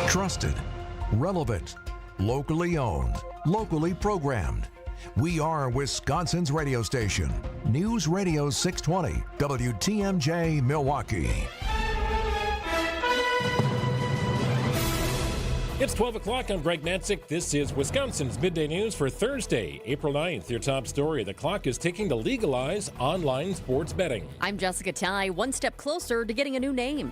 Trusted, relevant, locally owned, locally programmed. We are Wisconsin's radio station. News Radio 620, WTMJ Milwaukee. It's 12 o'clock. I'm Greg Matzik. This is Wisconsin's Midday News for Thursday, April 9th. Your top story, the clock is ticking to legalize online sports betting. I'm Jessica Ty, one step closer to getting a new name.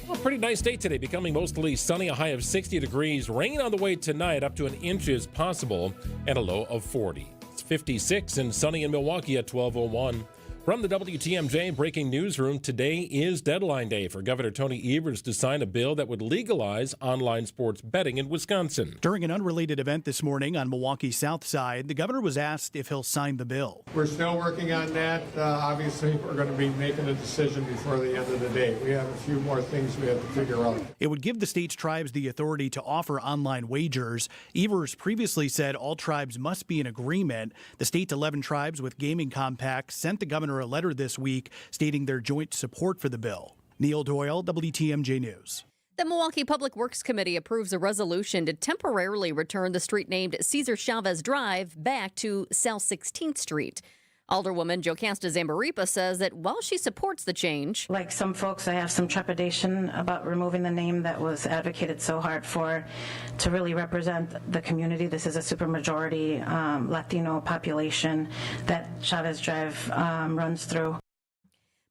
Well, pretty nice day today, becoming mostly sunny, a high of 60 degrees. Rain on the way tonight, up to an inch is possible, and a low of 40. It's 56 and sunny in Milwaukee at 12:01. From the WTMJ Breaking Newsroom, today is deadline day for Governor Tony Evers to sign a bill that would legalize online sports betting in Wisconsin. During an unrelated event this morning on Milwaukee's South Side, the governor was asked if he'll sign the bill. We're still working on that. Obviously, we're going to be making a decision before the end of the day. We have a few more things we have to figure out. It would give the state's tribes the authority to offer online wagers. Evers previously said all tribes must be in agreement. The state's 11 tribes with gaming compacts sent the governor a letter this week stating their joint support for the bill. Neil Doyle, WTMJ News. The Milwaukee Public Works Committee approves a resolution to temporarily return the street named Cesar Chavez Drive back to South 16th Street. Alderwoman Jocasta Zambaripa says that while she supports the change, like some folks, I have some trepidation about removing the name that was advocated so hard for to really represent the community. This is a supermajority Latino population that Chavez Drive runs through.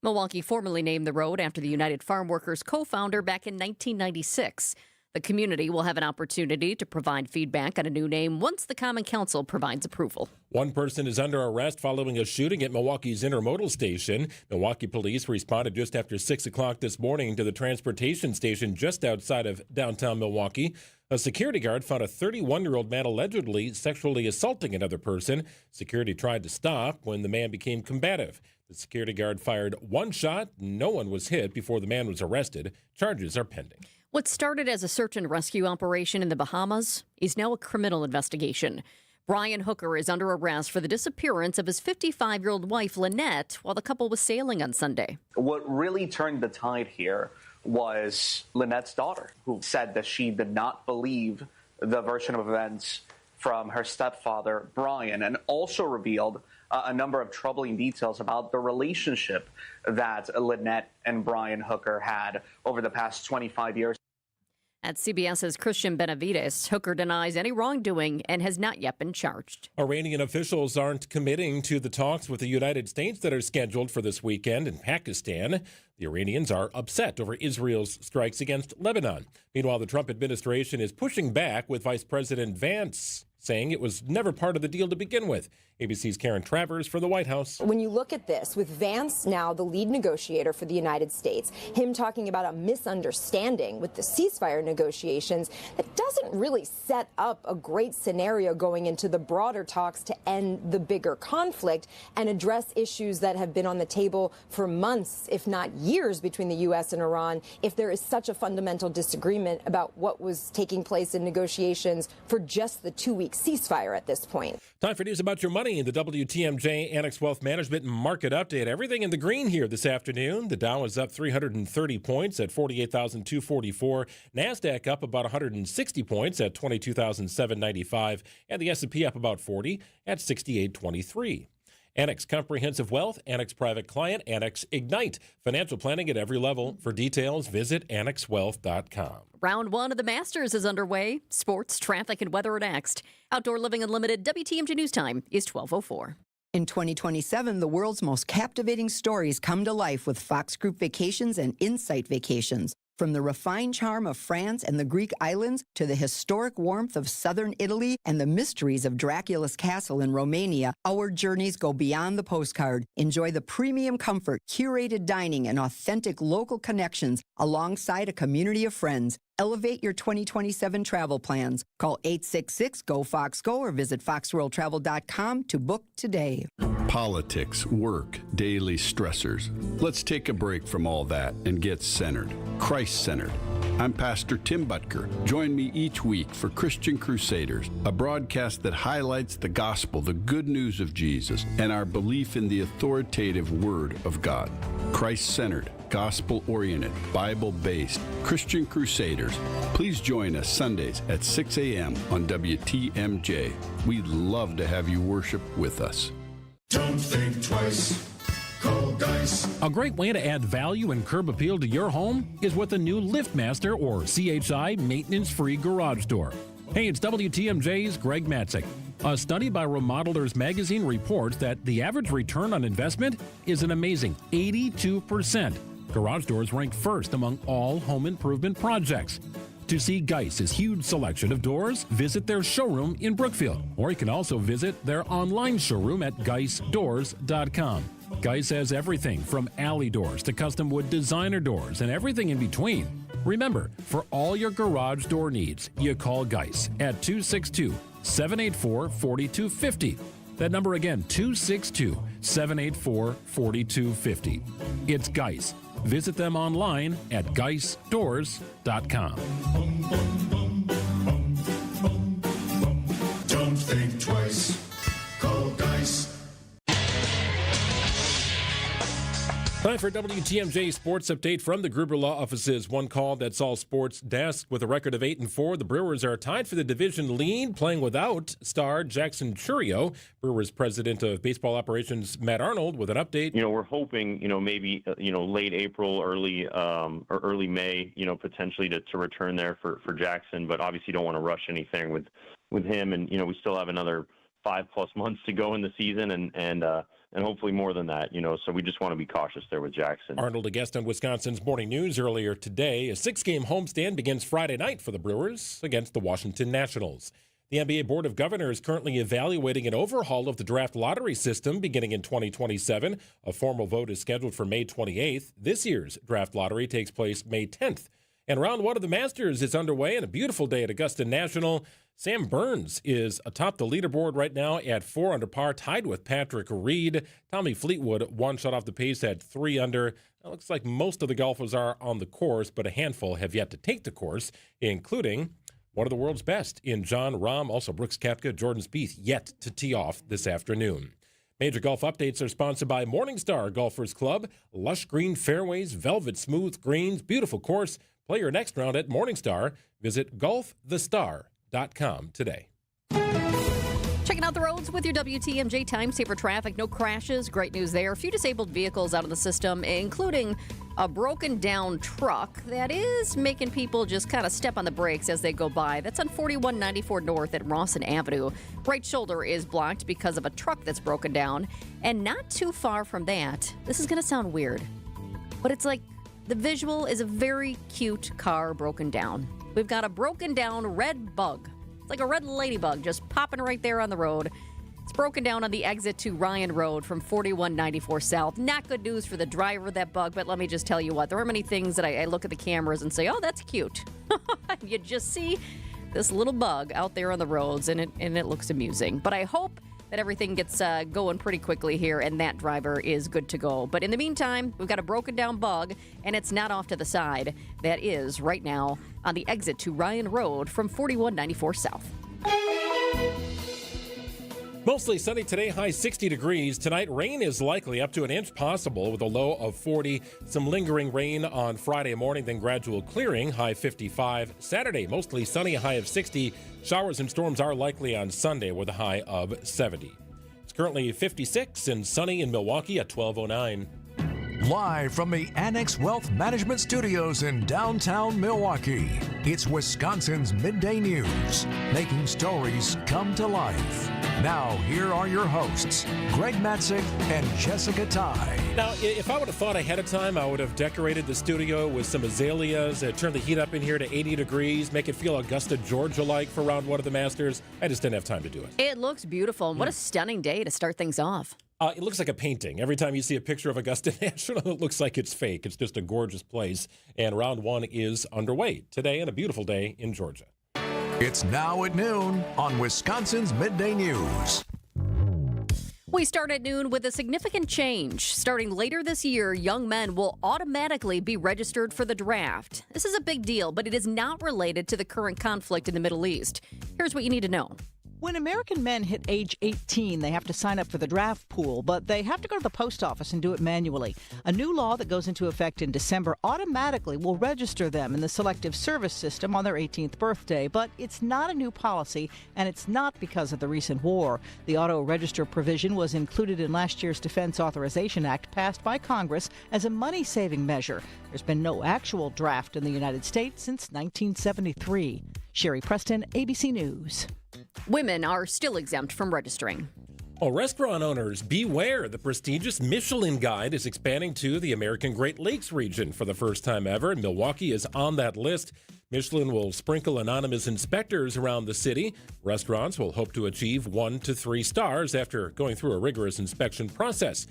Milwaukee formally named the road after the United Farm Workers co-founder back in 1996. The community will have an opportunity to provide feedback on a new name once the Common Council provides approval. One person is under arrest following a shooting at Milwaukee's intermodal station. Milwaukee police responded just after 6 o'clock this morning to the transportation station just outside of downtown Milwaukee. A security guard found a 31-year-old man allegedly sexually assaulting another person. Security tried to stop when the man became combative. The security guard fired one shot. No one was hit before the man was arrested. Charges are pending. What started as a search and rescue operation in the Bahamas is now a criminal investigation. Brian Hooker is under arrest for the disappearance of his 55-year-old wife, Lynette, while the couple was sailing on Sunday. What really turned the tide here was Lynette's daughter, who said that she did not believe the version of events from her stepfather, Brian, and also revealed a number of troubling details about the relationship that Lynette and Brian Hooker had over the past 25 years. At CBS's Christian Benavides, Hooker denies any wrongdoing and has not yet been charged. Iranian officials aren't committing to the talks with the United States that are scheduled for this weekend in Pakistan. The Iranians are upset over Israel's strikes against Lebanon. Meanwhile, the Trump administration is pushing back with Vice President Vance, saying it was never part of the deal to begin with. ABC's Karen Travers for the White House. When you look at this, with Vance now the lead negotiator for the United States, him talking about a misunderstanding with the ceasefire negotiations, that doesn't really set up a great scenario going into the broader talks to end the bigger conflict and address issues that have been on the table for months, if not years, between the U.S. and Iran, if there is such a fundamental disagreement about what was taking place in negotiations for just the 2-week ceasefire at this point. Time for news about your money. The WTMJ Annex Wealth Management Market Update. Everything in the green here this afternoon. The Dow is up 330 points at 48,244. NASDAQ up about 160 points at 22,795. And the S&P up about 40 at 6823. Annex Comprehensive Wealth, Annex Private Client, Annex Ignite. Financial planning at every level. For details, visit annexwealth.com. Round 1 of the Masters is underway. Sports, traffic, and weather are next. Outdoor Living Unlimited WTMJ News Time is 12:04. In 2027, the world's most captivating stories come to life with Fox Group Vacations and Insight Vacations. From the refined charm of France and the Greek islands to the historic warmth of southern Italy and the mysteries of Dracula's castle in Romania, our journeys go beyond the postcard. Enjoy the premium comfort, curated dining, and authentic local connections alongside a community of friends. Elevate your 2027 travel plans. Call 866-GO-FOX-GO or visit foxworldtravel.com to book today. Politics, work, daily stressors. Let's take a break from all that and get centered, Christ-centered. I'm Pastor Tim Butker. Join me each week for Christian Crusaders, a broadcast that highlights the gospel, the good news of Jesus, and our belief in the authoritative Word of God. Christ-centered. gospel-oriented, Bible-based Christian Crusaders. Please join us Sundays at 6 a.m. on WTMJ. We'd love to have you worship with us. Don't think twice. Call Geis. A great way to add value and curb appeal to your home is with a new LiftMaster or CHI maintenance-free garage door. Hey, it's WTMJ's Greg Matzik. A study by Remodelers Magazine reports that the average return on investment is an amazing 82%. Garage doors rank first among all home improvement projects. To see Geis's huge selection of doors, visit their showroom in Brookfield, or you can also visit their online showroom at geisdoors.com. Geis has everything from alley doors to custom wood designer doors and everything in between. Remember, for all your garage door needs, you call Geis at 262-784-4250. That number again, 262-784-4250. It's Geis. Visit them online at geisdoors.com. Don't think twice. Call Geis. Time for WTMJ Sports Update from the Gruber Law Office's One Call That's All Sports desk. With a record of 8-4, the Brewers are tied for the division lead, playing without star Jackson Chourio. Brewers president of baseball operations Matt Arnold with an update. We're hoping, maybe, late April, early May, potentially to return there for Jackson, but obviously don't want to rush anything with him. And, we still have another 5+ months to go in the season and hopefully more than that, so we just want to be cautious there with Jackson. Arnold, a guest on Wisconsin's Morning News earlier today. A 6-game homestand begins Friday night for the Brewers against the Washington Nationals. The NBA Board of Governors is currently evaluating an overhaul of the draft lottery system beginning in 2027. A formal vote is scheduled for May 28th. This year's draft lottery takes place May 10th. And round one of the Masters is underway, and a beautiful day at Augusta National. Sam Burns is atop the leaderboard right now at 4 under par, tied with Patrick Reed. Tommy Fleetwood, one shot off the pace at 3 under. It looks like most of the golfers are on the course, but a handful have yet to take the course, including one of the world's best in John Rahm, also Brooks Koepka, Jordan Spieth, yet to tee off this afternoon. Major golf updates are sponsored by Morningstar Golfers Club. Lush green fairways, velvet smooth greens, beautiful course. Play your next round at Morningstar. Visit golfthestar.com today. Checking out the roads with your WTMJ Time Saver traffic. No crashes. Great news there. A few disabled vehicles out of the system, including a broken down truck that is making people just kind of step on the brakes as they go by. That's on 4194 North at Rawson Avenue. Right shoulder is blocked because of a truck that's broken down. And not too far from that, this is going to sound weird, but it's like the visual is a very cute car broken down. We've got a broken down red bug. It's like a red ladybug just popping right there on the road. It's broken down on the exit to Ryan Road from 4194 South. Not good news for the driver of that bug, but let me just tell you what. There are many things that I look at the cameras and say, oh, that's cute. You just see this little bug out there on the roads, and it looks amusing. But I hope that everything gets going pretty quickly here, and that driver is good to go. But in the meantime, we've got a broken down bug, and it's not off to the side. That is right now on the exit to Ryan Road from 4194 South. Mostly sunny today, high 60 degrees. Tonight, rain is likely up to an inch possible with a low of 40. Some lingering rain on Friday morning, then gradual clearing, high 55. Saturday, mostly sunny, a high of 60. Showers and storms are likely on Sunday with a high of 70. It's currently 56 and sunny in Milwaukee at 12:09. Live from the Annex Wealth Management Studios in downtown Milwaukee, it's Wisconsin's Midday News, making stories come to life. Now, here are your hosts, Greg Matzik and Jessica Ty. Now, if I would have thought ahead of time, I would have decorated the studio with some azaleas, turn the heat up in here to 80 degrees, make it feel Augusta, Georgia-like for round one of the Masters. I just didn't have time to do it. It looks beautiful, and what a stunning day to start things off. It looks like a painting. Every time you see a picture of Augusta National, it looks like it's fake. It's just a gorgeous place. And round one is underway today and a beautiful day in Georgia. It's now at noon on Wisconsin's Midday News. We start at noon with a significant change. Starting later this year, young men will automatically be registered for the draft. This is a big deal, but it is not related to the current conflict in the Middle East. Here's what you need to know. When American men hit age 18, they have to sign up for the draft pool, but they have to go to the post office and do it manually. A new law that goes into effect in December automatically will register them in the Selective Service System on their 18th birthday, but it's not a new policy, and it's not because of the recent war. The auto register provision was included in last year's Defense Authorization Act passed by Congress as a money-saving measure. There's been no actual draft in the United States since 1973. Sherry Preston, ABC News. Women are still exempt from registering. Well, restaurant owners, beware. The prestigious Michelin Guide is expanding to the American Great Lakes region for the first time ever, and Milwaukee is on that list. Michelin will sprinkle anonymous inspectors around the city. Restaurants will hope to achieve 1 to 3 stars after going through a rigorous inspection process.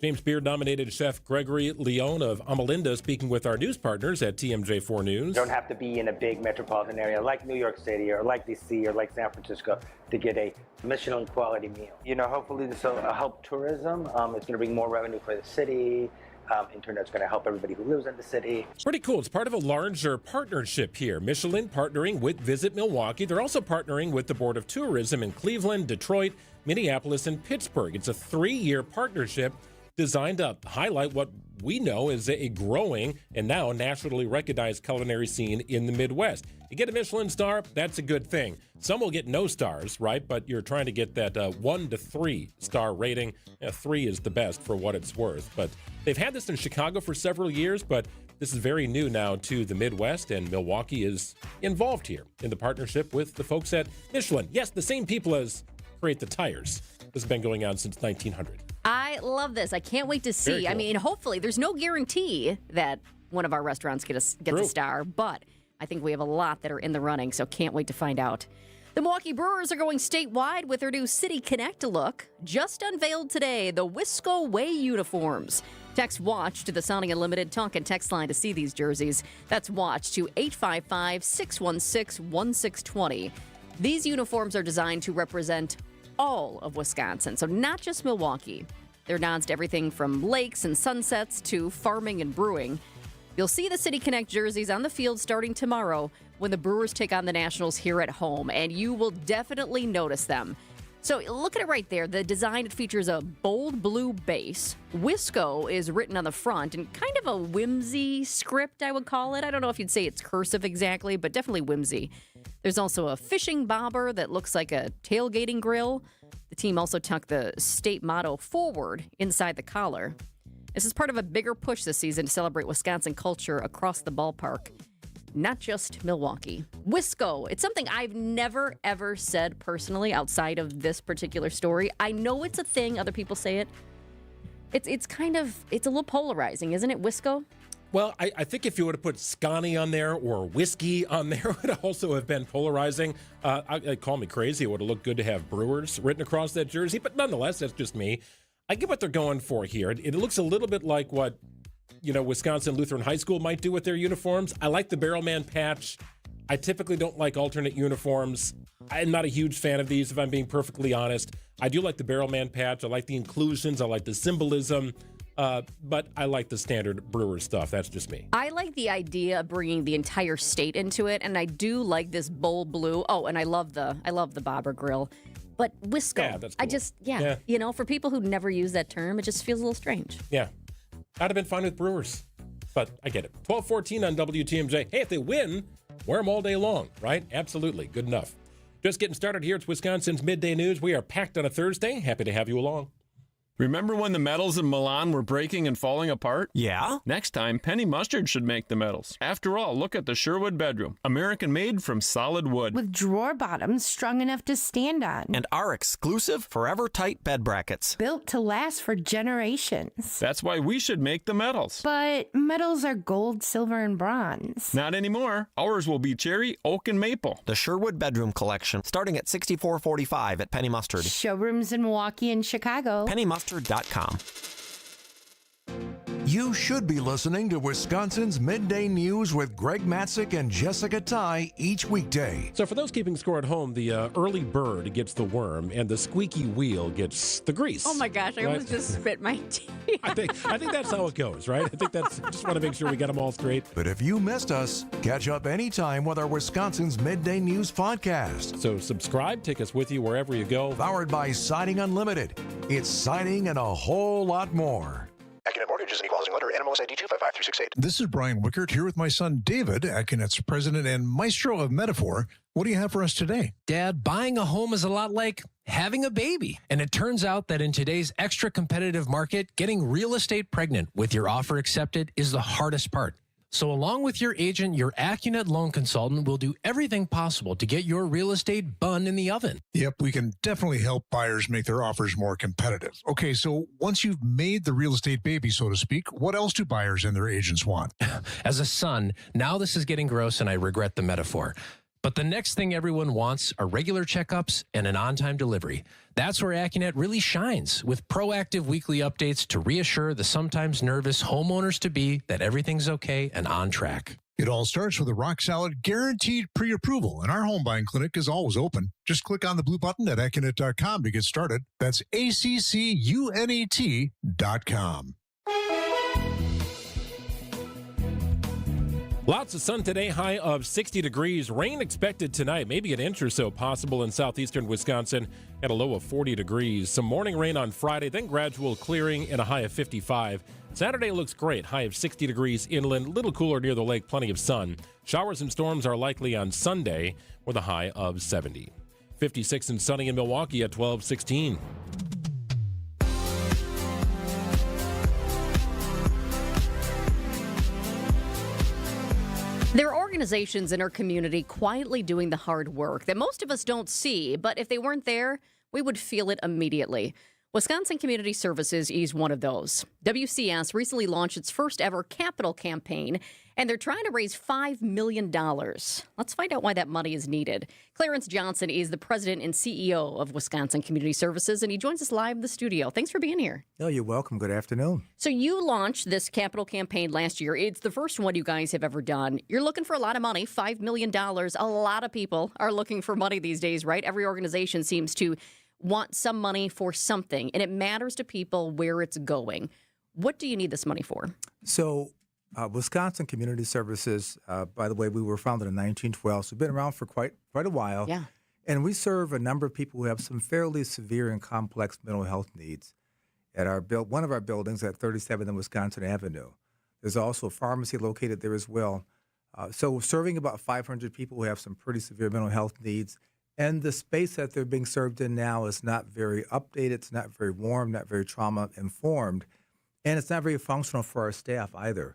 James Beard-nominated chef Gregory Leone of Amalinda speaking with our news partners at TMJ4 News. You don't have to be in a big metropolitan area like New York City or like DC or like San Francisco to get a Michelin quality meal. You know, hopefully this will help tourism. It's going to bring more revenue for the city. In turn, it's going to help everybody who lives in the city. Pretty cool. It's part of a larger partnership here. Michelin partnering with Visit Milwaukee. They're also partnering with the Board of Tourism in Cleveland, Detroit, Minneapolis, and Pittsburgh. It's a 3-year partnership designed to highlight what we know is a growing and now nationally recognized culinary scene in the Midwest. You get a Michelin star, that's a good thing. Some will get no stars, right? But you're trying to get that 1 to 3 star rating. 3 is the best for what it's worth. But they've had this in Chicago for several years, but this is very new now to the Midwest, and Milwaukee is involved here in the partnership with the folks at Michelin. Yes, the same people as create the tires. This has been going on since 1900. I love this. I can't wait to see. Cool. I mean, hopefully, there's no guarantee that one of our restaurants gets a star, but I think we have a lot that are in the running, so can't wait to find out. The Milwaukee Brewers are going statewide with their new City Connect look. Just unveiled today, the Wisco Way uniforms. Text WATCH to the Sounding Unlimited talk and text line to see these jerseys. That's WATCH to 855-616-1620. These uniforms are designed to represent all of Wisconsin, so not just Milwaukee. They're nods to everything from lakes and sunsets to farming and brewing. You'll see the City Connect jerseys on the field starting tomorrow when the Brewers take on the Nationals here at home, and you will definitely notice them. So look at it right there. The design, it features a bold blue base. Wisco is written on the front in kind of a whimsy script, I would call it. I don't know if you'd say it's cursive exactly, but definitely whimsy. There's also a fishing bobber that looks like a tailgating grill. The team also tucked the state motto forward inside the collar. This is part of a bigger push this season to celebrate Wisconsin culture across the ballpark, not just Milwaukee. Wisco, it's something I've never, ever said personally outside of this particular story. I know it's a thing. Other people say it. It's a little polarizing, isn't it, Wisco? Well, I think if you would have put Scotty on there or whiskey on there, it would also have been polarizing. Call me crazy. It would have looked good to have Brewers written across that jersey. But nonetheless, that's just me. I get what they're going for here. It looks a little bit like what, Wisconsin Lutheran High School might do with their uniforms. I like the Barrelman patch. I typically don't like alternate uniforms. I'm not a huge fan of these, if I'm being perfectly honest. I do like the Barrelman patch. I like the inclusions. I like the symbolism. But I like the standard Brewer stuff. That's just me. I like the idea of bringing the entire state into it, and I do like this bold blue. Oh, and I love the bobber grill. But Wisco, yeah, that's cool. For people who never use that term, it just feels a little strange. Yeah. I'd have been fine with Brewers, but I get it. 12:14 on WTMJ. Hey, if they win, wear them all day long, right? Absolutely. Good enough. Just getting started here. It's Wisconsin's Midday News. We are packed on a Thursday. Happy to have you along. Remember when the metals in Milan were breaking and falling apart? Yeah. Next time, Penny Mustard should make the metals. After all, look at the Sherwood bedroom. American made from solid wood. With drawer bottoms strong enough to stand on. And our exclusive forever tight bed brackets. Built to last for generations. That's why we should make the metals. But metals are gold, silver, and bronze. Not anymore. Ours will be cherry, oak, and maple. The Sherwood bedroom collection, starting at $64.45 at Penny Mustard. Showrooms in Milwaukee and Chicago. PennyMustard.com. You should be listening to Wisconsin's Midday News with Greg Matzik and Jessica Ty each weekday. So for those keeping score at home, the early bird gets the worm and the squeaky wheel gets the grease. Oh my gosh, I right? almost just spit my tea. I think that's how it goes, right? I think that's, just want to make sure we get them all straight. But if you missed us, catch up anytime with our Wisconsin's Midday News podcast. So subscribe, take us with you wherever you go. Powered by Siding Unlimited. It's siding and a whole lot more. Accunet Mortgages and Equal Housing Lender, NMLS ID 255368. This is Brian Wickert here with my son David, Accunet's president and maestro of metaphor. What do you have for us today? Dad, buying a home is a lot like having a baby. And it turns out that in today's extra competitive market, getting real estate pregnant with your offer accepted is the hardest part. So along with your agent, your Accunet loan consultant will do everything possible to get your real estate bun in the oven. Yep, we can definitely help buyers make their offers more competitive. Okay, so once you've made the real estate baby, so to speak, what else do buyers and their agents want? As a son, now this is getting gross and I regret the metaphor. But the next thing everyone wants are regular checkups and an on-time delivery. That's where Accunet really shines, with proactive weekly updates to reassure the sometimes nervous homeowners-to-be that everything's okay and on track. It all starts with a rock-solid, guaranteed pre-approval, and our home buying clinic is always open. Just click on the blue button at Accunet.com to get started. That's ACCUNET.com. Lots of sun today, high of 60 degrees. Rain expected tonight, maybe an inch or so possible in southeastern Wisconsin at a low of 40 degrees. Some morning rain on Friday, then gradual clearing and a high of 55. Saturday looks great, high of 60 degrees inland, little cooler near the lake, plenty of sun. Showers and storms are likely on Sunday with a high of 70. 56 and sunny in Milwaukee at 12:16. There are organizations in our community quietly doing the hard work that most of us don't see, but if they weren't there, we would feel it immediately. Wisconsin Community Services is one of those. WCS recently launched its first ever capital campaign, and they're trying to raise $5 million. Let's find out why that money is needed. Clarence Johnson is the president and CEO of Wisconsin Community Services, and he joins us live in the studio. Thanks for being here. Oh, you're welcome. Good afternoon. So you launched this capital campaign last year. It's the first one you guys have ever done. You're looking for a lot of money, $5 million. A lot of people are looking for money these days, right? Every organization seems to want some money for something, and it matters to people where it's going. What do you need this money for? So Wisconsin Community Services, by the way, we were founded in 1912, so we've been around for quite a while. Yeah. And we serve a number of people who have some fairly severe and complex mental health needs at one of our buildings at 37 and Wisconsin Avenue. There's also a pharmacy located there as well. So we're serving about 500 people who have some pretty severe mental health needs. And the space that they're being served in now is not very updated, it's not very warm, not very trauma-informed, and it's not very functional for our staff either.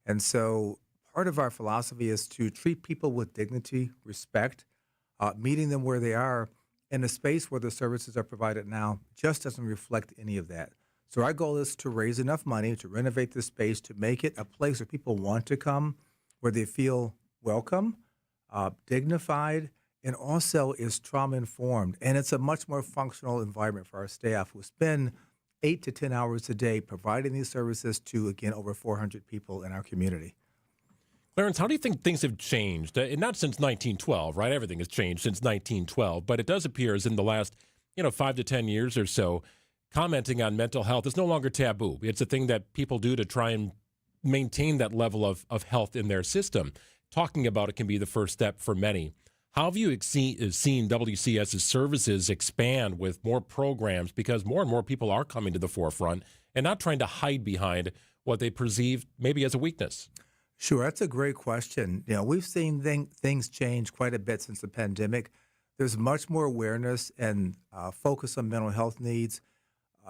And so part of our philosophy is to treat people with dignity, respect, meeting them where they are, and the space where the services are provided now just doesn't reflect any of that. So our goal is to raise enough money to renovate the space, to make it a place where people want to come, where they feel welcome, dignified, and also is trauma-informed. And it's a much more functional environment for our staff who spend 8 to 10 hours a day providing these services to, again, over 400 people in our community. Clarence, how do you think things have changed? Not since 1912, right? Everything has changed since 1912, but it does appear as in the last, 5 to 10 years or so, commenting on mental health is no longer taboo. It's a thing that people do to try and maintain that level of health in their system. Talking about it can be the first step for many. How have you seen WCS's services expand with more programs, because more and more people are coming to the forefront and not trying to hide behind what they perceive maybe as a weakness? Sure, that's a great question. We've seen things change quite a bit since the pandemic. There's much more awareness and focus on mental health needs.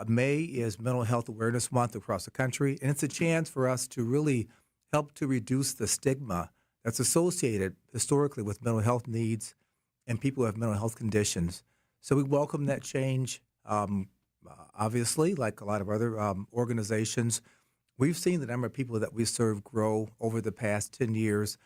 May is Mental Health Awareness Month across the country, and it's a chance for us to really help to reduce the stigma that's associated historically with mental health needs and people who have mental health conditions. So we welcome that change. Obviously, like a lot of other organizations, we've seen the number of people that we serve grow over the past 10 years.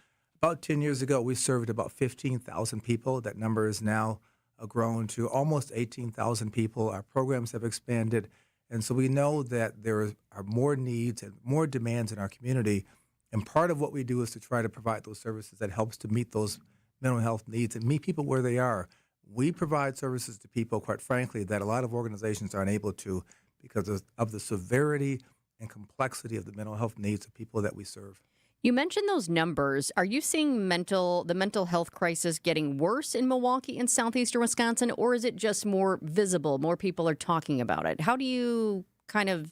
About 10 years ago, we served about 15,000 people. That number is now grown to almost 18,000 people. Our programs have expanded. And so we know that there are more needs and more demands in our community. And part of what we do is to try to provide those services that helps to meet those mental health needs and meet people where they are. We provide services to people, quite frankly, that a lot of organizations aren't able to because of the severity and complexity of the mental health needs of people that we serve. You mentioned those numbers. Are you seeing the mental health crisis getting worse in Milwaukee and southeastern Wisconsin, or is it just more visible? More people are talking about it. How do you kind of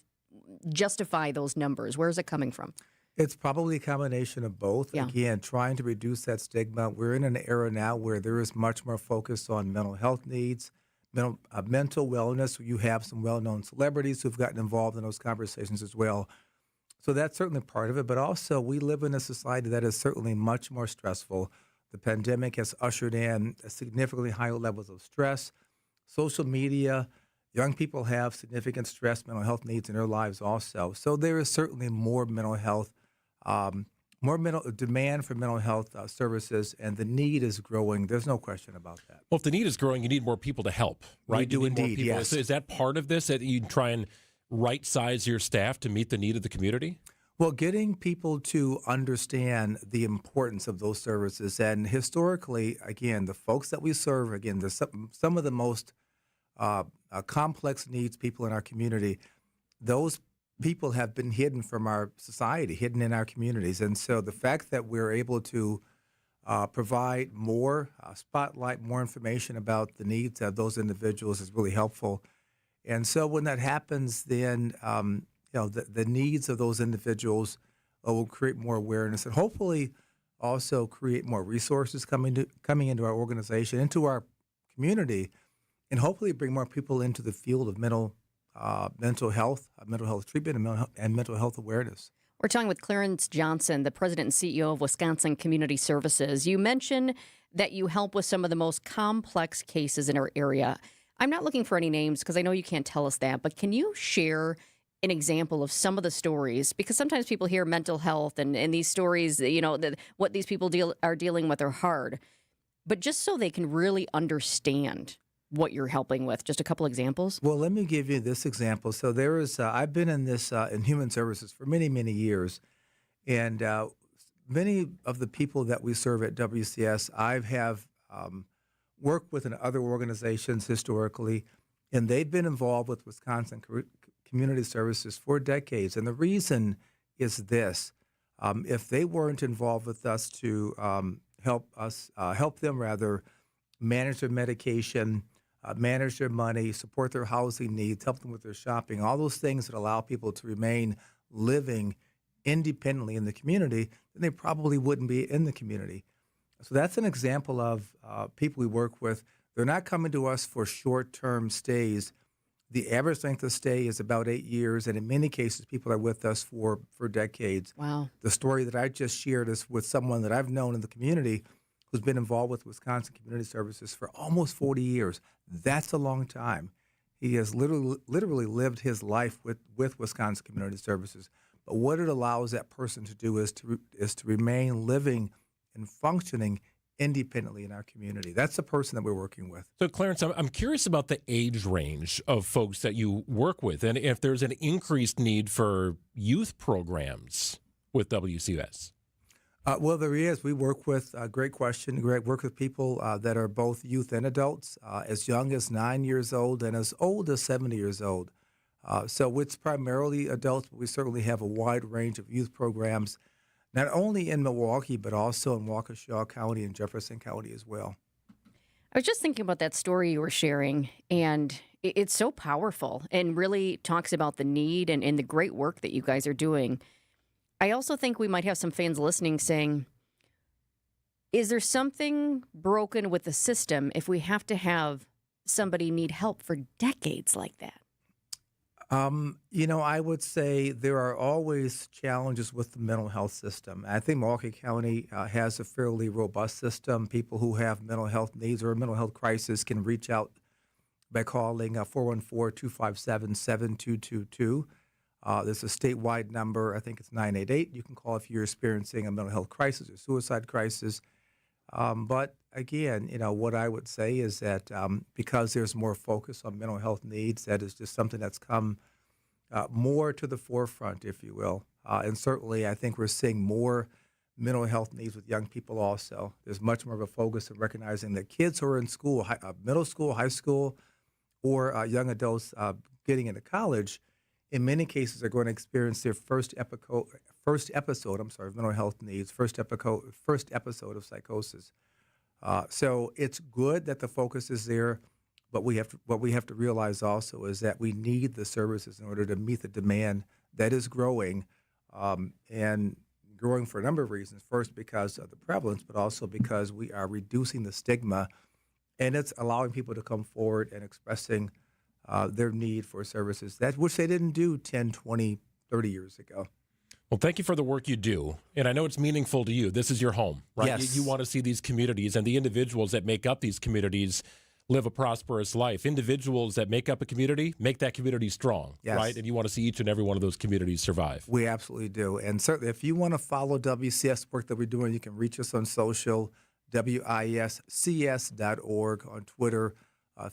justify those numbers? Where is it coming from? It's probably a combination of both. Yeah. Again, trying to reduce that stigma. We're in an era now where there is much more focus on mental health needs, mental wellness. You have some well-known celebrities who've gotten involved in those conversations as well. So that's certainly part of it. But also, we live in a society that is certainly much more stressful. The pandemic has ushered in significantly higher levels of stress. Social media, young people have significant stress, mental health needs in their lives also. So there is certainly more mental health, more demand for mental health services, and the need is growing. There's no question about that. Well, if the need is growing, you need more people to help, right? We do You need more indeed, people. yes. Is that part of this, that you try and right-size your staff to meet the need of the community? Well, getting people to understand the importance of those services. And historically, again, the folks that we serve, again, there's some of the most complex needs people in our community. Those people have been hidden from our society, hidden in our communities. And so the fact that we're able to provide more, spotlight more information about the needs of those individuals is really helpful. And so when that happens, then the needs of those individuals will create more awareness and hopefully also create more resources coming into our organization, into our community, and hopefully bring more people into the field of mental health treatment, and mental health awareness. We're talking with Clarence Johnson, the president and CEO of Wisconsin Community Services. You mentioned that you help with some of the most complex cases in our area. I'm not looking for any names because I know you can't tell us that, but can you share an example of some of the stories? Because sometimes people hear mental health and these stories, what these people are dealing with are hard. But just so they can really understand what you're helping with, just a couple examples. Well, let me give you this example. So there is, I've been in this in human services for many, many years, and many of the people that we serve at WCS, I have worked with in other organizations historically, and they've been involved with Wisconsin Community Services for decades. And the reason is this: if they weren't involved with us to help them manage their medication, manage their money, support their housing needs, help them with their shopping, all those things that allow people to remain living independently in the community, then they probably wouldn't be in the community. So that's an example of people we work with. They're not coming to us for short-term stays. The average length of stay is about 8 years, and in many cases, people are with us for decades. Wow. The story that I just shared is with someone that I've known in the community who's been involved with Wisconsin Community Services for almost 40 years. That's a long time. He has literally lived his life with Wisconsin Community Services. But what it allows that person to do is to remain living and functioning independently in our community. That's the person that we're working with. So, Clarence, I'm curious about the age range of folks that you work with, and if there's an increased need for youth programs with WCS. Well, there is. We work with, great question, Greg, work with people that are both youth and adults, as young as 9 years old and as old as 70 years old. So it's primarily adults, but we certainly have a wide range of youth programs, not only in Milwaukee, but also in Waukesha County and Jefferson County as well. I was just thinking about that story you were sharing, and it's so powerful and really talks about the need and the great work that you guys are doing. I also think we might have some fans listening saying, is there something broken with the system if we have to have somebody need help for decades like that? I would say there are always challenges with the mental health system. I think Milwaukee County has a fairly robust system. People who have mental health needs or a mental health crisis can reach out by calling 414-257-7222. There's a statewide number. I think it's 988. You can call if you're experiencing a mental health crisis or suicide crisis. But again, what I would say is that because there's more focus on mental health needs, that is just something that's come more to the forefront, if you will. And certainly, I think we're seeing more mental health needs with young people also. There's much more of a focus on recognizing that kids who are in school, middle school, high school, or young adults getting into college, in many cases are going to experience their first episode of mental health needs, first episode of psychosis. So it's good that the focus is there, but what we have to realize also is that we need the services in order to meet the demand that is growing, and growing for a number of reasons. First, because of the prevalence, but also because we are reducing the stigma, and it's allowing people to come forward and expressing their need for services which they didn't do 10, 20, 30 years ago. Well, thank you for the work you do. And I know it's meaningful to you. This is your home, right? Yes. You want to see these communities and the individuals that make up these communities live a prosperous life. Individuals that make up a community make that community strong, Yes. right? And you want to see each and every one of those communities survive. We absolutely do. And certainly, if you want to follow WCS work that we're doing, you can reach us on social, WISCS.org, on Twitter,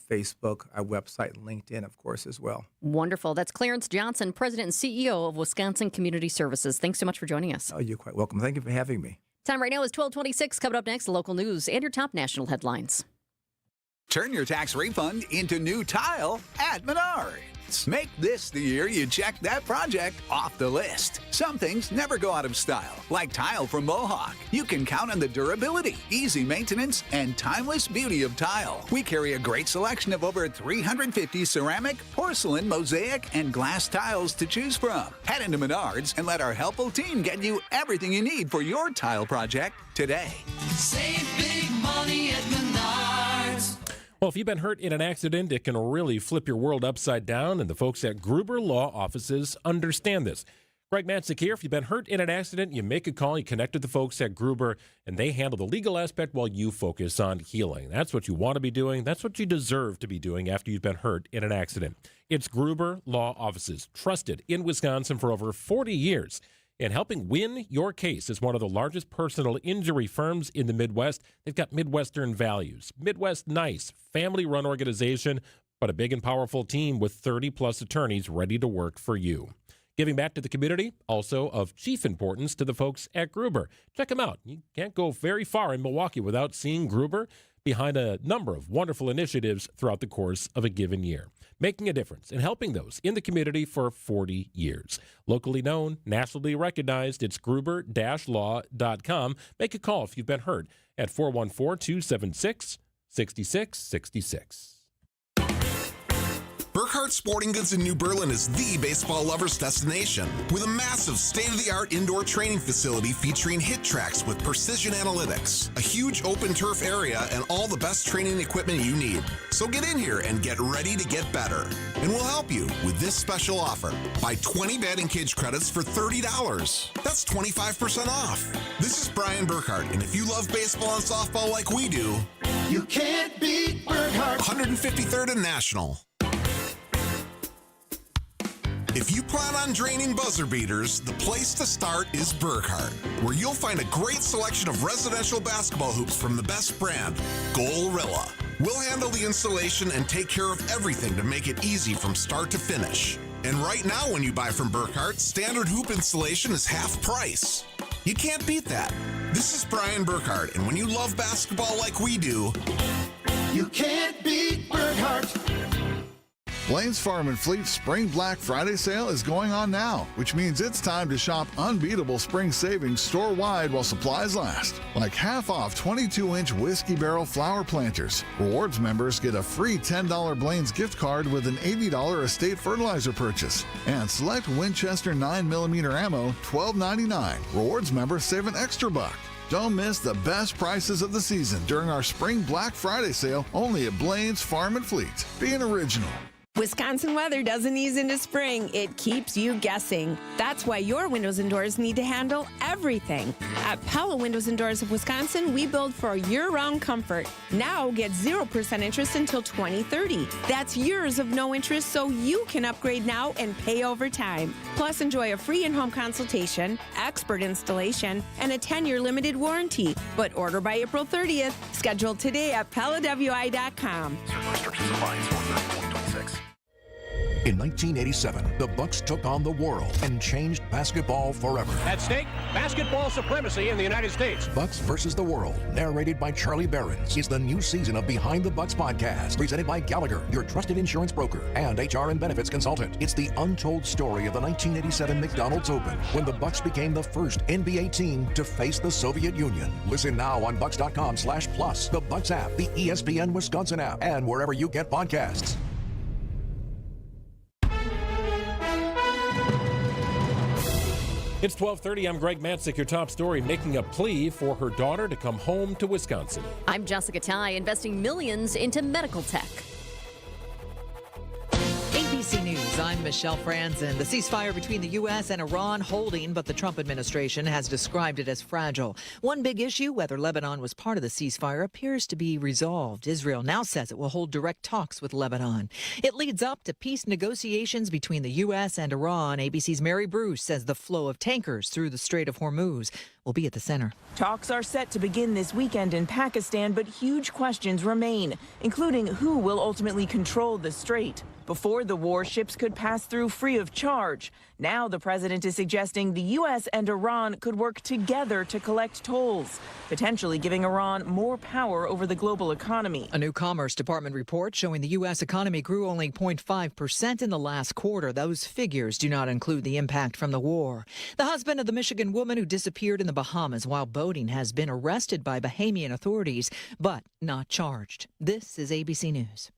Facebook, our website, and LinkedIn, of course, as well. Wonderful. That's Clarence Johnson, President and CEO of Wisconsin Community Services. Thanks so much for joining us. Oh, you're quite welcome. Thank you for having me. Time right now is 12:26. Coming up next, local news and your top national headlines. Turn your tax refund into new tile at Menards. Make this the year you check that project off the list. Some things never go out of style, like tile from Mohawk. You can count on the durability, easy maintenance, and timeless beauty of tile. We carry a great selection of over 350 ceramic, porcelain, mosaic, and glass tiles to choose from. Head into Menards and let our helpful team get you everything you need for your tile project today. Save big money at Menards. Well, if you've been hurt in an accident, it can really flip your world upside down, and the folks at Gruber Law Offices understand this. Greg Matzik here. If you've been hurt in an accident, you make a call, you connect with the folks at Gruber, and they handle the legal aspect while you focus on healing. That's what you want to be doing. That's what you deserve to be doing after you've been hurt in an accident. It's Gruber Law Offices, trusted in Wisconsin for over 40 years. And helping win your case is one of the largest personal injury firms in the Midwest. They've got Midwestern values, Midwest nice, family-run organization, but a big and powerful team with 30-plus attorneys ready to work for you. Giving back to the community, also of chief importance to the folks at Gruber. Check them out. You can't go very far in Milwaukee without seeing Gruber behind a number of wonderful initiatives throughout the course of a given year, making a difference and helping those in the community for 40 years. Locally known, nationally recognized, it's gruber-law.com. Make a call if you've been hurt at 414-276-6666. Burkhardt Sporting Goods in New Berlin is the baseball lover's destination, with a massive state-of-the-art indoor training facility featuring hit tracks with precision analytics, a huge open turf area, and all the best training equipment you need. So get in here and get ready to get better. And we'll help you with this special offer. Buy 20 batting cage credits for $30. That's 25% off. This is Brian Burkhardt, and if you love baseball and softball like we do, you can't beat Burkhardt. 153rd and National. If you plan on draining buzzer beaters, the place to start is Burkhardt, where you'll find a great selection of residential basketball hoops from the best brand, Gorilla. We'll handle the installation and take care of everything to make it easy from start to finish. And right now, when you buy from Burkhardt, standard hoop installation is half price. You can't beat that. This is Brian Burkhardt, and when you love basketball like we do, you can't beat Burkhardt. Blaine's Farm and Fleet's Spring Black Friday sale is going on now, which means it's time to shop unbeatable spring savings store-wide while supplies last. Like half off 22-inch whiskey barrel flower planters. Rewards members get a free $10 Blaine's gift card with an $80 estate fertilizer purchase. And select Winchester 9mm ammo, $12.99. Rewards members save an extra $1. Don't miss the best prices of the season during our Spring Black Friday sale only at Blaine's Farm and Fleet. Be an original. Wisconsin weather doesn't ease into spring. It keeps you guessing. That's why your windows and doors need to handle everything. At Pella Windows and Doors of Wisconsin, we build for year-round comfort. Now get 0% interest until 2030. That's years of no interest, so you can upgrade now and pay over time. Plus, enjoy a free in-home consultation, expert installation, and a 10-year limited warranty. But order by April 30th. Schedule today at PellaWI.com. Certain restrictions apply. In 1987, the Bucks took on the world and changed basketball forever. At stake, basketball supremacy in the United States. Bucks versus the World, narrated by Charlie Behrens, is the new season of Behind the Bucks podcast, presented by Gallagher, your trusted insurance broker and HR and benefits consultant. It's the untold story of the 1987 McDonald's Open, when the Bucks became the first NBA team to face the Soviet Union. Listen now on Bucks.com/plus, the Bucks app, the ESPN Wisconsin app, and wherever you get podcasts. It's 12:30. I'm Greg Matzik. Your top story, making a plea for her daughter to come home to Wisconsin. I'm Jessica Ty, investing millions into medical tech. ABC News, I'm Michelle Franzen. The ceasefire between the U.S. and Iran holding, but the Trump administration has described it as fragile. One big issue, whether Lebanon was part of the ceasefire, appears to be resolved. Israel now says it will hold direct talks with Lebanon. It leads up to peace negotiations between the U.S. and Iran. ABC's Mary Bruce says the flow of tankers through the Strait of Hormuz will be at the center. Talks are set to begin this weekend in Pakistan, but huge questions remain, including who will ultimately control the strait. Before the war, ships could pass through free of charge. Now the president is suggesting the U.S. and Iran could work together to collect tolls, potentially giving Iran more power over the global economy. A new Commerce Department report showing the U.S. economy grew only 0.5% in the last quarter. Those figures do not include the impact from the war. The husband of the Michigan woman who disappeared in the Bahamas while boating has been arrested by Bahamian authorities, but not charged. This is ABC News.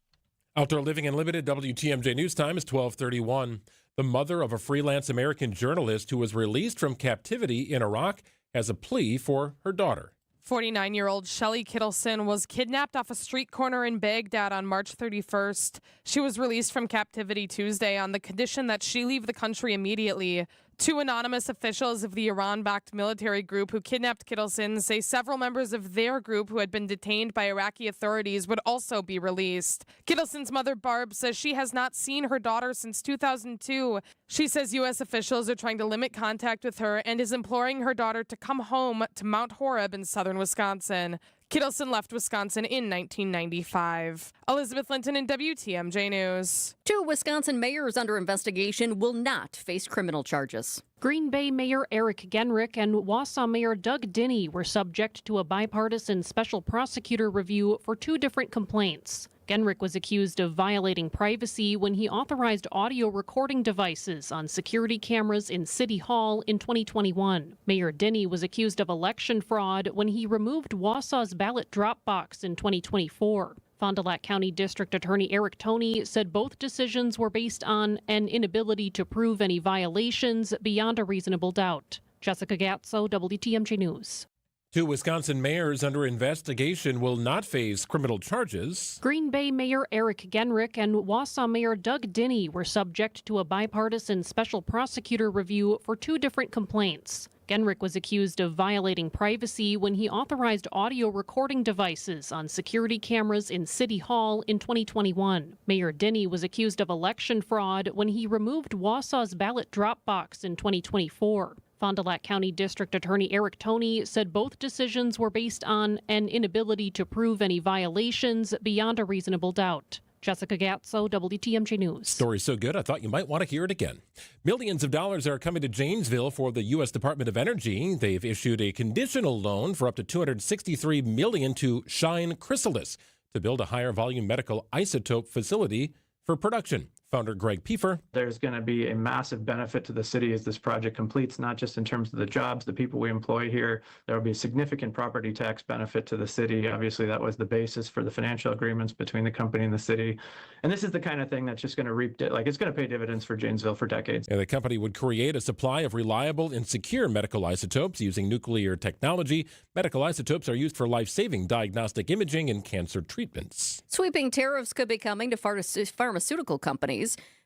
Outdoor Living Unlimited, WTMJ News Time is 12:31. The mother of a freelance American journalist who was released from captivity in Iraq has a plea for her daughter. 49-year-old Shelley Kittleson was kidnapped off a street corner in Baghdad on March 31st. She was released from captivity Tuesday on the condition that she leave the country immediately. Two anonymous officials of the Iran-backed military group who kidnapped Kittleson say several members of their group who had been detained by Iraqi authorities would also be released. Kittleson's mother, Barb, says she has not seen her daughter since 2002. She says U.S. officials are trying to limit contact with her and is imploring her daughter to come home to Mount Horeb in southern Wisconsin. Kittleson left Wisconsin in 1995. Elizabeth Linton in WTMJ News. Two Wisconsin mayors under investigation will not face criminal charges. Green Bay Mayor Eric Genrich and Wausau Mayor Doug Dinney were subject to a bipartisan special prosecutor review for two different complaints. Genrich was accused of violating privacy when he authorized audio recording devices on security cameras in City Hall in 2021. Mayor Dinney was accused of election fraud when he removed Wausau's ballot drop box in 2024. Fond du Lac County District Attorney Eric Toney said both decisions were based on an inability to prove any violations beyond a reasonable doubt. Jessica Gatso, WTMJ News. Two Wisconsin mayors under investigation will not face criminal charges. Green Bay Mayor Eric Genrich and Wausau Mayor Doug Dinney were subject to a bipartisan special prosecutor review for two different complaints. Genrich was accused of violating privacy when he authorized audio recording devices on security cameras in City Hall in 2021. Mayor Dinney was accused of election fraud when he removed Wausau's ballot drop box in 2024. Fond du Lac County District Attorney Eric Toney said both decisions were based on an inability to prove any violations beyond a reasonable doubt. Jessica Gatso, WTMJ News. Story so good, I thought you might want to hear it again. Millions of dollars are coming to Janesville for the U.S. Department of Energy. They've issued a conditional loan for up to $263 million to Shine Chrysalis to build a higher volume medical isotope facility for production. Founder Greg Piefer. There's going to be a massive benefit to the city as this project completes, not just in terms of the jobs, the people we employ here. There will be a significant property tax benefit to the city. Obviously, that was the basis for the financial agreements between the company and the city. And this is the kind of thing that's just going to it's going to pay dividends for Janesville for decades. And the company would create a supply of reliable and secure medical isotopes using nuclear technology. Medical isotopes are used for life-saving diagnostic imaging and cancer treatments. Sweeping tariffs could be coming to pharmaceutical companies.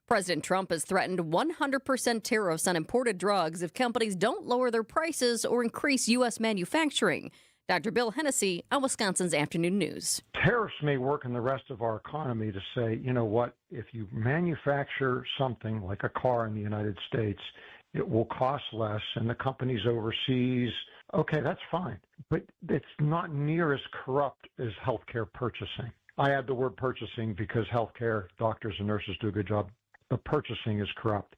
President Trump has threatened 100% tariffs on imported drugs if companies don't lower their prices or increase U.S. manufacturing. Dr. Bill Hennessy on Wisconsin's Afternoon News. Tariffs may work in the rest of our economy to say, you know what, if you manufacture something like a car in the United States, it will cost less, and the companies overseas, okay, that's fine. But it's not near as corrupt as healthcare purchasing. I add the word purchasing because healthcare, doctors and nurses do a good job. the purchasing is corrupt.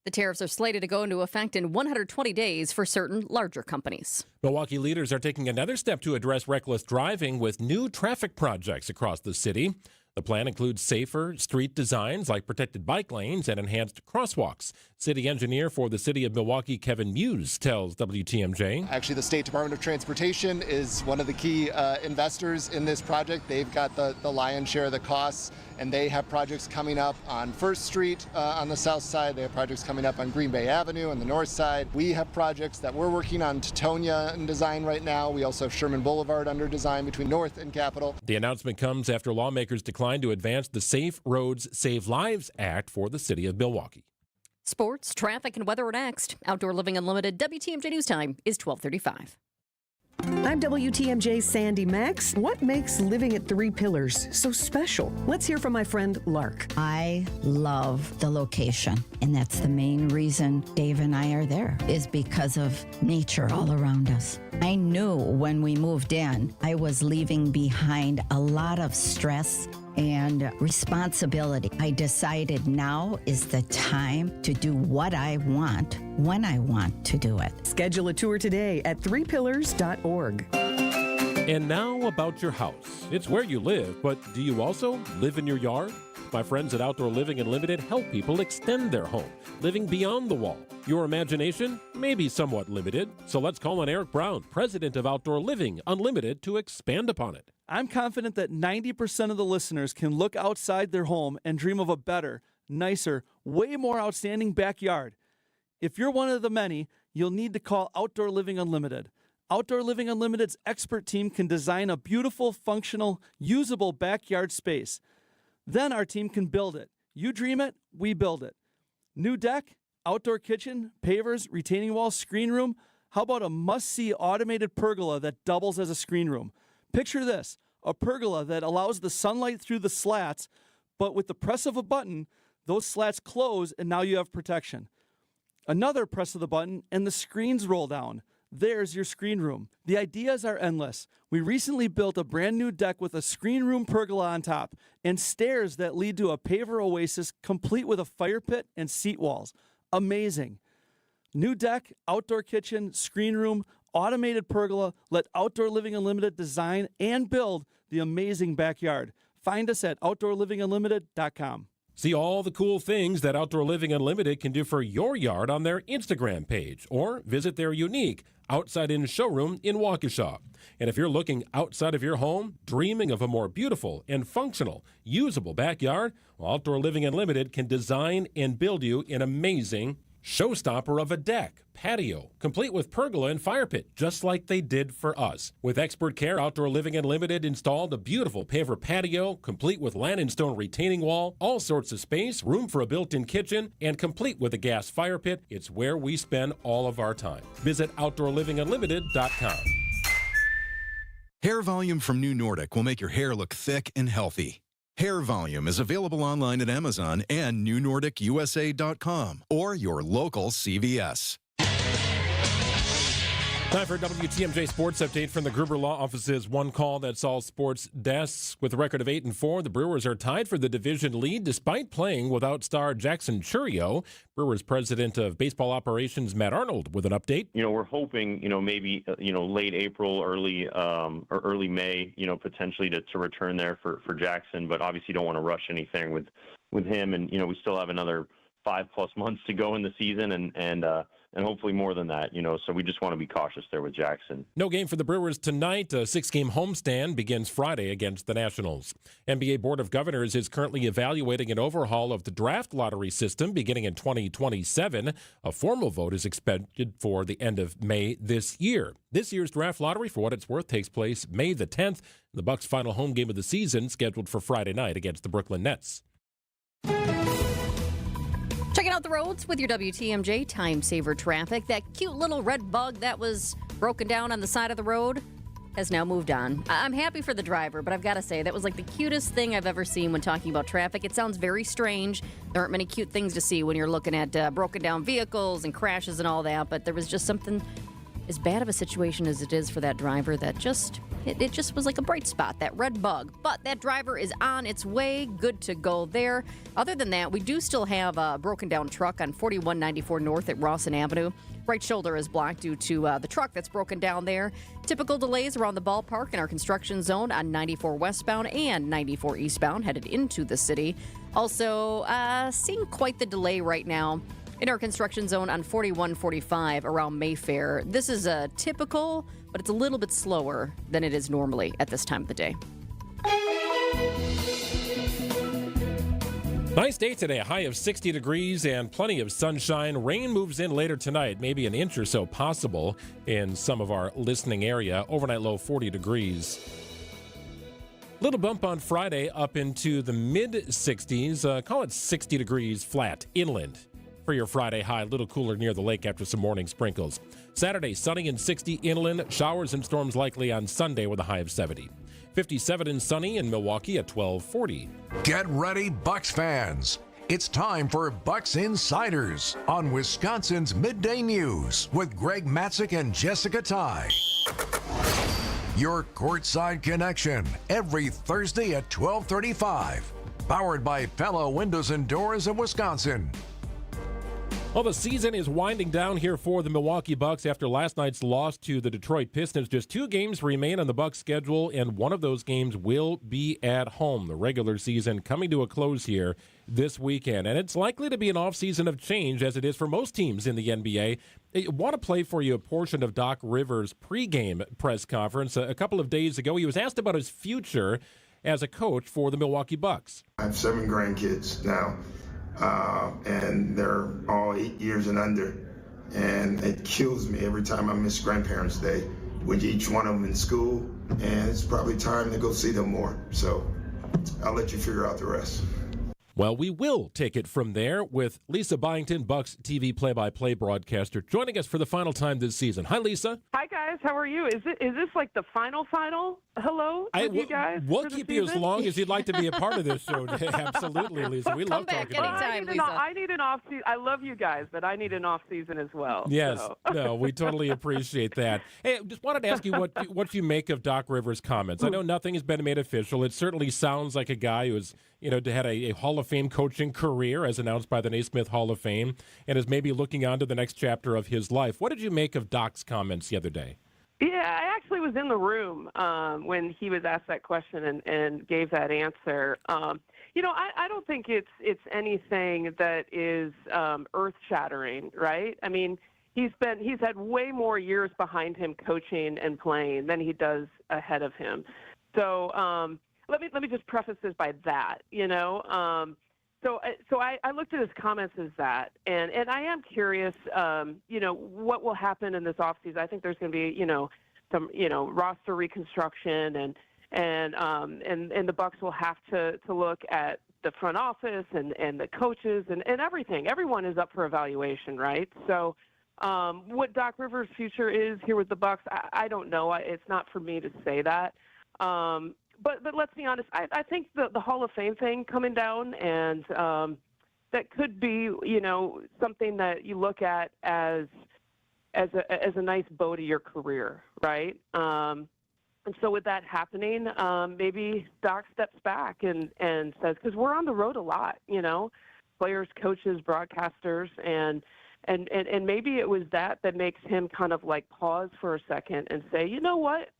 The tariffs are slated to go into effect in 120 days for certain larger companies. Milwaukee leaders are taking another step to address reckless driving with new traffic projects across the city. The plan includes safer street designs like protected bike lanes and enhanced crosswalks. City engineer for the city of Milwaukee, Kevin Muse, tells WTMJ. Actually, the State Department of Transportation is one of the key investors in this project. They've got the lion's share of the costs, and they have projects coming up on 1st Street on the south side. They have projects coming up on Green Bay Avenue on the north side. We have projects that we're working on Teutonia in design right now. We also have Sherman Boulevard under design between North and Capitol. The announcement comes after lawmakers declined to advance the Safe Roads, Save Lives Act for the city of Milwaukee. Sports, traffic, and weather are next. Outdoor Living Unlimited WTMJ News Time is 12:35. I'm WTMJ's Sandy Max. What makes living at Three Pillars so special? Let's hear from my friend Lark. I love the location, and that's the main reason Dave and I are there, is because of nature all around us. I knew when we moved in, I was leaving behind a lot of stress and responsibility. I decided now is the time to do what I want when I want to do it. Schedule a tour today at threepillars.org. And now about your house. It's where you live, but do you also live in your yard? My friends at Outdoor Living Unlimited help people extend their home, living beyond the wall. Your imagination may be somewhat limited, so let's call on Eric Brown, president of Outdoor Living Unlimited, to expand upon it. I'm confident that 90% of the listeners can look outside their home and dream of a better, nicer, way more outstanding backyard. If you're one of the many, you'll need to call Outdoor Living Unlimited. Outdoor Living Unlimited's expert team can design a beautiful, functional, usable backyard space. Then our team can build it. You dream it, we build it. New deck, outdoor kitchen, pavers, retaining walls, screen room. How about a must-see automated pergola that doubles as a screen room? Picture this, a pergola that allows the sunlight through the slats, but with the press of a button, those slats close and now you have protection. Another press of the button and the screens roll down. There's your screen room. The ideas are endless. We recently built a brand new deck with a screen room pergola on top and stairs that lead to a paver oasis complete with a fire pit and seat walls. Amazing. New deck, outdoor kitchen, screen room, automated pergola. Let Outdoor Living Unlimited design and build the amazing backyard. Find us at OutdoorLivingUnlimited.com. See all the cool things that Outdoor Living Unlimited can do for your yard on their Instagram page, or visit their unique outside-in showroom in Waukesha. And if you're looking outside of your home, dreaming of a more beautiful and functional, usable backyard, well, Outdoor Living Unlimited can design and build you an amazing showstopper of a deck, patio, complete with pergola and fire pit, just like they did for us. With expert care, Outdoor Living Unlimited installed a beautiful paver patio, complete with land and stone retaining wall, all sorts of space, room for a built-in kitchen, and complete with a gas fire pit. It's where we spend all of our time. Visit OutdoorLivingUnlimited.com. Hair volume from New Nordic will make your hair look thick and healthy. Hair Volume is available online at Amazon and NewNordicUSA.com or your local CVS. Time for a WTMJ Sports Update from the Gruber Law Office's One Call That's All Sports desks. With a record of 8-4, the Brewers are tied for the division lead despite playing without star Jackson Churio. Brewers president of baseball operations Matt Arnold with an update. We're hoping, maybe, late April, early May, potentially to return there for Jackson, but obviously don't want to rush anything with him. And, we still have another 5+ months to go in the season and hopefully more than that, so we just want to be cautious there with Jackson. No game for the Brewers tonight. A 6-game homestand begins Friday against the Nationals. NBA Board of Governors is currently evaluating an overhaul of the draft lottery system beginning in 2027. A formal vote is expected for the end of May this year. This year's draft lottery, for what it's worth, takes place May the 10th. The Bucks' final home game of the season scheduled for Friday night against the Brooklyn Nets. Checking out the roads with your WTMJ Time Saver traffic. That cute little red bug that was broken down on the side of the road has now moved on. I'm happy for the driver, but I've got to say, that was like the cutest thing I've ever seen when talking about traffic. It sounds very strange. There aren't many cute things to see when you're looking at broken down vehicles and crashes and all that, but there was just something as bad of a situation as it is for that driver, that it just was like a bright spot, that red bug. But that driver is on its way, good to go there. Other than that, we do still have a broken down truck on 4194 North at Rawson Avenue. Right shoulder is blocked due to the truck that's broken down there. Typical delays around the ballpark in our construction zone on 94 westbound and 94 eastbound headed into the city. Also, seeing quite the delay right now in our construction zone on 4145 around Mayfair. This is a typical, but it's a little bit slower than it is normally at this time of the day. Nice day today, a high of 60 degrees and plenty of sunshine. Rain moves in later tonight, maybe an inch or so possible in some of our listening area. Overnight low 40 degrees. Little bump on Friday up into the mid-60s. Call it 60 degrees flat inland for your Friday high. A little cooler near the lake after some morning sprinkles. Saturday, sunny and 60 inland. Showers and storms likely on Sunday with a high of 70. 57 and sunny in Milwaukee at 1240. Get ready, Bucks fans. It's time for Bucks Insiders on Wisconsin's Midday News with Greg Matzik and Jessica Ty. Your courtside connection every Thursday at 12:35. Powered by Pella Windows and Doors of Wisconsin. Well, the season is winding down here for the Milwaukee Bucks after last night's loss to the Detroit Pistons. Just 2 games remain on the Bucks' schedule, and one of those games will be at home. The regular season coming to a close here this weekend, and it's likely to be an offseason of change, as it is for most teams in the NBA. I want to play for you a portion of Doc Rivers' pregame press conference. A couple of days ago, he was asked about his future as a coach for the Milwaukee Bucks. I have 7 grandkids now. And they're all 8 years and under. And it kills me every time I miss Grandparents' Day with each one of them in school. And it's probably time to go see them more. So I'll let you figure out the rest. Well, we will take it from there with Lisa Byington, Bucks TV play-by-play broadcaster, joining us for the final time this season. Hi, Lisa. Hi, guys. How are you? Is this like the final? Hello, you guys? We'll keep you as long as you'd like to be a part of this show. Absolutely, Lisa. We love talking about it. Anytime, Lisa. I need an off season. I love you guys, but I need an off season as well. Yes. So. No, we totally appreciate that. Hey, just wanted to ask you what you make of Doc Rivers' comments. I know nothing has been made official. It certainly sounds like a guy who's had a Hall of Fame coaching career as announced by the Naismith Hall of Fame and is maybe looking on to the next chapter of his life. What did you make of Doc's comments the other day? Yeah, I actually was in the room when he was asked that question and gave that answer. I don't think it's anything that is earth-shattering, right? I mean, he's had way more years behind him coaching and playing than he does ahead of him. So let me just preface this by that, So I looked at his comments as that, and I am curious, what will happen in this offseason. I think there's going to be, some, roster reconstruction, and the Bucks will have to look at the front office and the coaches and everything. Everyone is up for evaluation, right? So what Doc Rivers' future is here with the Bucks, I don't know. It's not for me to say that. But let's be honest. I think the Hall of Fame thing coming down, and that could be, something that you look at as a nice bow to your career, right? And so with that happening, maybe Doc steps back and says, because we're on the road a lot, players, coaches, broadcasters, and maybe it was that makes him kind of like pause for a second and say, you know what?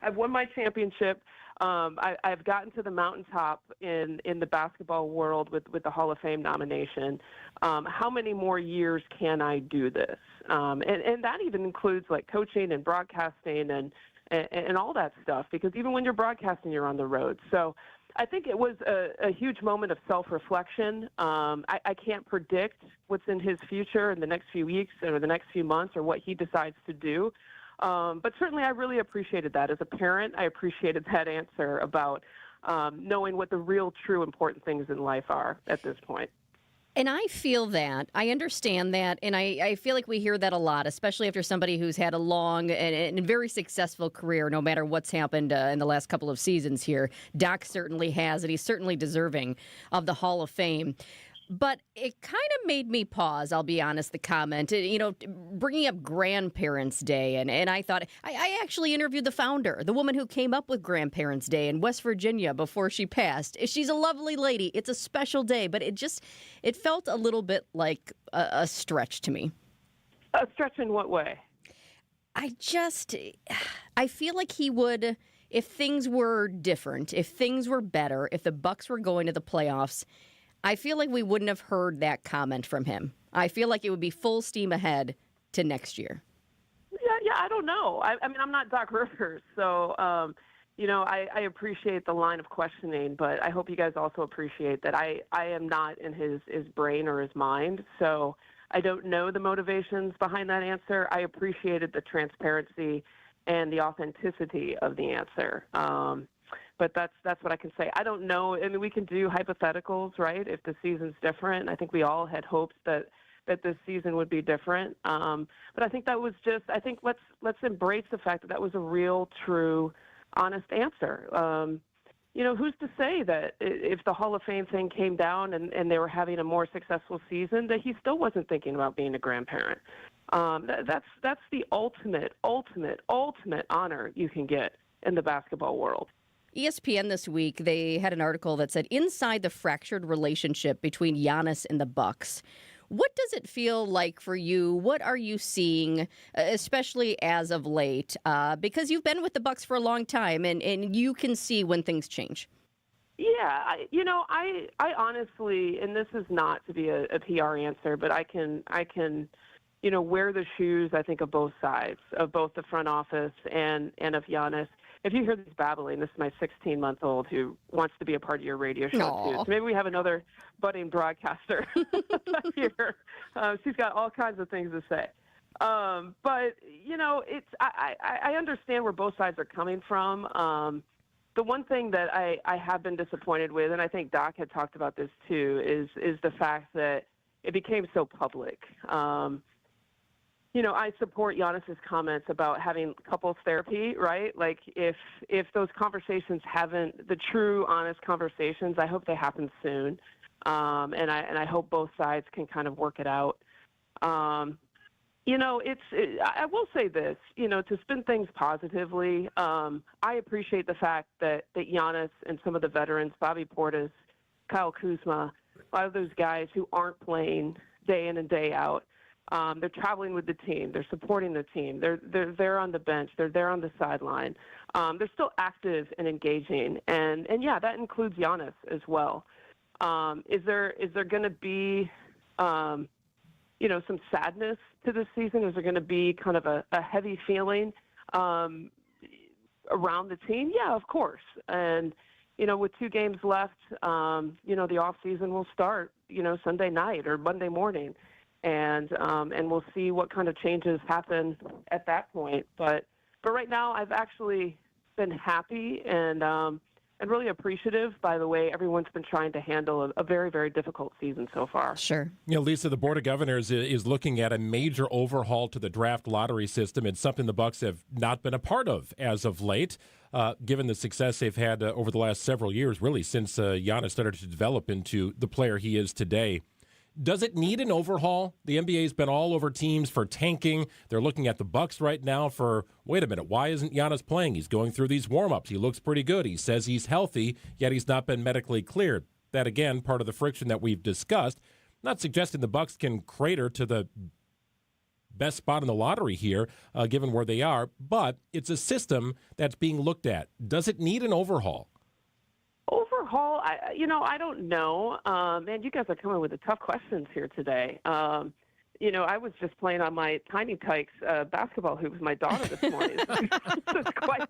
I've won my championship. I've gotten to the mountaintop in the basketball world with the Hall of Fame nomination. How many more years can I do this? And that even includes like coaching and broadcasting and all that stuff, because even when you're broadcasting, you're on the road. So I think it was a huge moment of self-reflection. I can't predict what's in his future in the next few weeks or the next few months or what he decides to do. But certainly I really appreciated that. As a parent, I appreciated that answer about knowing what the real, true, important things in life are at this point. And I feel that. I understand that. And I feel like we hear that a lot, especially after somebody who's had a long and very successful career, no matter what's happened in the last couple of seasons here. Doc certainly has, and he's certainly deserving of the Hall of Fame. But it kind of made me pause, I'll be honest, the comment, bringing up Grandparents' Day. And I thought, I actually interviewed the founder, the woman who came up with Grandparents' Day in West Virginia before she passed. She's a lovely lady. It's a special day, but it felt a little bit like a stretch to me. A stretch in what way? I feel like he would, if things were different, if things were better, if the Bucks were going to the playoffs, I feel like we wouldn't have heard that comment from him. I feel like it would be full steam ahead to next year. Yeah, I don't know. I mean, I'm not Doc Rivers, so, I appreciate the line of questioning, but I hope you guys also appreciate that I am not in his brain or his mind, so I don't know the motivations behind that answer. I appreciated the transparency and the authenticity of the answer. But that's what I can say. I don't know. I mean, we can do hypotheticals, right? If the season's different, I think we all had hopes that this season would be different. But I think that was just. I think let's embrace the fact that was a real, true, honest answer. Who's to say that if the Hall of Fame thing came down and they were having a more successful season, that he still wasn't thinking about being a grandparent? That's the ultimate honor you can get in the basketball world. ESPN this week, they had an article that said, inside the fractured relationship between Giannis and the Bucks. What does it feel like for you? What are you seeing, especially as of late? Because you've been with the Bucks for a long time, and you can see when things change. Yeah, I honestly, and this is not to be a PR answer, but I can wear the shoes, I think, of both sides, of both the front office and of Giannis. If you hear this babbling, this is my 16-month-old who wants to be a part of your radio show, Aww. too. So maybe we have another budding broadcaster here. She's got all kinds of things to say. But, I understand where both sides are coming from. The one thing that I have been disappointed with, and I think Doc had talked about this, too, is the fact that it became so public. I support Giannis's comments about having couples therapy, right? Like if those conversations haven't, the true, honest conversations, I hope they happen soon. And I hope both sides can kind of work it out. I will say this, to spin things positively, I appreciate the fact that Giannis and some of the veterans, Bobby Portis, Kyle Kuzma, a lot of those guys who aren't playing day in and day out, they're traveling with the team. They're supporting the team. They're there on the bench. They're there on the sideline. They're still active and engaging. And yeah, that includes Giannis as well. Is there going to be, some sadness to this season? Is there going to be kind of a heavy feeling around the team? Yeah, of course. And, with 2 games left, the off season will start, Sunday night or Monday morning. And we'll see what kind of changes happen at that point. But right now, I've actually been happy and really appreciative by the way everyone's been trying to handle a very, very difficult season so far. Sure. Lisa, the Board of Governors is looking at a major overhaul to the draft lottery system. It's something the Bucks have not been a part of as of late, given the success they've had over the last several years, really since Giannis started to develop into the player he is today. Does it need an overhaul? The NBA's been all over teams for tanking. They're looking at the Bucks right now for, wait a minute, why isn't Giannis playing? He's going through these warm-ups. He looks pretty good. He says he's healthy, yet he's not been medically cleared. That, again, part of the friction that we've discussed. Not suggesting the Bucks can crater to the best spot in the lottery here, given where they are, but it's a system that's being looked at. Does it need an overhaul? Overhaul, I don't know. Man, you guys are coming with the tough questions here today. I was just playing on my Tiny Tykes basketball hoop with my daughter this morning. This is quite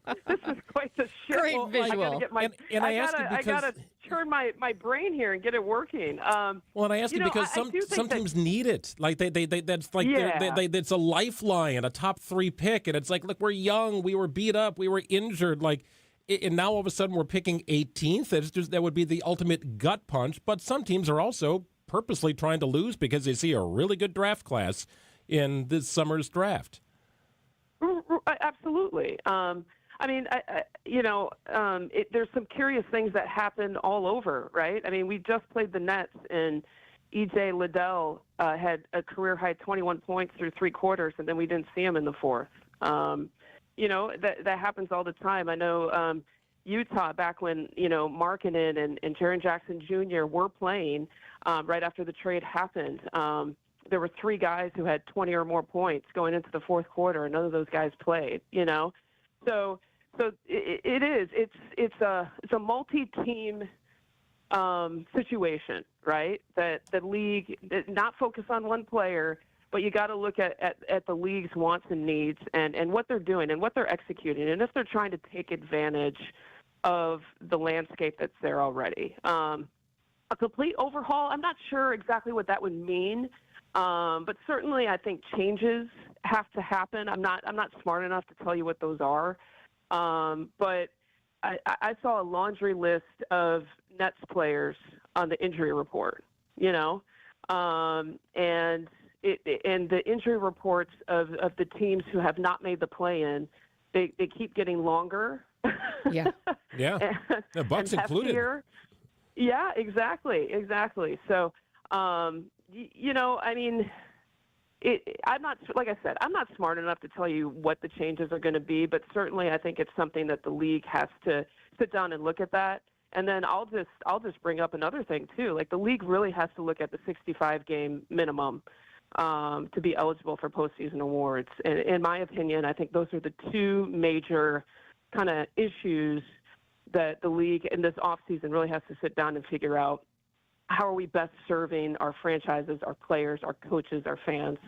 the shift. Great visual. I gotta get my, I gotta turn my brain here and get it working. And I ask you because some teams need it. Like that's like it's a lifeline, a top 3 pick, and it's like, look, we're young, we were beat up, we were injured, and now all of a sudden we're picking 18th. That would be the ultimate gut punch. But some teams are also purposely trying to lose because they see a really good draft class in this summer's draft. Absolutely. There's some curious things that happen all over, right? I mean, we just played the Nets in E.J. Liddell had a career-high 21 points through 3 quarters, and then we didn't see him in the fourth. That happens all the time. I know Utah, back when, Markkanen and Jaren Jackson Jr. were playing right after the trade happened, there were 3 guys who had 20 or more points going into the fourth quarter, and none of those guys played, So it's a multi-team situation, right? That the league not focus on one player, but you got to look at the league's wants and needs and what they're doing and what they're executing, and if they're trying to take advantage of the landscape that's there already. A complete overhaul, I'm not sure exactly what that would mean, but certainly I think changes have to happen. I'm not smart enough to tell you what those are, but I saw a laundry list of Nets players on the injury report, and the injury reports of the teams who have not made the play-in, they keep getting longer. Yeah. Yeah. The Bucks included. Heftier. Yeah, exactly. So, I'm not, like I said, I'm not smart enough to tell you what the changes are going to be, but certainly I think it's something that the league has to sit down and look at that. And then I'll just bring up another thing too. Like, the league really has to look at the 65 game minimum to be eligible for postseason awards. And in my opinion, I think those are the 2 major kind of issues that the league in this offseason really has to sit down and figure out. How are we best serving our franchises, our players, our coaches, our fans,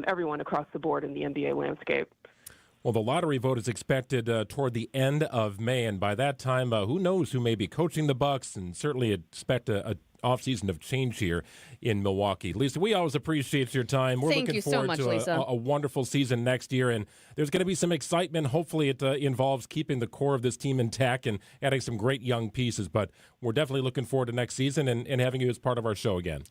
everyone across the board in the NBA landscape? Well, the lottery vote is expected toward the end of May, and by that time, who knows who may be coaching the Bucks, and certainly expect a offseason of change here in Milwaukee. Lisa, we always appreciate your time. We're Thank looking you so forward much, to Lisa. a wonderful season next year, and there's going to be some excitement. Hopefully it involves keeping the core of this team intact and adding some great young pieces, but we're definitely looking forward to next season and having you as part of our show again.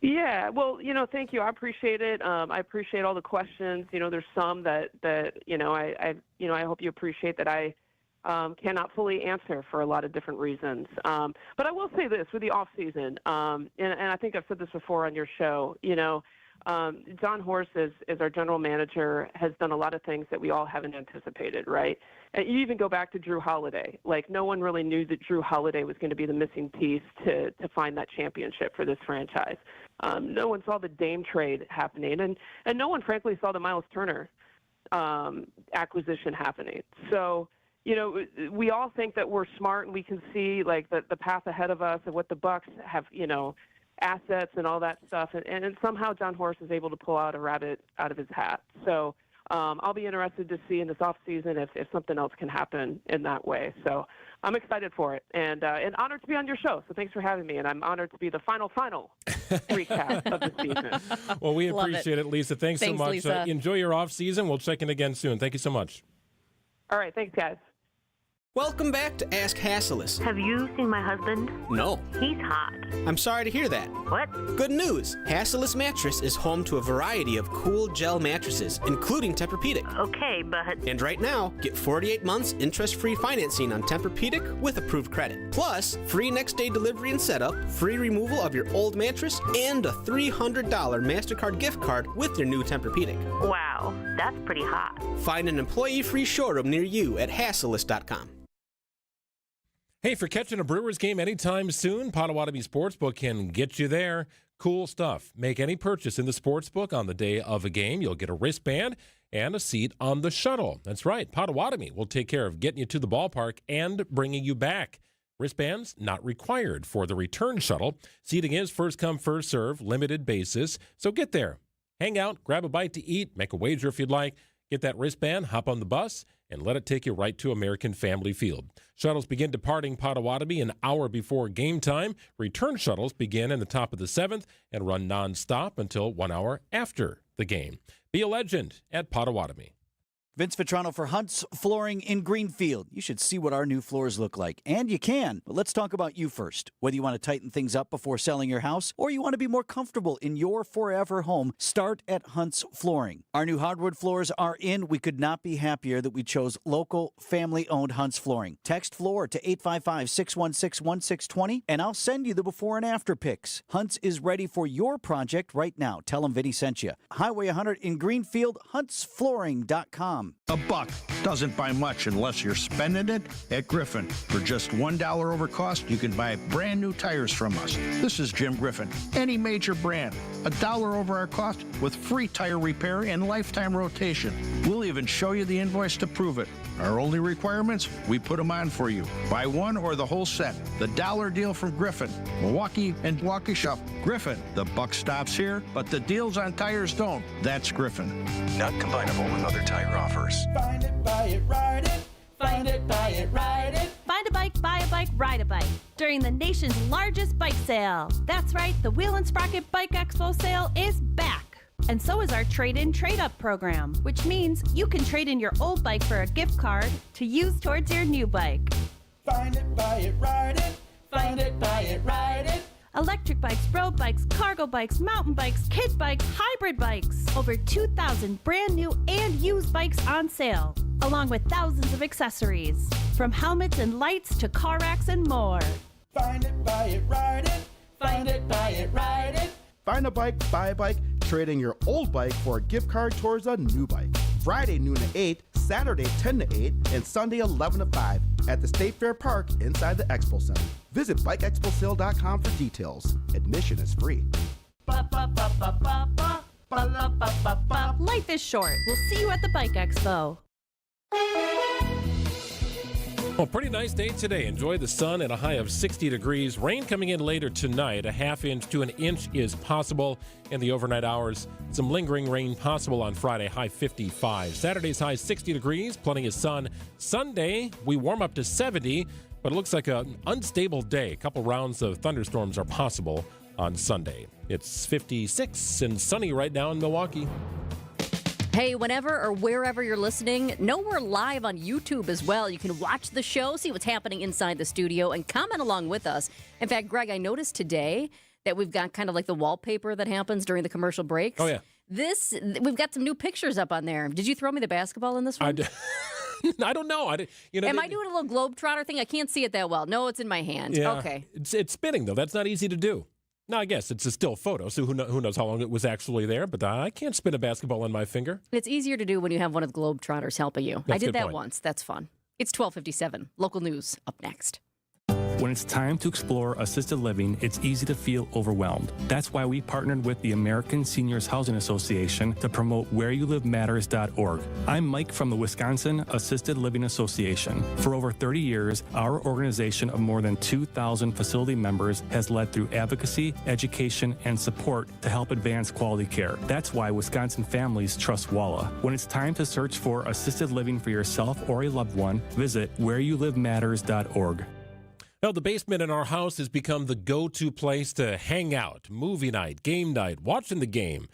Yeah, well, thank you. I appreciate it. I appreciate all the questions. There's some that I hope you appreciate that I cannot fully answer for a lot of different reasons. But I will say this with the off season, and I think I've said this before on your show. John Horst, as our general manager, has done a lot of things that we all haven't anticipated, right? And you even go back to Drew Holiday. Like, no one really knew that Drew Holiday was going to be the missing piece to find that championship for this franchise. No one saw the Dame trade happening, and no one, frankly, saw the Miles Turner acquisition happening. So, we all think that we're smart and we can see like the path ahead of us and what the Bucks have, assets and all that stuff. And somehow John Horst is able to pull out a rabbit out of his hat. So I'll be interested to see in this offseason if something else can happen in that way. So I'm excited for it and honored to be on your show. So thanks for having me. And I'm honored to be the final recap of the season. Well, we appreciate it, Lisa. Thanks so much. Lisa. Enjoy your off season. We'll check in again soon. Thank you so much. All right. Thanks, guys. Welcome back to Ask Hasselus. Have you seen my husband? No. He's hot. I'm sorry to hear that. What? Good news. Hasselus Mattress is home to a variety of cool gel mattresses, including Tempur-Pedic. Okay, but... And right now, get 48 months interest-free financing on Tempur-Pedic with approved credit. Plus, free next-day delivery and setup, free removal of your old mattress, and a $300 MasterCard gift card with your new Tempur-Pedic. Wow, that's pretty hot. Find an employee-free showroom near you at Hasselus.com. Hey, for catching a Brewers game anytime soon, Potawatomi Sportsbook can get you there. Cool stuff. Make any purchase in the Sportsbook on the day of a game. You'll get a wristband and a seat on the shuttle. That's right. Potawatomi will take care of getting you to the ballpark and bringing you back. Wristbands not required for the return shuttle. Seating is first come, first serve, limited basis. So get there. Hang out, grab a bite to eat, make a wager if you'd like. Get that wristband, hop on the bus, and let it take you right to American Family Field. Shuttles begin departing Potawatomi an hour before game time. Return shuttles begin in the top of the 7th and run nonstop until 1 hour after the game. Be a legend at Potawatomi. Vince Vetrano for Hunt's Flooring in Greenfield. You should see what our new floors look like. And you can. But let's talk about you first. Whether you want to tighten things up before selling your house or you want to be more comfortable in your forever home, start at Hunt's Flooring. Our new hardwood floors are in. We could not be happier that we chose local, family-owned Hunt's Flooring. Text FLOOR to 855-616-1620 and I'll send you the before and after pics. Hunt's is ready for your project right now. Tell them Vinny sent you. Highway 100 in Greenfield, huntsflooring.com. A buck doesn't buy much unless you're spending it at Griffin. For just $1 over cost, you can buy brand new tires from us. This is Jim Griffin. Any major brand, $1 over our cost with free tire repair and lifetime rotation. We'll even show you the invoice to prove it. Our only requirements, we put them on for you. Buy one or the whole set. The dollar deal from Griffin. Milwaukee and Waukesha. Griffin. The buck stops here, but the deals on tires don't. That's Griffin. Not combinable with other tire offers. Find it, buy it, ride it. Find it, buy it, ride it. Find a bike, buy a bike, ride a bike during the nation's largest bike sale. That's right, the Wheel and Sprocket Bike Expo sale is back. And so is our trade-in, trade-up program, which means you can trade in your old bike for a gift card to use towards your new bike. Find it, buy it, ride it. Find it, buy it, ride it. Electric bikes, road bikes, cargo bikes, mountain bikes, kid bikes, hybrid bikes. Over 2,000 brand new and used bikes on sale, along with thousands of accessories. From helmets and lights to car racks and more. Find it, buy it, ride it. Find it, buy it, ride it. Find a bike, buy a bike, trade in your old bike for a gift card towards a new bike. Friday noon to 8, Saturday 10 to 8, and Sunday 11 to 5 at the State Fair Park inside the Expo Center. Visit bikeexposale.com for details. Admission is free. Life is short. We'll see you at the Bike Expo. Well, pretty nice day today. Enjoy the sun at a high of 60 degrees. Rain coming in later tonight. A half inch to an inch is possible in the overnight hours. Some lingering rain possible on Friday, high 55. Saturday's high 60 degrees, plenty of sun. Sunday, we warm up to 70, but it looks like an unstable day. A couple rounds of thunderstorms are possible on Sunday. It's 56 and sunny right now in Milwaukee. Hey, whenever or wherever you're listening, know we're live on YouTube as well. You can watch the show, see what's happening inside the studio, and comment along with us. In fact, Greg, I noticed today that we've got kind of like the wallpaper that happens during the commercial breaks. Oh, yeah. We've got some new pictures up on there. Did you throw me the basketball in this one? I don't know. Am I doing a little Globetrotter thing? I can't see it that well. No, it's in my hand. Yeah, okay. It's spinning, though. That's not easy to do. No, I guess it's a still photo, so who knows how long it was actually there, but I can't spin a basketball on my finger. It's easier to do when you have one of the Globetrotters helping you. That's I did that point. once. That's fun. It's 12:57. Local news up next. When it's time to explore assisted living, it's easy to feel overwhelmed. That's why we partnered with the American Seniors Housing Association to promote whereyouLiveMatters.org. I'm Mike from the Wisconsin Assisted Living Association. For over 30 years, our organization of more than 2,000 facility members has led through advocacy, education, and support to help advance quality care. That's why Wisconsin families trust WALA. When it's time to search for assisted living for yourself or a loved one, visit whereyouLiveMatters.org. Well, the basement in our house has become the go-to place to hang out, movie night, game night, watching the game,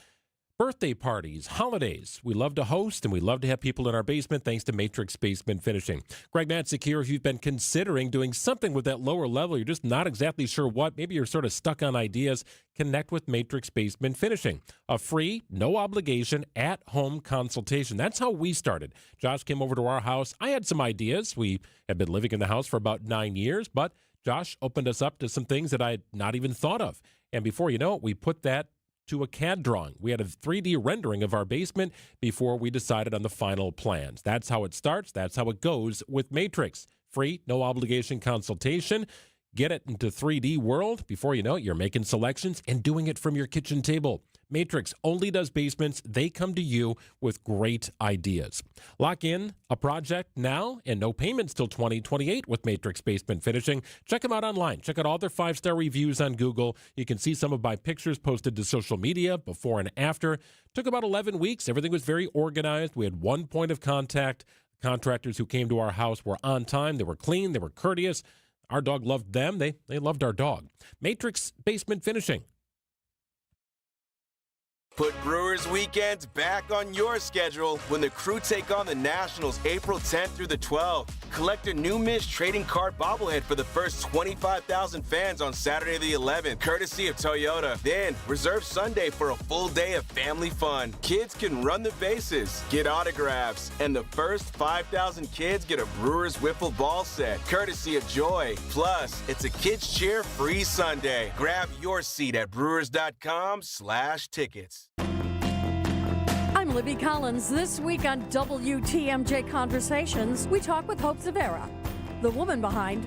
birthday parties, holidays. We love to host, and we love to have people in our basement thanks to Matrix Basement Finishing. Greg Matzik here. If you've been considering doing something with that lower level, you're just not exactly sure what, maybe you're sort of stuck on ideas, connect with Matrix Basement Finishing. A free, no obligation, at-home consultation. That's how we started. Josh came over to our house. I had some ideas. We had been living in the house for about 9 years, but Josh opened us up to some things that I had not even thought of. And before you know it, we put that to a CAD drawing. We had a 3D rendering of our basement before we decided on the final plans. That's how it starts. That's how it goes with Matrix. Free, no obligation consultation. Get it into 3D world. Before you know it, you're making selections and doing it from your kitchen table. Matrix only does basements. They come to you with great ideas. Lock in a project now and no payments till 2028 with Matrix Basement Finishing. Check them out online. Check out all their 5-star reviews on Google. You can see some of my pictures posted to social media before and after. Took about 11 weeks. Everything was very organized. We had one point of contact. Contractors who came to our house were on time. They were clean. They were courteous. Our dog loved them. They loved our dog. Matrix Basement Finishing. Put Brewers weekends back on your schedule when the Crew take on the Nationals April 10th through the 12th. Collect a new Mist trading card bobblehead for the first 25,000 fans on Saturday the 11th, courtesy of Toyota. Then reserve Sunday for a full day of family fun. Kids can run the bases, get autographs, and the first 5,000 kids get a Brewers wiffle ball set, courtesy of Joy. Plus, it's a kids cheer free Sunday. Grab your seat at brewers.com/tickets. I'm Libby Collins. This week on WTMJ Conversations, we talk with Hope Zavera, the woman behind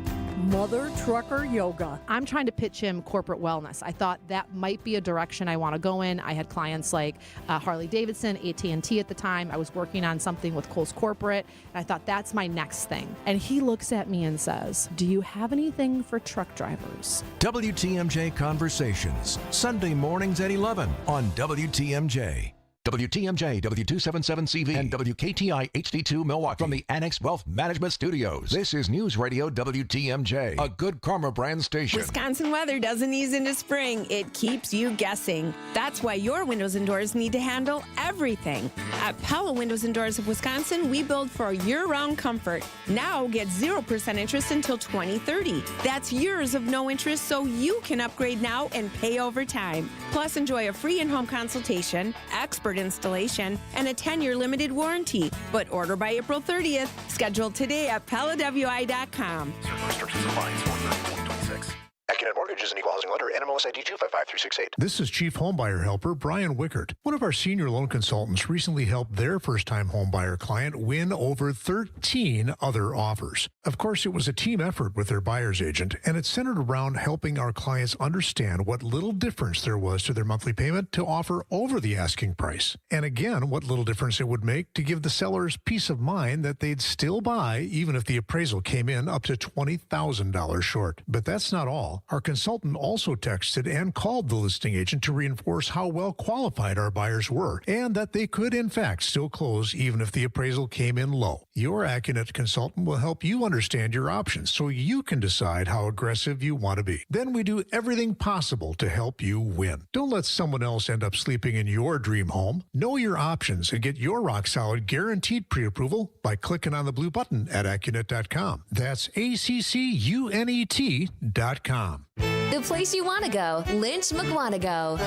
Mother Trucker Yoga. I'm trying to pitch him corporate wellness. I thought that might be a direction I want to go in. I had clients like Harley Davidson, AT&T at the time. I was working on something with Kohl's Corporate, and I thought that's my next thing. And he looks at me and says, "Do you have anything for truck drivers?" WTMJ Conversations, Sunday mornings at 11 on WTMJ. WTMJ, W277CV, and WKTI HD2 Milwaukee. From the Annex Wealth Management Studios, this is News Radio WTMJ, a Good Karma brand station. Wisconsin weather doesn't ease into spring. It keeps you guessing. That's why your windows and doors need to handle everything. At Pella Windows and Doors of Wisconsin, we build for year-round comfort. Now get 0% interest until 2030. That's years of no interest, so you can upgrade now and pay over time. Plus, enjoy a free in-home consultation, expert installation, and a 10-year limited warranty. But order by April 30th. Schedule today at PellaWI.com. Certain restrictions apply. 4/30/2026. Accunet Mortgage is an equal housing lender. NMLS ID 255368. This is Chief Homebuyer Helper Brian Wickert. One of our senior loan consultants recently helped their first-time homebuyer client win over 13 other offers. Of course, it was a team effort with their buyer's agent, and it centered around helping our clients understand what little difference there was to their monthly payment to offer over the asking price. And again, what little difference it would make to give the sellers peace of mind that they'd still buy even if the appraisal came in up to $20,000 short. But that's not all. Our consultant also texted and called the listing agent to reinforce how well qualified our buyers were and that they could, in fact, still close even if the appraisal came in low. Your Accunet consultant will help you understand your options so you can decide how aggressive you want to be. Then we do everything possible to help you win. Don't let someone else end up sleeping in your dream home. Know your options and get your rock-solid guaranteed pre-approval by clicking on the blue button at Accunet.com. That's ACCUNET.com. The place you want to go, Lynch McWanago.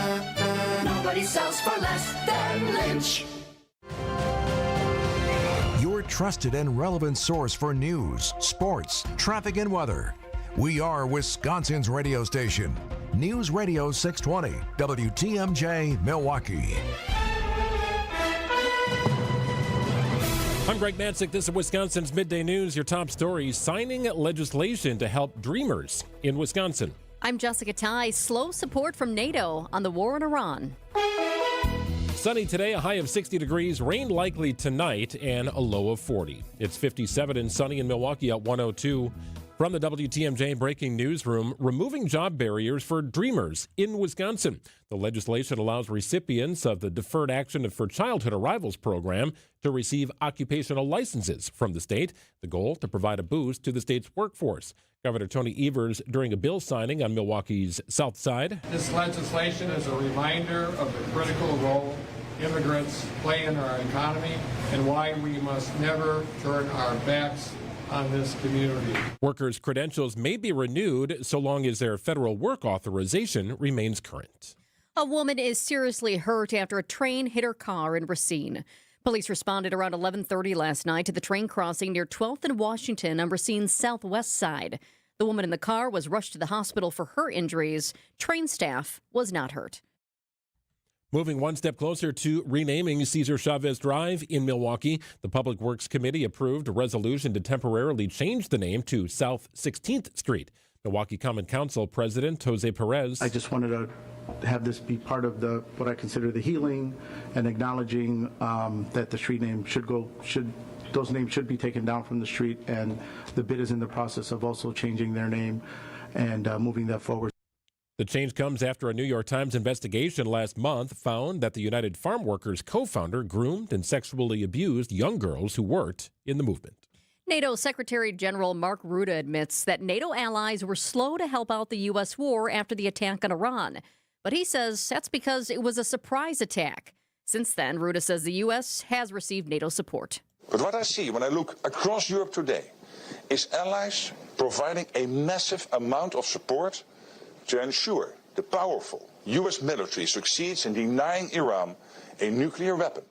Nobody sells for less than Lynch. Your trusted and relevant source for news, sports, traffic, and weather. We are Wisconsin's radio station. News Radio 620, WTMJ, Milwaukee. I'm Greg Matzik. This is Wisconsin's Midday News. Your top stories: signing legislation to help dreamers in Wisconsin. I'm Jessica Ty. Slow support from NATO on the war in Iran. Sunny today, a high of 60 degrees. Rain likely tonight and a low of 40. It's 57 and sunny in Milwaukee at 102. From the WTMJ Breaking Newsroom, removing job barriers for dreamers in Wisconsin. The legislation allows recipients of the Deferred Action for Childhood Arrivals program to receive occupational licenses from the state. The goal, to provide a boost to the state's workforce. Governor Tony Evers during a bill signing on Milwaukee's south side. This legislation is a reminder of the critical role immigrants play in our economy and why we must never turn our backs on this community. Workers' credentials may be renewed so long as their federal work authorization remains current. A woman is seriously hurt after a train hit her car in Racine. Police responded around 11:30 last night to the train crossing near 12th and Washington on Racine's southwest side. The woman in the car was rushed to the hospital for her injuries. Train staff was not hurt. Moving one step closer to renaming Cesar Chavez Drive in Milwaukee, the Public Works Committee approved a resolution to temporarily change the name to South 16th Street. Milwaukee Common Council President Jose Perez. I just wanted to have this be part of what I consider the healing and acknowledging that the street name those names should be taken down from the street, and the bid is in the process of also changing their name and moving that forward. The change comes after a New York Times investigation last month found that the United Farm Workers co-founder groomed and sexually abused young girls who worked in the movement. NATO Secretary General Mark Rutte admits that NATO allies were slow to help out the U.S. war after the attack on Iran. but he says that's because it was a surprise attack. Since then, Ruda says the U.S. has received NATO support. But what I see when I look across Europe today is allies providing a massive amount of support to ensure the powerful U.S. military succeeds in denying Iran a nuclear weapon.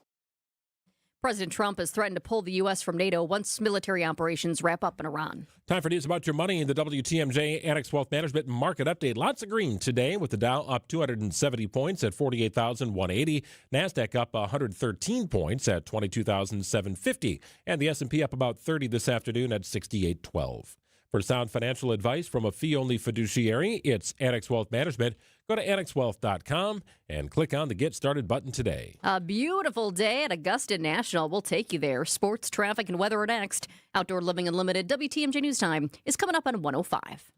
President Trump has threatened to pull the U.S. from NATO once military operations wrap up in Iran. Time for news about your money in the WTMJ Annex Wealth Management Market Update. Lots of green today with the Dow up 270 points at 48,180. NASDAQ up 113 points at 22,750. And the S&P up about 30 this afternoon at 6812. For sound financial advice from a fee-only fiduciary, it's Annex Wealth Management. Go to annexwealth.com and click on the Get Started button today. A beautiful day at Augusta National. We'll take you there. Sports, traffic, and weather are next. Outdoor Living Unlimited WTMJ News Time is coming up on 105.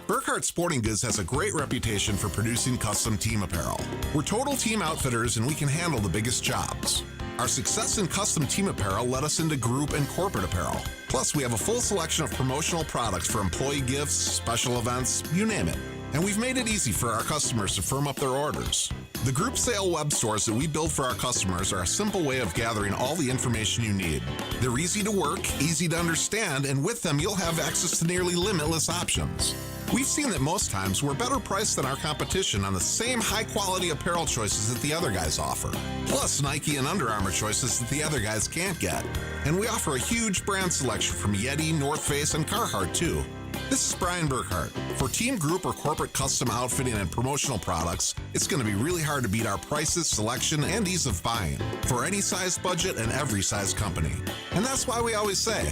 Burkhardt Sporting Goods has a great reputation for producing custom team apparel. We're total team outfitters and we can handle the biggest jobs. Our success in custom team apparel led us into group and corporate apparel. Plus, we have a full selection of promotional products for employee gifts, special events, you name it. And we've made it easy for our customers to firm up their orders. The group sale web stores that we build for our customers are a simple way of gathering all the information you need. They're easy to work, easy to understand, and with them you'll have access to nearly limitless options. We've seen that most times we're better priced than our competition on the same high-quality apparel choices that the other guys offer. Plus Nike and Under Armour choices that the other guys can't get. And we offer a huge brand selection from Yeti, North Face, and Carhartt too. This is Brian Burkhart. For team, group, or corporate custom outfitting and promotional products, it's going to be really hard to beat our prices, selection, and ease of buying for any size budget and every size company. And that's why we always say,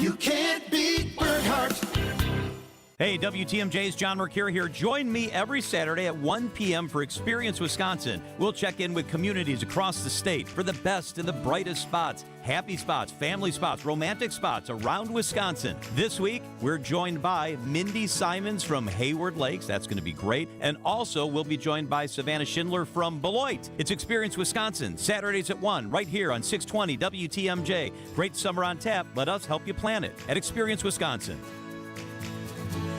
You can't beat Burkhart. Hey, WTMJ's John Mercure here. Join me every Saturday at 1 p.m. for Experience Wisconsin. We'll check in with communities across the state for the best and the brightest spots, happy spots, family spots, romantic spots around Wisconsin. This week, we're joined by Mindy Simons from Hayward Lakes. That's going to be great. And also, we'll be joined by Savannah Schindler from Beloit. It's Experience Wisconsin, Saturdays at 1, right here on 620 WTMJ. Great summer on tap. Let us help you plan it at Experience Wisconsin.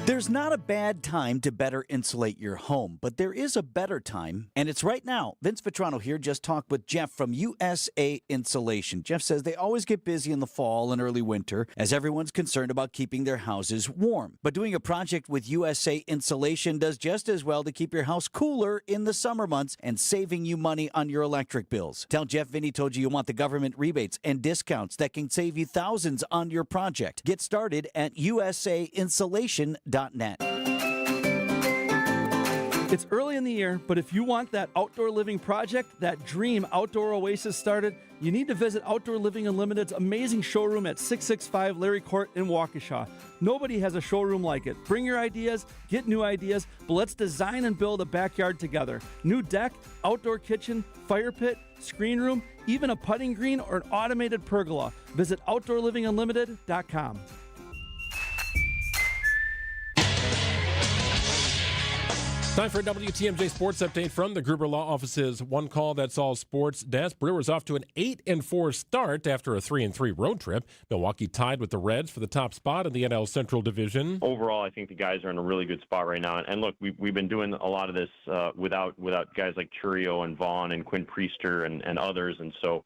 There's not a bad time to better insulate your home, but there is a better time, and it's right now. Vince Vitrano here just talked with Jeff from USA Insulation. Jeff says they always get busy in the fall and early winter as everyone's concerned about keeping their houses warm. But doing a project with USA Insulation does just as well to keep your house cooler in the summer months and saving you money on your electric bills. Tell Jeff Vinny told you want the government rebates and discounts that can save you thousands on your project. Get started at usainsulation.net. It's early in the year, but if you want that outdoor living project, that dream outdoor oasis started, you need to visit Outdoor Living Unlimited's amazing showroom at 665 Larry Court in Waukesha. Nobody has a showroom like it. Bring your ideas, get new ideas, but let's design and build a backyard together. New deck, outdoor kitchen, fire pit, screen room, even a putting green or an automated pergola. Visit OutdoorLivingUnlimited.com. Time for a WTMJ Sports Update from the Gruber Law Office's One Call That's All Sports desk. Brewers off to an 8-4 start after a 3-3 road trip. Milwaukee tied with the Reds for the top spot in the NL Central Division. Overall, I think the guys are in a really good spot right now. And look, we've been doing a lot of this without guys like Churio and Vaughn and Quinn Priester and others. And so,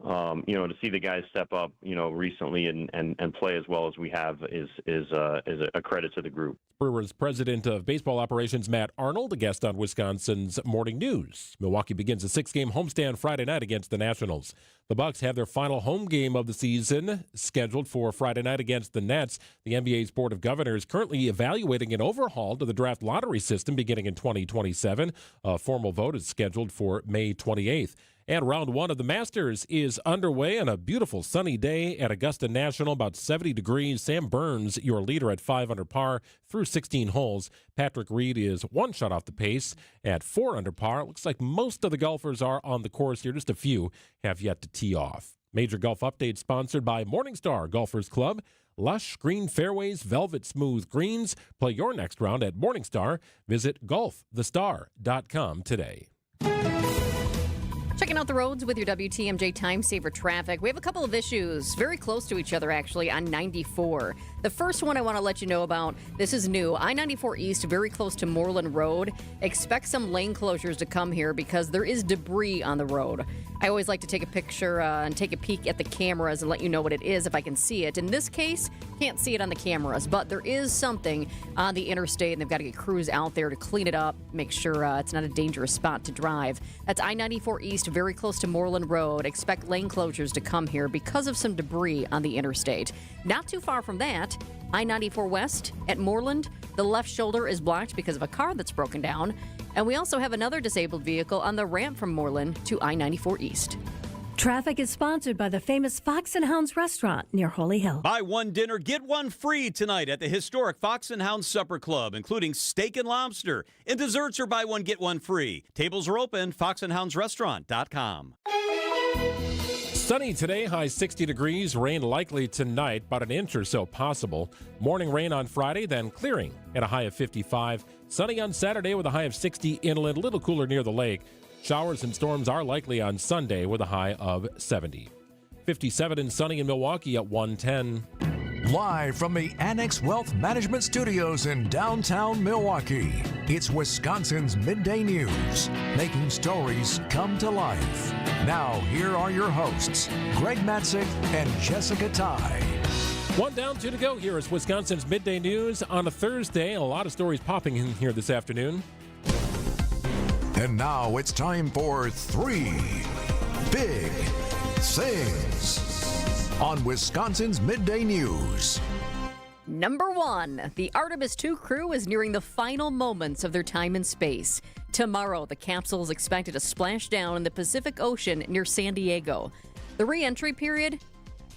to see the guys step up, recently and play as well as we have is a credit to the group. Brewers president of baseball operations Matt Arnold, a guest on Wisconsin's Morning News. Milwaukee begins a 6-game homestand Friday night against the Nationals. The Bucks have their final home game of the season scheduled for Friday night against the Nets. The NBA's Board of Governors currently evaluating an overhaul to the draft lottery system beginning in 2027. A formal vote is scheduled for May 28th. And round one of the Masters is underway on a beautiful sunny day at Augusta National, about 70 degrees. Sam Burns, your leader at 5 under par through 16 holes. Patrick Reed is one shot off the pace at 4 under par. It looks like most of the golfers are on the course here. Just a few have yet to tee off. Major Golf Update sponsored by Morningstar Golfers Club. Lush green fairways, velvet smooth greens. Play your next round at Morningstar. Visit golfthestar.com today. Checking out the roads with your WTMJ Time Saver traffic. We have a couple of issues very close to each other, actually, on 94. The first one I want to let you know about, this is new. I-94 East, very close to Moreland Road. Expect some lane closures to come here because there is debris on the road. I always like to take a picture and take a peek at the cameras and let you know what it is if I can see it. In this case, can't see it on the cameras, but there is something on the interstate, and they've got to get crews out there to clean it up, make sure it's not a dangerous spot to drive. That's I-94 East, very close to Moreland Road. Expect lane closures to come here because of some debris on the interstate. Not too far from that, I-94 West at Moreland, the left shoulder is blocked because of a car that's broken down. And we also have another disabled vehicle on the ramp from Moreland to I-94 East. Traffic is sponsored by the famous Fox and Hounds restaurant near Holy Hill. Buy one dinner, get one free tonight at the historic Fox and Hounds Supper Club, including steak and lobster. And desserts are buy one, get one free. Tables are open, foxandhoundsrestaurant.com. Sunny today, high 60 degrees. Rain likely tonight, about an inch or so possible. Morning rain on Friday, then clearing at a high of 55. Sunny on Saturday with a high of 60 inland, a little cooler near the lake. Showers and storms are likely on Sunday with a high of 70. 57 and sunny in Milwaukee at 110. Live from the Annex Wealth Management Studios in downtown Milwaukee, it's Wisconsin's Midday News, making stories come to life. Now, here are your hosts, Greg Matzik and Jessica Ty. One down, two to go. Here is Wisconsin's Midday News on a Thursday. A lot of stories popping in here this afternoon. And now it's time for 3 Big Things on Wisconsin's Midday News. Number 1, the Artemis II crew is nearing the final moments of their time in space. Tomorrow, the capsule is expected to splash down in the Pacific Ocean near San Diego. The re-entry period,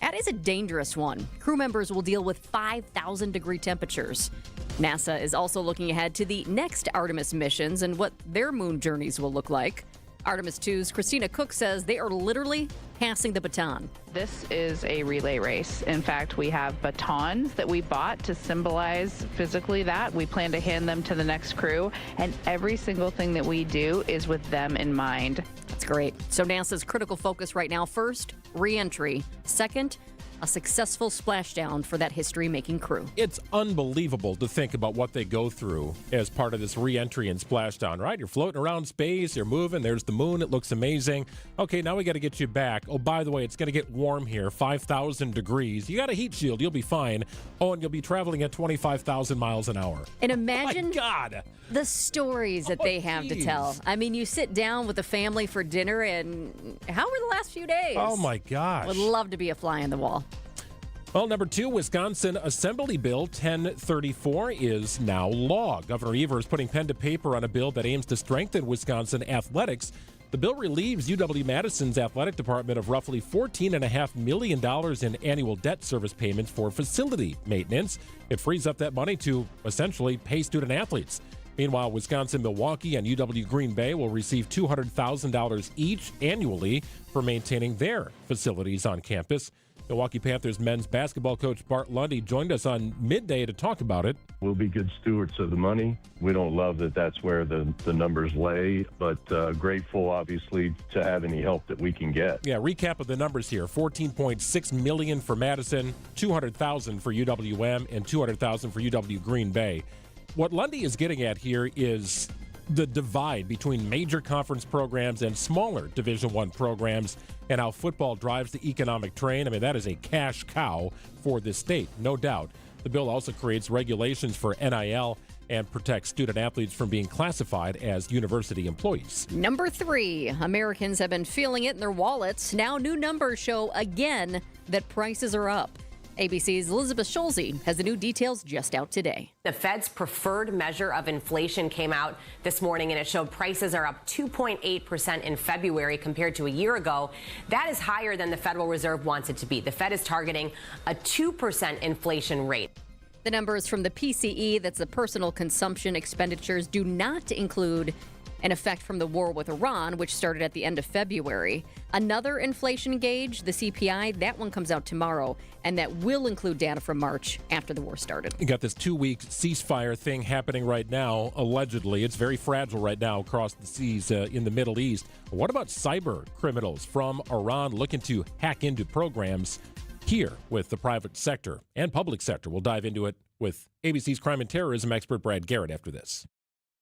that is a dangerous one. Crew members will deal with 5,000-degree temperatures. NASA is also looking ahead to the next Artemis missions and what their moon journeys will look like. Artemis 2's Christina Cook says they are literally passing the baton. This is a relay race. In fact, we have batons that we bought to symbolize physically that. We plan to hand them to the next crew, and every single thing that we do is with them in mind. That's great. So NASA's critical focus right now, first, re-entry. Second, a successful splashdown for that history-making crew. It's unbelievable to think about what they go through as part of this re-entry and splashdown, right? You're floating around space, you're moving, there's the moon, it looks amazing. Okay, now we got to get you back. Oh, by the way, it's going to get warm here, 5,000 degrees. You got a heat shield, you'll be fine. Oh, and you'll be traveling at 25,000 miles an hour. And imagine God, the stories that they have to tell. I mean, you sit down with the family for dinner, and how were the last few days? Oh, my gosh. Would love to be a fly on the wall. Well, number 2, Wisconsin Assembly Bill 1034 is now law. Governor Evers putting pen to paper on a bill that aims to strengthen Wisconsin athletics. The bill relieves UW-Madison's athletic department of roughly $14.5 million in annual debt service payments for facility maintenance. It frees up that money to essentially pay student athletes. Meanwhile, Wisconsin Milwaukee and UW Green Bay will receive $200,000 each annually for maintaining their facilities on campus. Milwaukee Panthers men's basketball coach Bart Lundy joined us on midday to talk about it. We'll be good stewards of the money. We don't love that that's where the numbers lay, but grateful, obviously, to have any help that we can get. Yeah, recap of the numbers here. $14.6 million for Madison, $200,000 for UWM, and $200,000 for UW Green Bay. What Lundy is getting at here is the divide between major conference programs and smaller Division I programs and how football drives the economic train. I mean, that is a cash cow for this state, no doubt. The bill also creates regulations for NIL and protects student athletes from being classified as university employees. Number 3, Americans have been feeling it in their wallets. Now new numbers show again that prices are up. ABC's Elizabeth Schulze has the new details just out today. The Fed's preferred measure of inflation came out this morning, and it showed prices are up 2.8% in February compared to a year ago. That is higher than the Federal Reserve wants it to be. The Fed is targeting a 2% inflation rate. The numbers from the PCE, that's the personal consumption expenditures, do not include an effect from the war with Iran, which started at the end of February. Another inflation gauge, the CPI, that one comes out tomorrow, and that will include data from March after the war started. You got this 2-week ceasefire thing happening right now, allegedly. It's very fragile right now across the seas in the Middle East. What about cyber criminals from Iran looking to hack into programs here with the private sector and public sector? We'll dive into it with ABC's crime and terrorism expert Brad Garrett after this.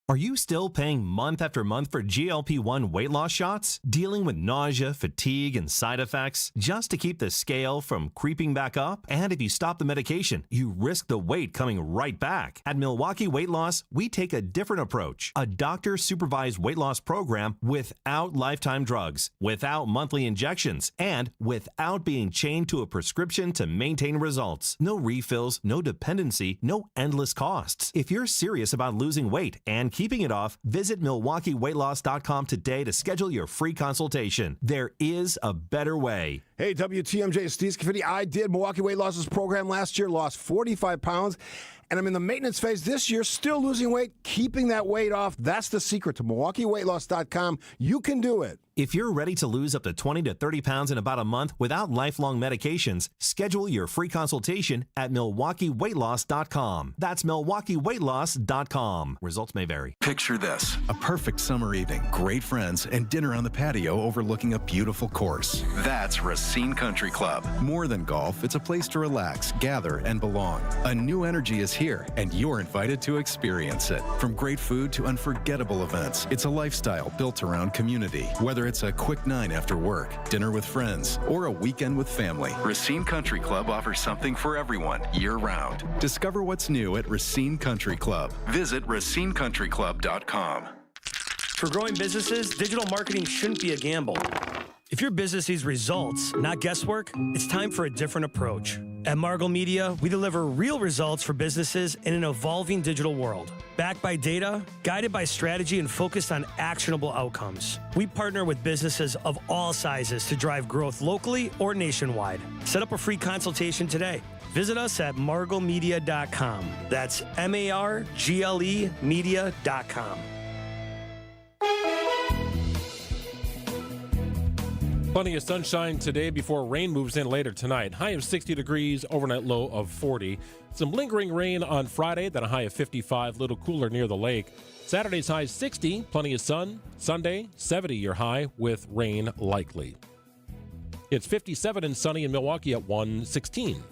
Are you still paying month after month for GLP-1 weight loss shots? Dealing with nausea, fatigue, and side effects just to keep the scale from creeping back up? And if you stop the medication, you risk the weight coming right back. At Milwaukee Weight Loss, we take a different approach. A doctor-supervised weight loss program without lifetime drugs, without monthly injections, and without being chained to a prescription to maintain results. No refills, no dependency, no endless costs. If you're serious about losing weight and keeping it off, visit MilwaukeeWeightLoss.com today to schedule your free consultation. There is a better way. Hey, WTMJ, Steve Scafidi. I did Milwaukee Weight Loss's program last year, lost 45 pounds, and I'm in the maintenance phase this year, still losing weight, keeping that weight off. That's the secret to MilwaukeeWeightLoss.com. You can do it. If you're ready to lose up to 20 to 30 pounds in about a month without lifelong medications, schedule your free consultation at MilwaukeeWeightLoss.com. That's MilwaukeeWeightLoss.com. Results may vary. Picture this: a perfect summer evening, great friends, and dinner on the patio overlooking a beautiful course. That's Racine Country Club. More than golf, it's a place to relax, gather, and belong. A new energy is here, and you're invited to experience it. From great food to unforgettable events, it's a lifestyle built around community. Whether it's a quick night after work, dinner with friends, or a weekend with family, Racine Country Club offers something for everyone year-round. Discover what's new at Racine Country Club. Visit RacineCountryClub.com. For growing businesses, digital marketing shouldn't be a gamble. If your business needs results, not guesswork, it's time for a different approach. At Margle Media, we deliver real results for businesses in an evolving digital world. Backed by data, guided by strategy, and focused on actionable outcomes. We partner with businesses of all sizes to drive growth locally or nationwide. Set up a free consultation today. Visit us at marglemedia.com. That's MARGLE media.com. Plenty of sunshine today before rain moves in later tonight. High of 60 degrees, overnight low of 40. Some lingering rain on Friday, then a high of 55, little cooler near the lake. Saturday's high 60, plenty of sun. Sunday, 70 your high with rain likely. It's 57 and sunny in Milwaukee at 116.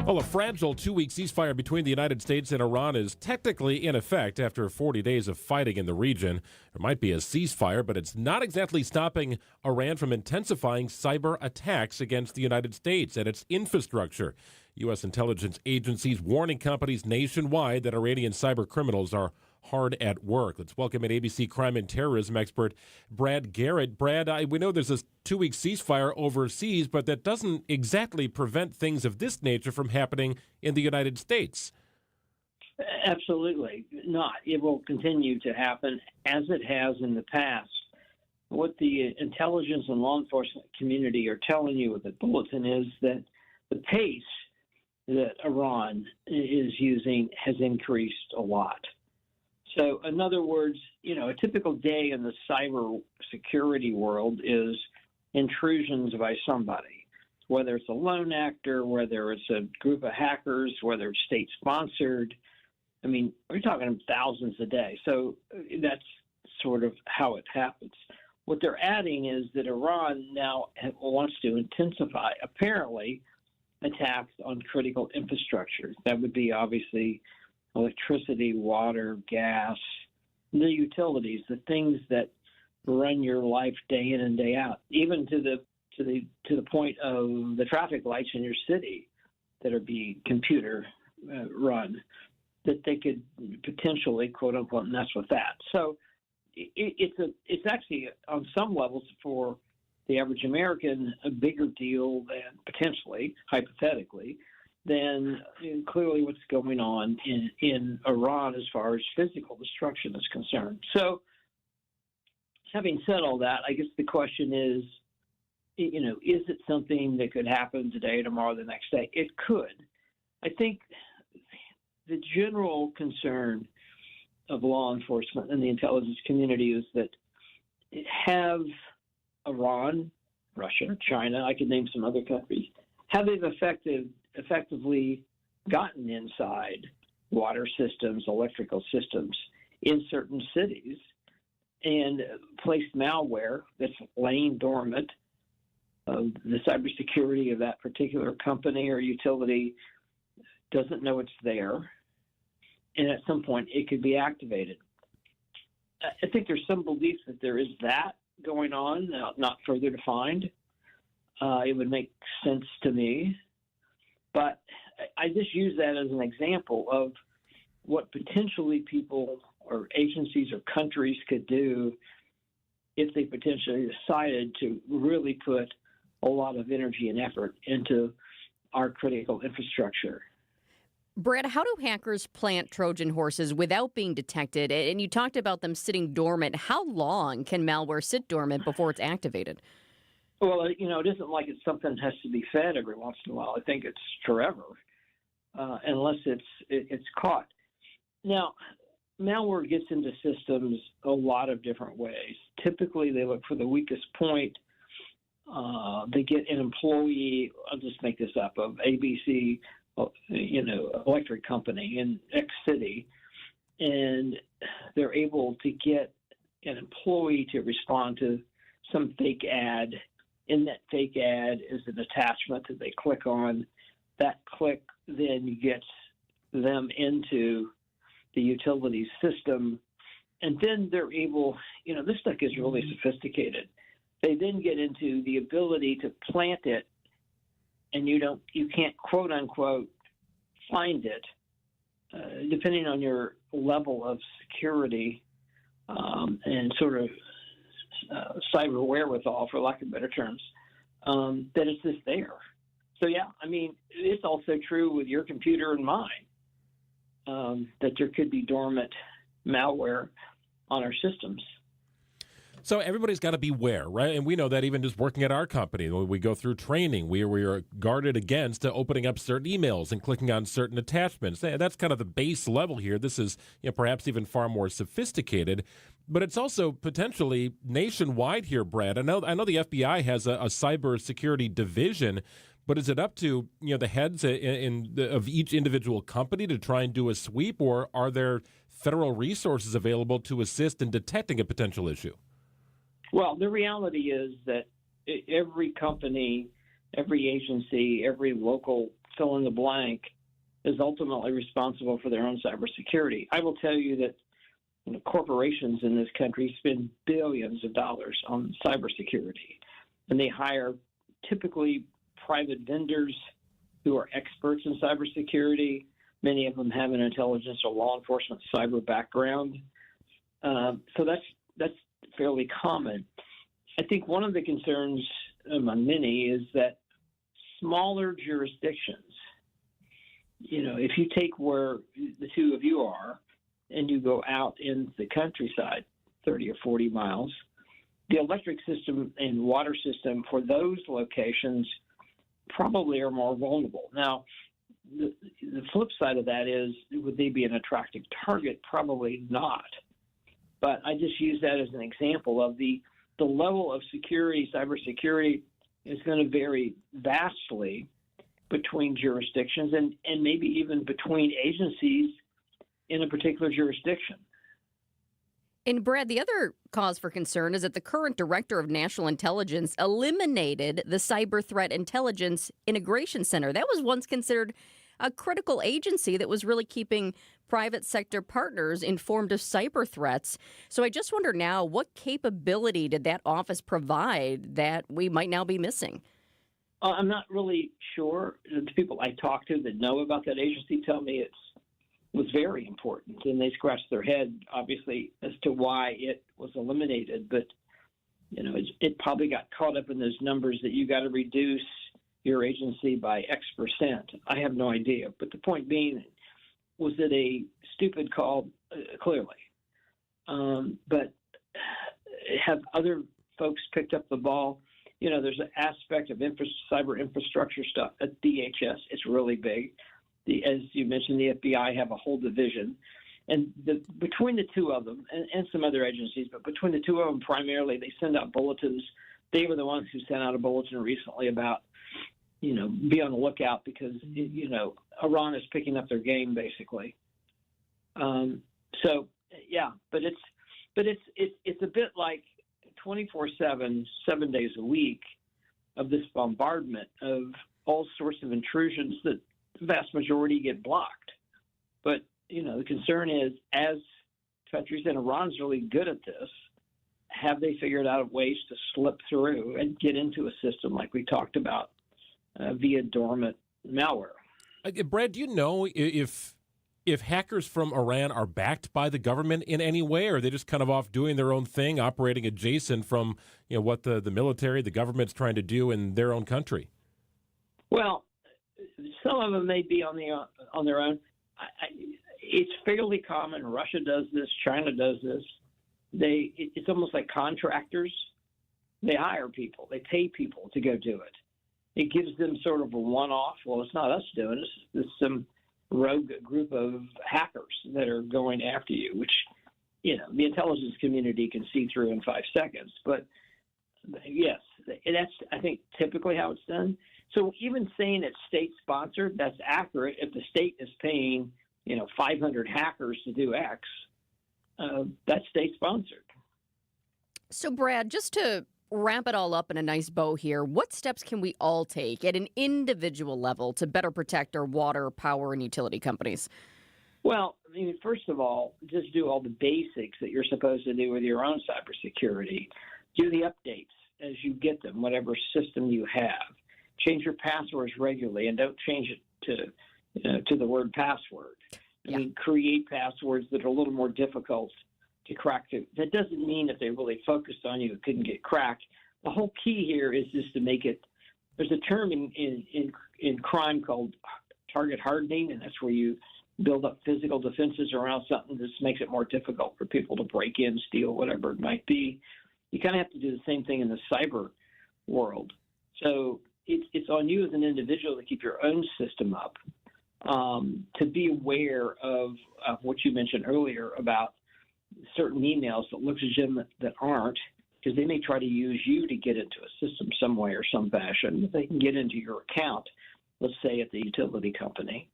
Well, a fragile 2-week ceasefire between the United States and Iran is technically in effect after 40 days of fighting in the region. There might be a ceasefire, but it's not exactly stopping Iran from intensifying cyber attacks against the United States and its infrastructure. U.S. intelligence agencies warning companies nationwide that Iranian cyber criminals are hard at work. Let's welcome in ABC crime and terrorism expert Brad Garrett. Brad, we know there's this 2-week ceasefire overseas, but that doesn't exactly prevent things of this nature from happening in the United States. Absolutely not. It will continue to happen as it has in the past. What the intelligence and law enforcement community are telling you with the bulletin is that the pace that Iran is using has increased a lot. So, in other words, a typical day in the cybersecurity world is intrusions by somebody, whether it's a lone actor, whether it's a group of hackers, whether it's state-sponsored. I mean, we're talking thousands a day. So that's sort of how it happens. What they're adding is that Iran now wants to intensify, apparently, attacks on critical infrastructure. That would be obviously electricity, water, gas, the utilities, the things that run your life day in and day out, even to the point of the traffic lights in your city that are being computer run, that they could potentially, quote unquote, mess with that. So it's actually on some levels for the average American a bigger deal than potentially, hypothetically, than clearly what's going on in Iran as far as physical destruction is concerned. So having said all that, I guess the question is, is it something that could happen today, tomorrow, the next day? It could. I think the general concern of law enforcement and the intelligence community is that have Iran, Russia, China, I could name some other countries, have they effectively gotten inside water systems, electrical systems in certain cities and placed malware that's laying dormant. The cybersecurity of that particular company or utility doesn't know it's there, and at some point it could be activated. I think there's some belief that there is that going on, not further defined. It would make sense to me, but I just use that as an example of what potentially people or agencies or countries could do if they potentially decided to really put a lot of energy and effort into our critical infrastructure. Brad, how do hackers plant Trojan horses without being detected? And you talked about them sitting dormant. How long can malware sit dormant before it's activated? Well, it isn't like it's something that has to be fed every once in a while. I think it's forever, unless it's caught. Now, malware gets into systems a lot of different ways. Typically, they look for the weakest point. They get an employee, I'll just make this up, of ABC, electric company in X city, and they're able to get an employee to respond to some fake ad. In that fake ad is an attachment that they click on. That click then gets them into the utility system, and then they're able, this stuff is really sophisticated. They then get into the ability to plant it, and you can't quote unquote find it, depending on your level of security and sort of cyber wherewithal, for lack of better terms, that it's just there. So yeah, it's also true with your computer and mine, that there could be dormant malware on our systems. So everybody's got to beware, right? And we know that even just working at our company, when we go through training, we are guarded against opening up certain emails and clicking on certain attachments. That's kind of the base level here. This is perhaps even far more sophisticated, but it's also potentially nationwide here, Brad. I know the FBI has a cybersecurity division, but is it up to the heads of each individual company to try and do a sweep, or are there federal resources available to assist in detecting a potential issue? Well, the reality is that every company, every agency, every local fill in the blank is ultimately responsible for their own cybersecurity. I will tell you that corporations in this country spend billions of dollars on cybersecurity, and they hire typically private vendors who are experts in cybersecurity. Many of them have an intelligence or law enforcement cyber background. So that's fairly common. I think one of the concerns among many is that smaller jurisdictions, if you take where the two of you are and you go out in the countryside 30 or 40 miles, the electric system and water system for those locations probably are more vulnerable. Now, the flip side of that is, would they be an attractive target? Probably not. But I just use that as an example of the level of security. Cybersecurity is going to vary vastly between jurisdictions and maybe even between agencies in a particular jurisdiction. And Brad, the other cause for concern is that the current director of national intelligence eliminated the Cyber Threat Intelligence Integration Center. That was once considered a critical agency that was really keeping private sector partners informed of cyber threats. So I just wonder now, what capability did that office provide that we might now be missing? I'm not really sure. The people I talk to that know about that agency tell me it was very important, and they scratched their head, obviously, as to why it was eliminated. But, it probably got caught up in those numbers that you got to reduce your agency by X percent. I have no idea. But the point being, was it a stupid call? Clearly. But have other folks picked up the ball? There's an aspect of cyber infrastructure stuff at DHS. It's really big. as you mentioned, the FBI have a whole division. And between the two of them, and some other agencies, but between the two of them primarily, they send out bulletins. They were the ones who sent out a bulletin recently about, be on the lookout because, Iran is picking up their game, basically. So, yeah, but it's a bit like 24/7, 7 days a week of this bombardment of all sorts of intrusions that the vast majority get blocked. But the concern is, as countries, and Iran's really good at this, have they figured out ways to slip through and get into a system like we talked about via dormant malware? Brad, do you know if hackers from Iran are backed by the government in any way, or are they just kind of off doing their own thing, operating adjacent from what the military, the government's trying to do in their own country? Well, some of them may be on their own. It's fairly common. Russia does this. China does this. It's almost like contractors. They hire people. They pay people to go do it. It gives them sort of a one-off. Well, it's not us doing it. It's some rogue group of hackers that are going after you, which, the intelligence community can see through in 5 seconds. But, yes, that's, I think, typically how it's done. So even saying it's state-sponsored, that's accurate. If the state is paying 500 hackers to do X, that's state-sponsored. So, Brad, just to wrap it all up in a nice bow here, what steps can we all take at an individual level to better protect our water, power, and utility companies? Well, first of all, just do all the basics that you're supposed to do with your own cybersecurity. Do the updates as you get them, whatever system you have. Change your passwords regularly, and don't change it to the word password. Create passwords that are a little more difficult to crack. That doesn't mean that they really focused on you, it couldn't get cracked. The whole key here is just to make it. There's a term in crime called target hardening, and that's where you build up physical defenses around something that makes it more difficult for people to break in, steal, whatever it might be. You kind of have to do the same thing in the cyber world. So it's on you as an individual to keep your own system up, to be aware of what you mentioned earlier about certain emails that look legitimate that aren't, because they may try to use you to get into a system some way or some fashion. If they can get into your account, let's say at the utility company.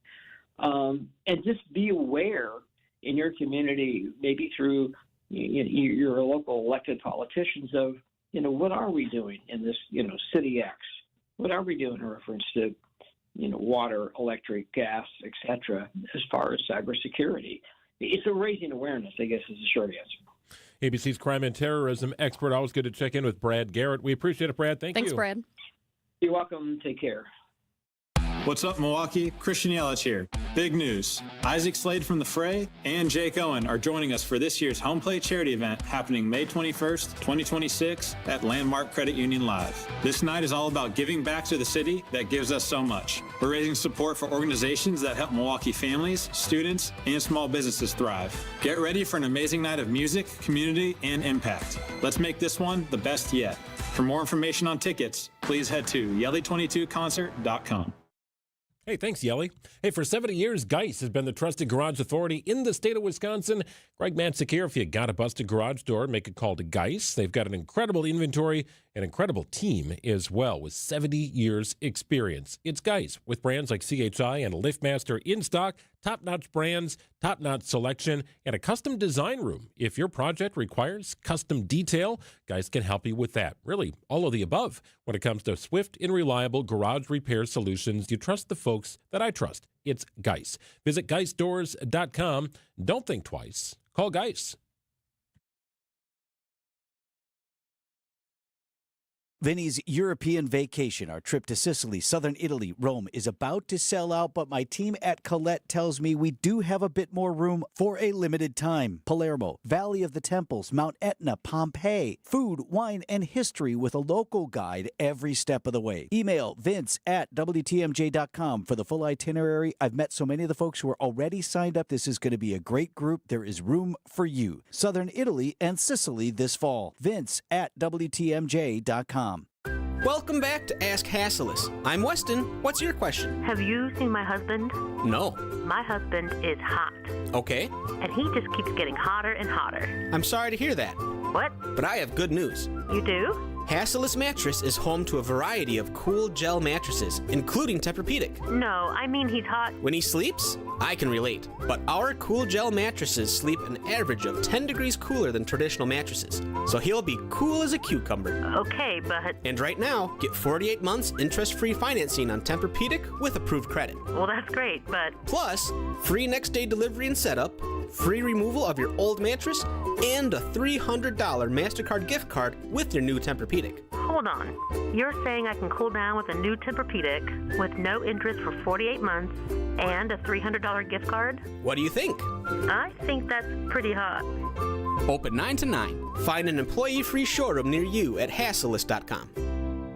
And just be aware in your community, maybe through your local elected politicians, of, what are we doing in this, city X? What are we doing in reference to, water, electric, gas, etc., as far as cybersecurity? It's a raising awareness, I guess, is the short answer. ABC's crime and terrorism expert. Always good to check in with Brad Garrett. We appreciate it, Brad. Thanks you. Thanks, Brad. You're welcome. Take care. What's up, Milwaukee? Christian Yelich here. Big news. Isaac Slade from The Fray and Jake Owen are joining us for this year's Home Plate charity event happening May 21st, 2026 at Landmark Credit Union Live. This night is all about giving back to the city that gives us so much. We're raising support for organizations that help Milwaukee families, students, and small businesses thrive. Get ready for an amazing night of music, community, and impact. Let's make this one the best yet. For more information on tickets, please head to yelly22concert.com. Hey, thanks, Yelly. Hey, for 70 years, Geis has been the trusted garage authority in the state of Wisconsin. Greg Mansick here. If you got a busted garage door, make a call to Geis. They've got an incredible inventory, an incredible team as well, with 70 years experience. It's Geis, with brands like CHI and LiftMaster in stock, top-notch brands, top-notch selection, and a custom design room. If your project requires custom detail, Geis can help you with that. Really, all of the above. When it comes to swift and reliable garage repair solutions, you trust the folks that I trust. It's Geis. Visit GeisDoors.com. Don't think twice. Call Geis. Vinny's European vacation, our trip to Sicily, southern Italy, Rome, is about to sell out, but my team at Colette tells me we do have a bit more room for a limited time. Palermo, Valley of the Temples, Mount Etna, Pompeii, food, wine, and history with a local guide every step of the way. Email vince@WTMJ.com for the full itinerary. I've met so many of the folks who are already signed up. This is going to be a great group. There is room for you. Southern Italy and Sicily this fall. Vince@WTMJ.com. Welcome back to Ask Hasselus. I'm Weston. What's your question? Have you seen my husband? No. My husband is hot. Okay. And he just keeps getting hotter and hotter. I'm sorry to hear that. What? But I have good news. You do? Hasselus Mattress is home to a variety of cool gel mattresses, including Tempur-Pedic. No, I mean he's hot. When he sleeps, I can relate. But our cool gel mattresses sleep an average of 10 degrees cooler than traditional mattresses. So he'll be cool as a cucumber. Okay, but... And right now, get 48 months interest-free financing on Tempur-Pedic with approved credit. Well, that's great, but... Plus, free next-day delivery and setup, free removal of your old mattress, and a $300 MasterCard gift card with your new Tempur-Pedic. Hold on. You're saying I can cool down with a new Tempur-Pedic with no interest for 48 months and a $300 gift card? What do you think? I think that's pretty hot. Open 9 to 9. Find an employee-free showroom near you at Hasselus.com.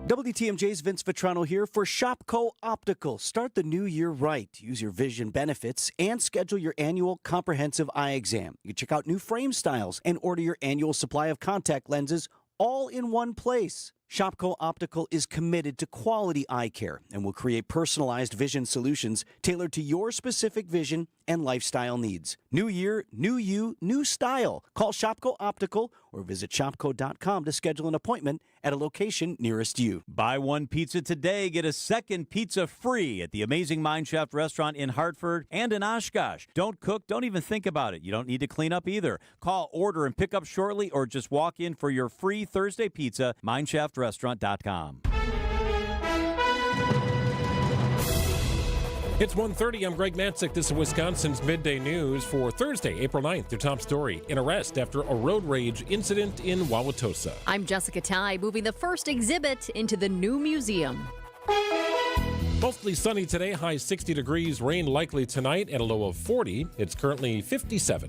WTMJ's Vince Vitrano here for Shopco Optical. Start the new year right. Use your vision benefits and schedule your annual comprehensive eye exam. You can check out new frame styles and order your annual supply of contact lenses all in one place. Shopco Optical is committed to quality eye care and will create personalized vision solutions tailored to your specific vision and lifestyle needs. New year, new you, new style. Call Shopco Optical or visit shopco.com to schedule an appointment at a location nearest you. Buy one pizza today, get a second pizza free at the Amazing Mineshaft restaurant in Hartford and in Oshkosh. Don't cook, don't even think about it. You don't need to clean up either. Call, order, and pick up shortly or just walk in for your free Thursday pizza, mineshaft.restaurant.com. It's 1:30. I'm Greg Matzik. This is Wisconsin's Midday News for Thursday, April 9th. Your top story: an arrest after a road rage incident in Wauwatosa. I'm Jessica Ty, moving the first exhibit into the new museum. Mostly sunny today, high 60 degrees. Rain likely tonight at a low of 40. It's currently 57.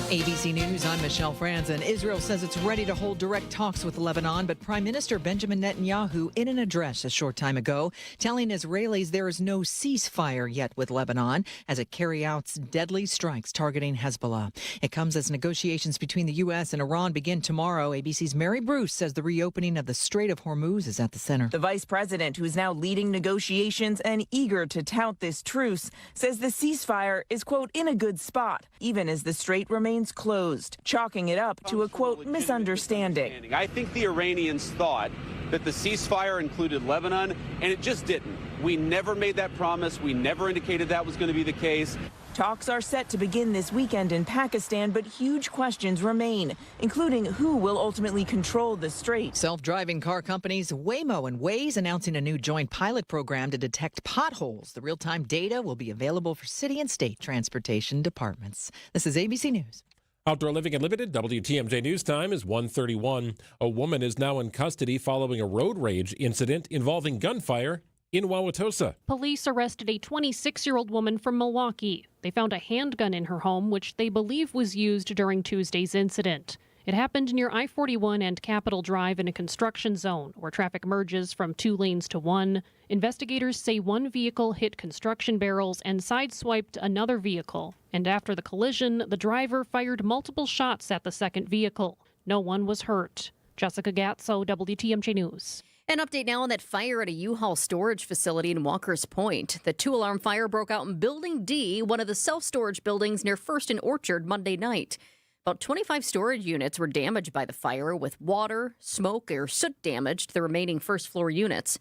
ABC News, I'm Michelle Franzen. Israel says it's ready to hold direct talks with Lebanon, but Prime Minister Benjamin Netanyahu, in an address a short time ago, telling Israelis there is no ceasefire yet with Lebanon as it carries out deadly strikes targeting Hezbollah. It comes as negotiations between the U.S. and Iran begin tomorrow. ABC's Mary Bruce says the reopening of the Strait of Hormuz is at the center. The vice president, who's now leading negotiations and eager to tout this truce, says the ceasefire is, quote, in a good spot, even as the strait remains closed, chalking it up to a, quote, misunderstanding. I think the Iranians thought that the ceasefire included Lebanon, and it just didn't. We never made that promise. We never indicated that was going to be the case. Talks are set to begin this weekend in Pakistan, but huge questions remain, including who will ultimately control the strait. Self-driving car companies Waymo and Waze announcing a new joint pilot program to detect potholes. The real-time data will be available for city and state transportation departments. This is ABC News. Outdoor Living Unlimited, WTMJ News Time is 1:31. A woman is now in custody following a road rage incident involving gunfire in Wauwatosa. Police arrested a 26-year-old woman from Milwaukee. They found a handgun in her home, which they believe was used during Tuesday's incident. It happened near I-41 and Capitol Drive in a construction zone where traffic merges from 2 lanes to 1. Investigators say one vehicle hit construction barrels and sideswiped another vehicle. And after the collision, the driver fired multiple shots at the second vehicle. No one was hurt. Jessica Gatso, WTMJ News. An update now on that fire at a U-Haul storage facility in Walker's Point. The 2-alarm fire broke out in Building D, one of the self-storage buildings near First and Orchard, Monday night. About 25 storage units were damaged by the fire, with water, smoke, or soot damage to the remaining first-floor units.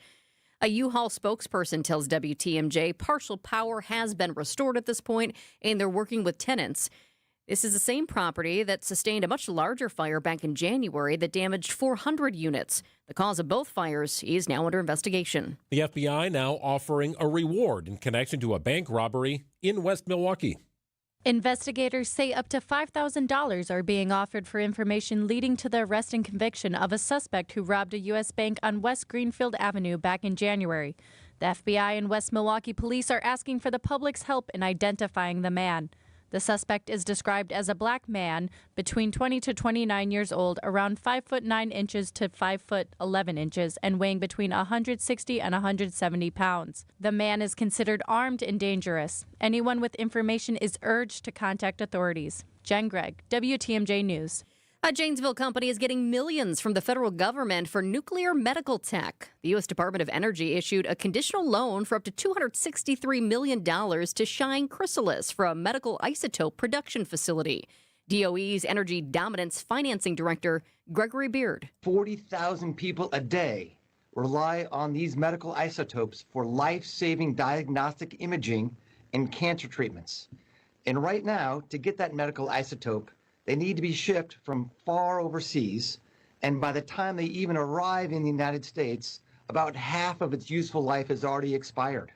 A U-Haul spokesperson tells WTMJ partial power has been restored at this point, and they're working with tenants. This is the same property that sustained a much larger fire back in January that damaged 400 units. The cause of both fires is now under investigation. The FBI now offering a reward in connection to a bank robbery in West Milwaukee. Investigators say up to $5,000 are being offered for information leading to the arrest and conviction of a suspect who robbed a U.S. bank on West Greenfield Avenue back in January. The FBI and West Milwaukee police are asking for the public's help in identifying the man. The suspect is described as a black man between 20 to 29 years old, around 5 foot 9 inches to 5 foot 11 inches, and weighing between 160 and 170 pounds. The man is considered armed and dangerous. Anyone with information is urged to contact authorities. Jen Gregg, WTMJ News. A Janesville company is getting millions from the federal government for nuclear medical tech. The U.S. Department of Energy issued a conditional loan for up to $263 million to Shine Chrysalis for a medical isotope production facility. DOE's Energy Dominance Financing Director, Gregory Beard. 40,000 people a day rely on these medical isotopes for life-saving diagnostic imaging and cancer treatments. And right now, to get that medical isotope, they need to be shipped from far overseas, and by the time they even arrive in the United States, about half of its useful life has already expired.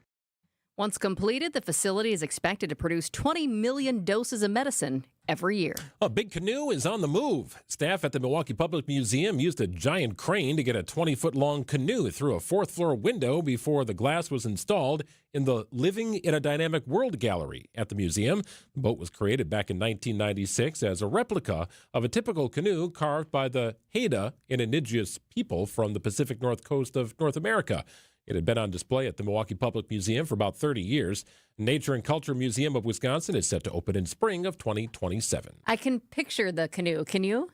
Once completed, the facility is expected to produce 20 million doses of medicine every year. A big canoe is on the move. Staff at the Milwaukee Public Museum used a giant crane to get a 20-foot-long canoe through a fourth-floor window before the glass was installed in the Living in a Dynamic World gallery at the museum. The boat was created back in 1996 as a replica of a typical canoe carved by the Haida, an indigenous people from the Pacific North Coast of North America. It had been on display at the Milwaukee Public Museum for about 30 years. Nature and Culture Museum of Wisconsin is set to open in spring of 2027. I can picture the canoe. Can you?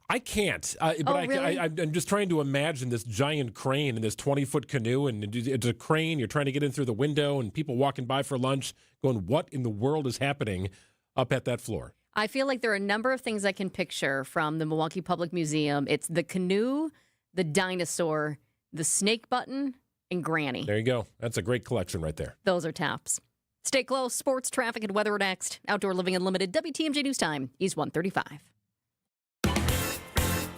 I can't, but really? I'm just trying to imagine this giant crane and this 20-foot canoe, and it's a crane. You're trying to get in through the window, and people walking by for lunch going, what in the world is happening up at that floor? I feel like there are a number of things I can picture from the Milwaukee Public Museum. It's the canoe, the dinosaur, the snake button, and Granny. There you go. That's a great collection right there. Those are tops. Stay close. Sports, traffic, and weather next. Outdoor Living Unlimited. WTMJ News Time is 1:35.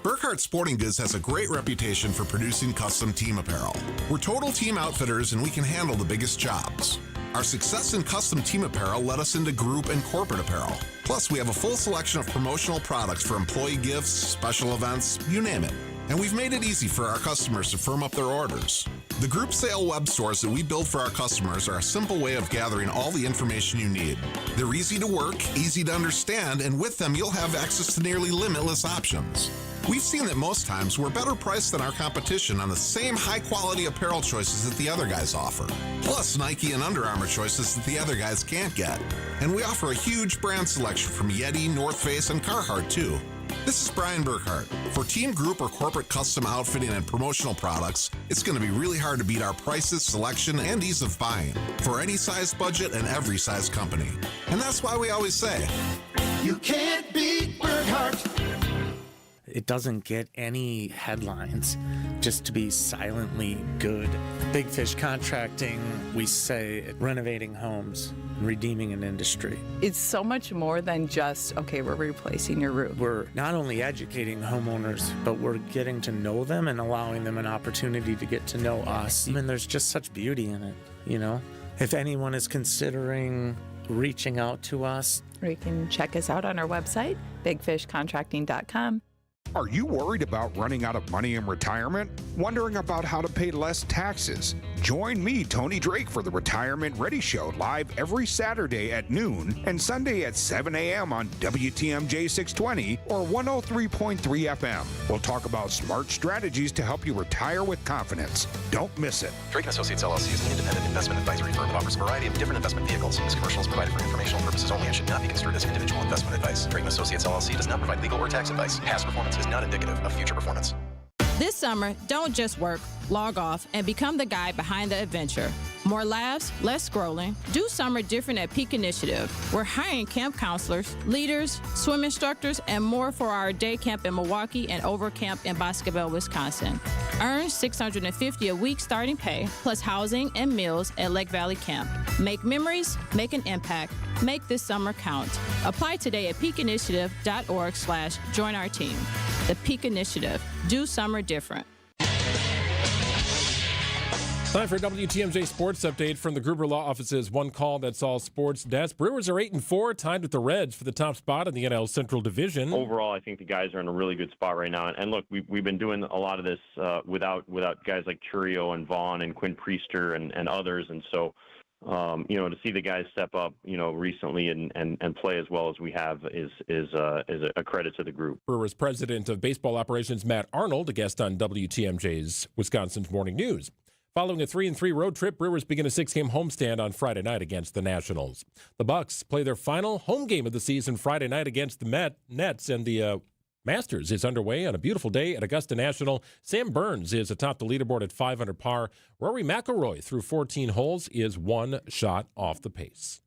Burkhart Sporting Goods has a great reputation for producing custom team apparel. We're total team outfitters and we can handle the biggest jobs. Our success in custom team apparel led us into group and corporate apparel. Plus, we have a full selection of promotional products for employee gifts, special events, you name it. And we've made it easy for our customers to firm up their orders. The group sale web stores that we build for our customers are a simple way of gathering all the information you need. They're easy to work, easy to understand, and with them you'll have access to nearly limitless options. We've seen that most times we're better priced than our competition on the same high-quality apparel choices that the other guys offer. Plus Nike and Under Armour choices that the other guys can't get. And we offer a huge brand selection from Yeti, North Face, and Carhartt too. This is Brian Burkhart. For team, group, or corporate custom outfitting and promotional products, it's going to be really hard to beat our prices, selection, and ease of buying for any size budget and every size company. And that's why we always say, you can't beat Burkhart. It doesn't get any headlines just to be silently good. Big Fish Contracting, we say renovating homes, redeeming an industry. It's so much more than just, okay, we're replacing your roof. We're not only educating homeowners, but we're getting to know them and allowing them an opportunity to get to know us. And there's just such beauty in it, you know? If anyone is considering reaching out to us, or you can check us out on our website, bigfishcontracting.com. Are you worried about running out of money in retirement? Wondering about how to pay less taxes? Join me, Tony Drake, for the Retirement Ready Show live every Saturday at noon and Sunday at 7 a.m. on WTMJ 620 or 103.3 FM. We'll talk about smart strategies to help you retire with confidence. Don't miss it. Drake & Associates LLC is an independent investment advisory firm that offers a variety of different investment vehicles. This commercial is provided for informational purposes only and should not be construed as individual investment advice. Drake & Associates LLC does not provide legal or tax advice. Past performance is not indicative of future performance. This summer, don't just work, log off, and become the guy behind the adventure. More laughs, less scrolling. Do summer different at Peak Initiative. We're hiring camp counselors, leaders, swim instructors, and more for our day camp in Milwaukee and over camp in Boscobel, Wisconsin. Earn $650 a week starting pay, plus housing and meals at Lake Valley Camp. Make memories, make an impact. Make this summer count. Apply today at peakinitiative.org/join our team. The Peak Initiative. Do summer different. Time for a WTMJ Sports Update from the Gruber Law Office's One Call That's All Sports desk. Brewers are 8-4, tied with the Reds for the top spot in the NL Central Division. Overall, I think the guys are in a really good spot right now. And look, we've been doing a lot of this without guys like Churio and Vaughn and Quinn Priester and others. And so, to see the guys step up, recently and play as well as we have is a credit to the group. Brewers president of baseball operations Matt Arnold, a guest on WTMJ's Wisconsin's Morning News. Following a 3-3 road trip, Brewers begin a 6-game homestand on Friday night against the Nationals. The Bucks play their final home game of the season Friday night against the Nets, and the Masters is underway on a beautiful day at Augusta National. Sam Burns is atop the leaderboard at 5 under par. Rory McIlroy, through 14 holes, is 1 shot off the pace.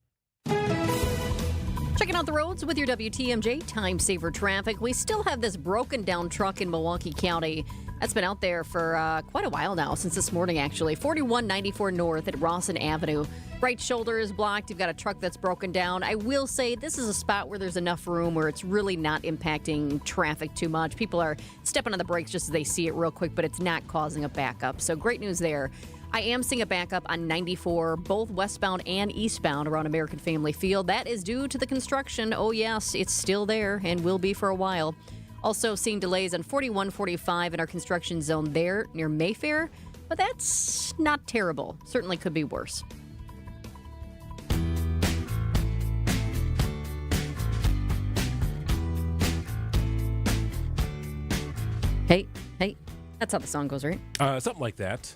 Checking out the roads with your WTMJ Time Saver traffic. We still have this broken down truck in Milwaukee County. That's been out there for quite a while now, since this morning actually. 4194 North at Rawson Avenue. Right shoulder is blocked. You've got a truck that's broken down. I will say this is a spot where there's enough room where it's really not impacting traffic too much. People are stepping on the brakes just as they see it real quick, but it's not causing a backup. So great news there. I am seeing a backup on 94, both westbound and eastbound around American Family Field. That is due to the construction. Oh, yes, it's still there and will be for a while. Also seeing delays on 4145 in our construction zone there near Mayfair, but that's not terrible. Certainly could be worse. Hey, that's how the song goes, right? Something like that.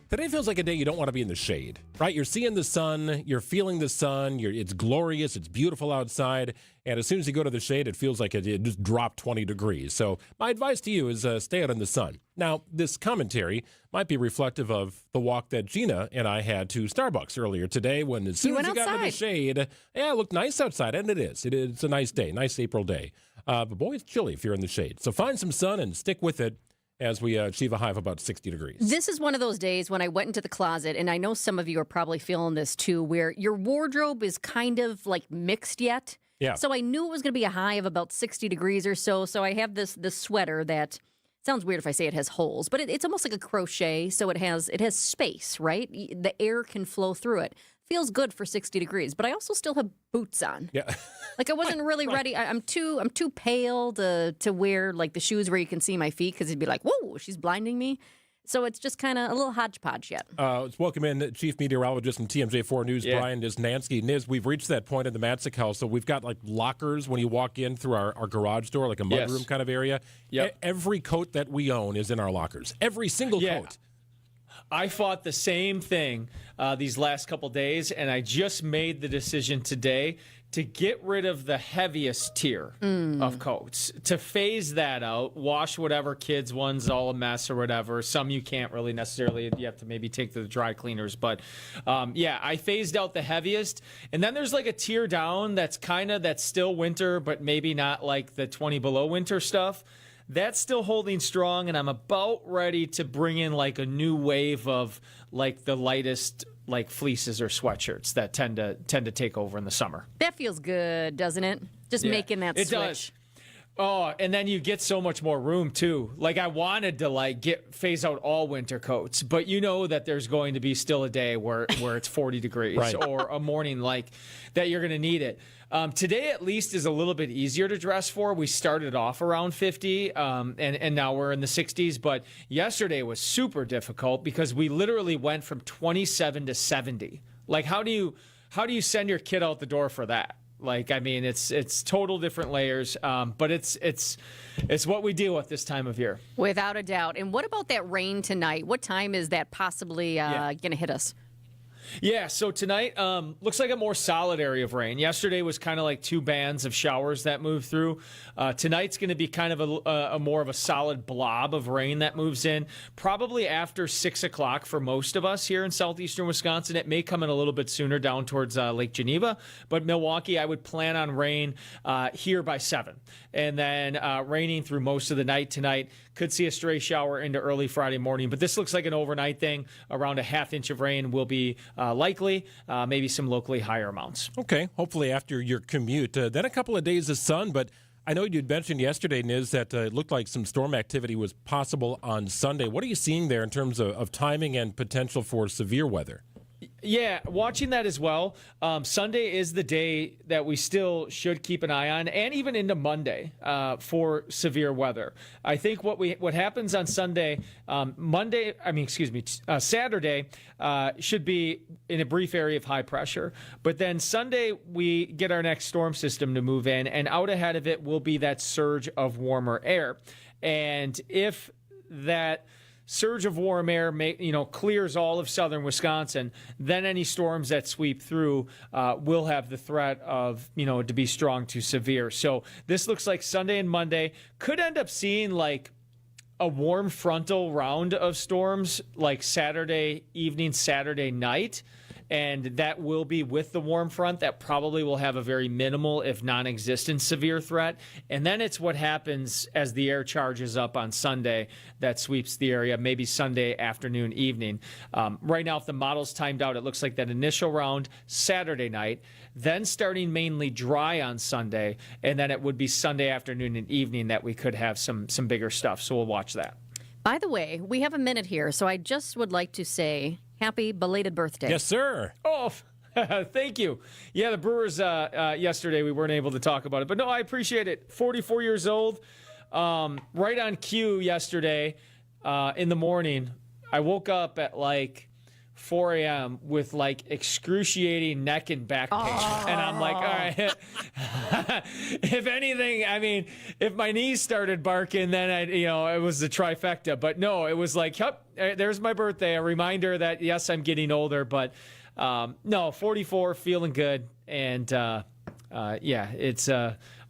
Today feels like a day you don't want to be in the shade, right? You're seeing the sun, you're feeling the sun, it's glorious, it's beautiful outside, and as soon as you go to the shade, it feels like it just dropped 20 degrees. So my advice to you is stay out in the sun. Now, this commentary might be reflective of the walk that Gina and I had to Starbucks earlier today, when as soon as you got into the shade, it looked nice outside, and it is. It's a nice day, nice April day. But boy, it's chilly if you're in the shade. So find some sun and stick with it as we achieve a high of about 60 degrees. This is one of those days when I went into the closet, and I know some of you are probably feeling this too, where your wardrobe is kind of like mixed yet. Yeah. So I knew it was going to be a high of about 60 degrees or so. So I have this sweater that sounds weird if I say it has holes, but it's almost like a crochet. So it has space, right? The air can flow through it. Feels good for 60 degrees, but I also still have boots on. Yeah. Like I wasn't really ready. I'm too pale to wear like the shoes where you can see my feet, because it'd be like, whoa, she's blinding me. So it's just kind of a little hodgepodge yet. Let's welcome in Chief Meteorologist from TMJ4 News, Brian Niznansky. Niz, we've reached that point in the Matzik house, so we've got like lockers when you walk in through our garage door, like a mudroom kind of area. Yep. Every coat that we own is in our lockers. Every single coat. I fought the same thing these last couple days, and I just made the decision today to get rid of the heaviest tier of coats, to phase that out, wash whatever kids' one's all a mess or whatever. Some you can't really necessarily, you have to maybe take to the dry cleaners. But I phased out the heaviest. And then there's like a tier down that's still winter, but maybe not like the 20 below winter stuff. That's still holding strong, and I'm about ready to bring in like a new wave of like the lightest like fleeces or sweatshirts that tend to take over in the summer. That feels good, doesn't it? Just making that switch. It does. Oh, and then you get so much more room too. Like I wanted to like phase out all winter coats, but you know that there's going to be still a day where it's 40 degrees right. or a morning like that you're going to need it. Today at least is a little bit easier to dress for. We started off around 50 and now we're in the 60s, but yesterday was super difficult because we literally went from 27 to 70. Like how do you send your kid out the door for that? Like, I mean, it's total different layers, but it's what we deal with this time of year. Without a doubt. And what about that rain tonight? What time is that possibly going to hit us? Yeah, so tonight looks like a more solid area of rain. Yesterday was kind of like two bands of showers that moved through. Tonight's going to be kind of a more of a solid blob of rain that moves in, probably after 6 o'clock for most of us here in southeastern Wisconsin. It may come in a little bit sooner down towards Lake Geneva, but Milwaukee, I would plan on rain here by 7. And then raining through most of the night tonight. Could see a stray shower into early Friday morning, but this looks like an overnight thing. Around a ½ inch of rain will be likely, maybe some locally higher amounts. Okay, hopefully after your commute. Then a couple of days of sun, but I know you'd mentioned yesterday, Niz, that it looked like some storm activity was possible on Sunday. What are you seeing there in terms of timing and potential for severe weather? Yeah, watching that as well. Sunday is the day that we still should keep an eye on, and even into Monday for severe weather. I think what happens on Sunday, Saturday should be in a brief area of high pressure. But then Sunday we get our next storm system to move in, and out ahead of it will be that surge of warmer air. And if that surge of warm air clears all of southern Wisconsin, then any storms that sweep through will have the threat of, to be strong to severe. So this looks like Sunday and Monday could end up seeing like a warm frontal round of storms like Saturday evening, Saturday night. And that will be with the warm front. That probably will have a very minimal, if non-existent, severe threat. And then it's what happens as the air charges up on Sunday that sweeps the area, maybe Sunday afternoon, evening. Right now, if the model's timed out, it looks like that initial round Saturday night, then starting mainly dry on Sunday, and then it would be Sunday afternoon and evening that we could have some bigger stuff. So we'll watch that. By the way, we have a minute here, so I just would like to say happy belated birthday. Yes, sir. Oh, thank you. Yeah, the Brewers yesterday, we weren't able to talk about it, but no, I appreciate it. 44 years old, right on cue yesterday in the morning. I woke up at like 4 a.m. with like excruciating neck and back pain. And I'm like, all right, if anything, I mean, if my knees started barking, then it was the trifecta. But no, it was like, yep, there's my birthday. A reminder that, yes, I'm getting older, but no, 44, feeling good. And yeah, it's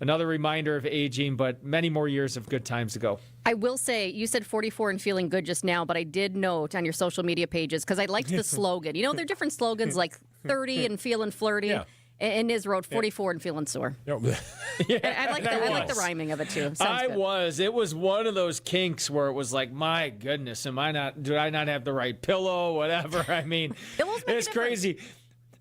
another reminder of aging, but many more years of good times to go. I will say, you said 44 and feeling good just now, but I did note on your social media pages, because I liked the slogan. There are different slogans like 30 and feeling flirty. Yeah. And Niz wrote 44 and feeling sore. Yeah, I like the rhyming of it, too. It was one of those kinks where it was like, my goodness, do I not have the right pillow, whatever. I mean, it's crazy.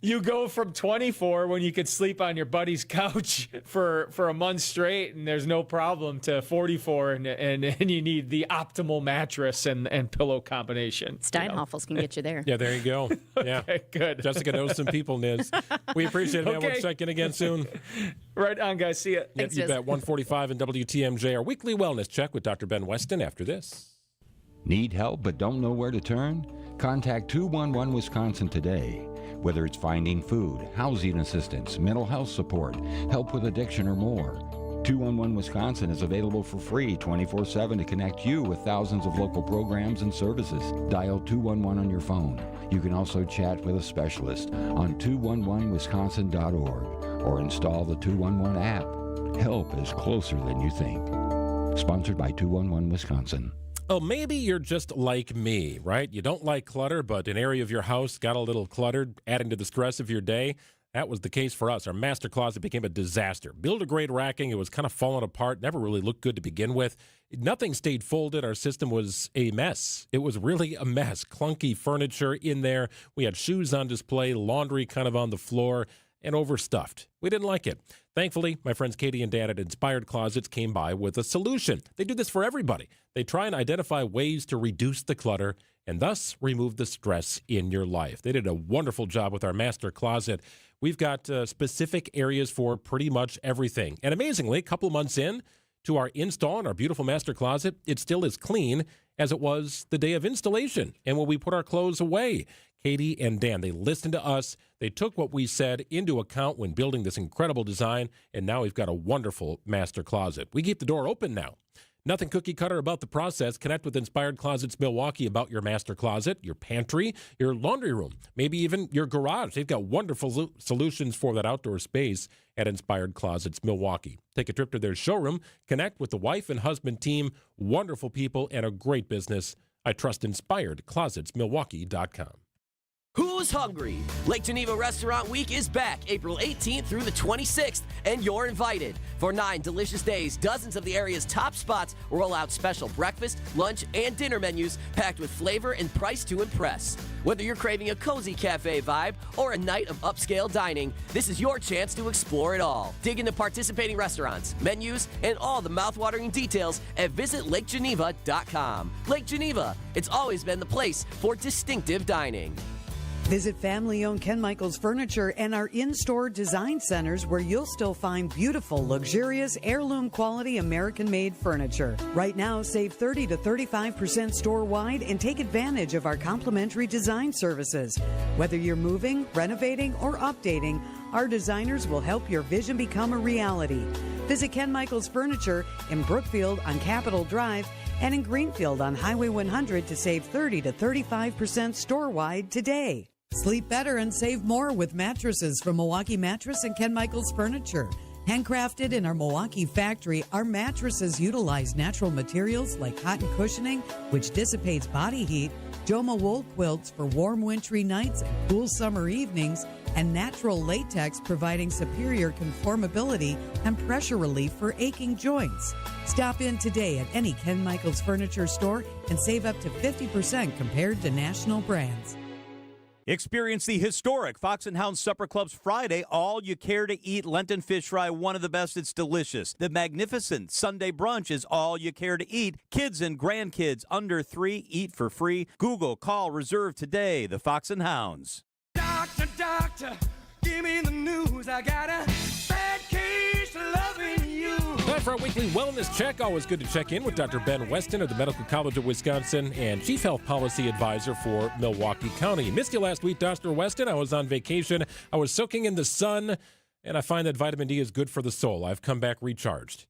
You go from 24 when you could sleep on your buddy's couch for a month straight and there's no problem to 44 and you need the optimal mattress and pillow combination. Steinhoffels can get you there. Yeah, there you go. Yeah, okay, good. Jessica knows some people, Niz. We appreciate it, man. We'll check in again soon. Right on, guys. See ya. Thanks, you bet. 1:45 in WTMJ, our weekly wellness check with Dr. Ben Weston after this. Need help but don't know where to turn? Contact 211 Wisconsin today. Whether it's finding food, housing assistance, mental health support, help with addiction, or more, 211 Wisconsin is available for free 24/7 to connect you with thousands of local programs and services. Dial 211 on your phone. You can also chat with a specialist on 211wisconsin.org or install the 211 app. Help is closer than you think. Sponsored by 211 Wisconsin. Oh, maybe you're just like me, right? You don't like clutter, but an area of your house got a little cluttered, adding to the stress of your day. That was the case for us. Our master closet became a disaster. Build-A-grade racking, it was kind of falling apart, never really looked good to begin with. Nothing stayed folded. Our system was a mess. It was really a mess. Clunky furniture in there. We had shoes on display, laundry kind of on the floor, and overstuffed. We didn't like it. Thankfully, my friends Katie and Dan at Inspired Closets came by with a solution. They do this for everybody. They try and identify ways to reduce the clutter and thus remove the stress in your life. They did a wonderful job with our master closet. We've got specific areas for pretty much everything. And amazingly, a couple months in to our install in our beautiful master closet, it still is clean as it was the day of installation and when we put our clothes away. Katie and Dan, they listened to us. They took what we said into account when building this incredible design, and now we've got a wonderful master closet. We keep the door open now. Nothing cookie cutter about the process. Connect with Inspired Closets Milwaukee about your master closet, your pantry, your laundry room, maybe even your garage. They've got wonderful solutions for that outdoor space at Inspired Closets Milwaukee. Take a trip to their showroom. Connect with the wife and husband team. Wonderful people and a great business. I trust InspiredCloset.Milwaukee.com. Who's hungry? Lake Geneva Restaurant Week is back April 18th through the 26th, and you're invited. For 9 delicious days, dozens of the area's top spots roll out special breakfast, lunch, and dinner menus packed with flavor and price to impress. Whether you're craving a cozy cafe vibe or a night of upscale dining, this is your chance to explore it all. Dig into participating restaurants, menus, and all the mouthwatering details at visitlakegeneva.com. Lake Geneva, it's always been the place for distinctive dining. Visit family-owned Ken Michaels Furniture and our in-store design centers where you'll still find beautiful, luxurious, heirloom-quality American-made furniture. Right now, save 30 to 35% store-wide and take advantage of our complimentary design services. Whether you're moving, renovating, or updating, our designers will help your vision become a reality. Visit Ken Michaels Furniture in Brookfield on Capitol Drive and in Greenfield on Highway 100 to save 30 to 35% store-wide today. Sleep better and save more with mattresses from Milwaukee Mattress and Ken Michaels Furniture. Handcrafted in our Milwaukee factory, our mattresses utilize natural materials like cotton cushioning, which dissipates body heat, Joma wool quilts for warm wintry nights and cool summer evenings, and natural latex providing superior conformability and pressure relief for aching joints. Stop in today at any Ken Michaels Furniture store and save up to 50% compared to national brands. Experience the historic Fox and Hound Supper Club's Friday All You Care to Eat Lenten Fish Fry, one of the best. It's delicious. The magnificent Sunday brunch is all you care to eat. Kids and grandkids under 3 eat for free. Google, call, reserve today. The Fox and Hounds. Doctor, doctor, give me the news. I got a bad case of loving you. Time for our weekly wellness check. Always good to check in with Dr. Ben Weston of the Medical College of Wisconsin and Chief Health Policy Advisor for Milwaukee County. Missed you last week, Dr. Weston. I was on vacation. I was soaking in the sun, and I find that vitamin D is good for the soul. I've come back recharged.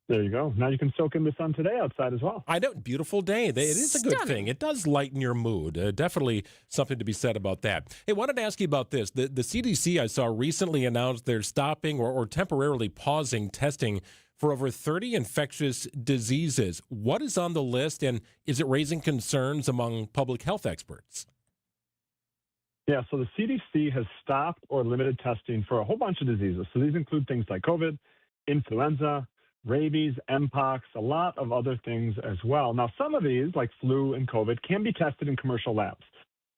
There you go. Now you can soak in the sun today outside as well. I know. Beautiful day. It is a good thing. It does lighten your mood. Definitely something to be said about that. Hey, wanted to ask you about this. The CDC, I saw, recently announced they're stopping or temporarily pausing testing for over 30 infectious diseases. What is on the list, and is it raising concerns among public health experts? Yeah, so the CDC has stopped or limited testing for a whole bunch of diseases. So these include things like COVID, influenza, rabies, Mpox, a lot of other things as well. Now, some of these, like flu and COVID, can be tested in commercial labs,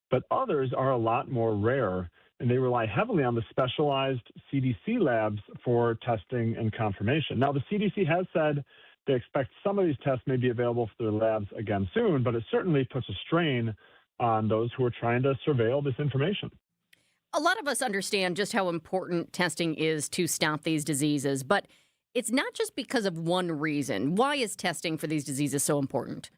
but others are a lot more rare, and they rely heavily on the specialized CDC labs for testing and confirmation. Now, the CDC has said they expect some of these tests may be available for their labs again soon, but it certainly puts a strain on those who are trying to surveil this information. A lot of us understand just how important testing is to stop these diseases, but it's not just because of one reason. Why is testing for these diseases so important?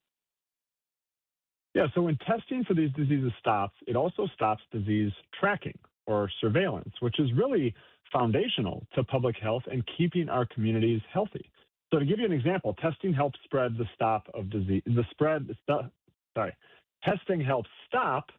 Yeah, so when testing for these diseases stops, it also stops disease tracking or surveillance, which is really foundational to public health and keeping our communities healthy. So to give you an example, testing helps spread the stop of disease. Testing helps stop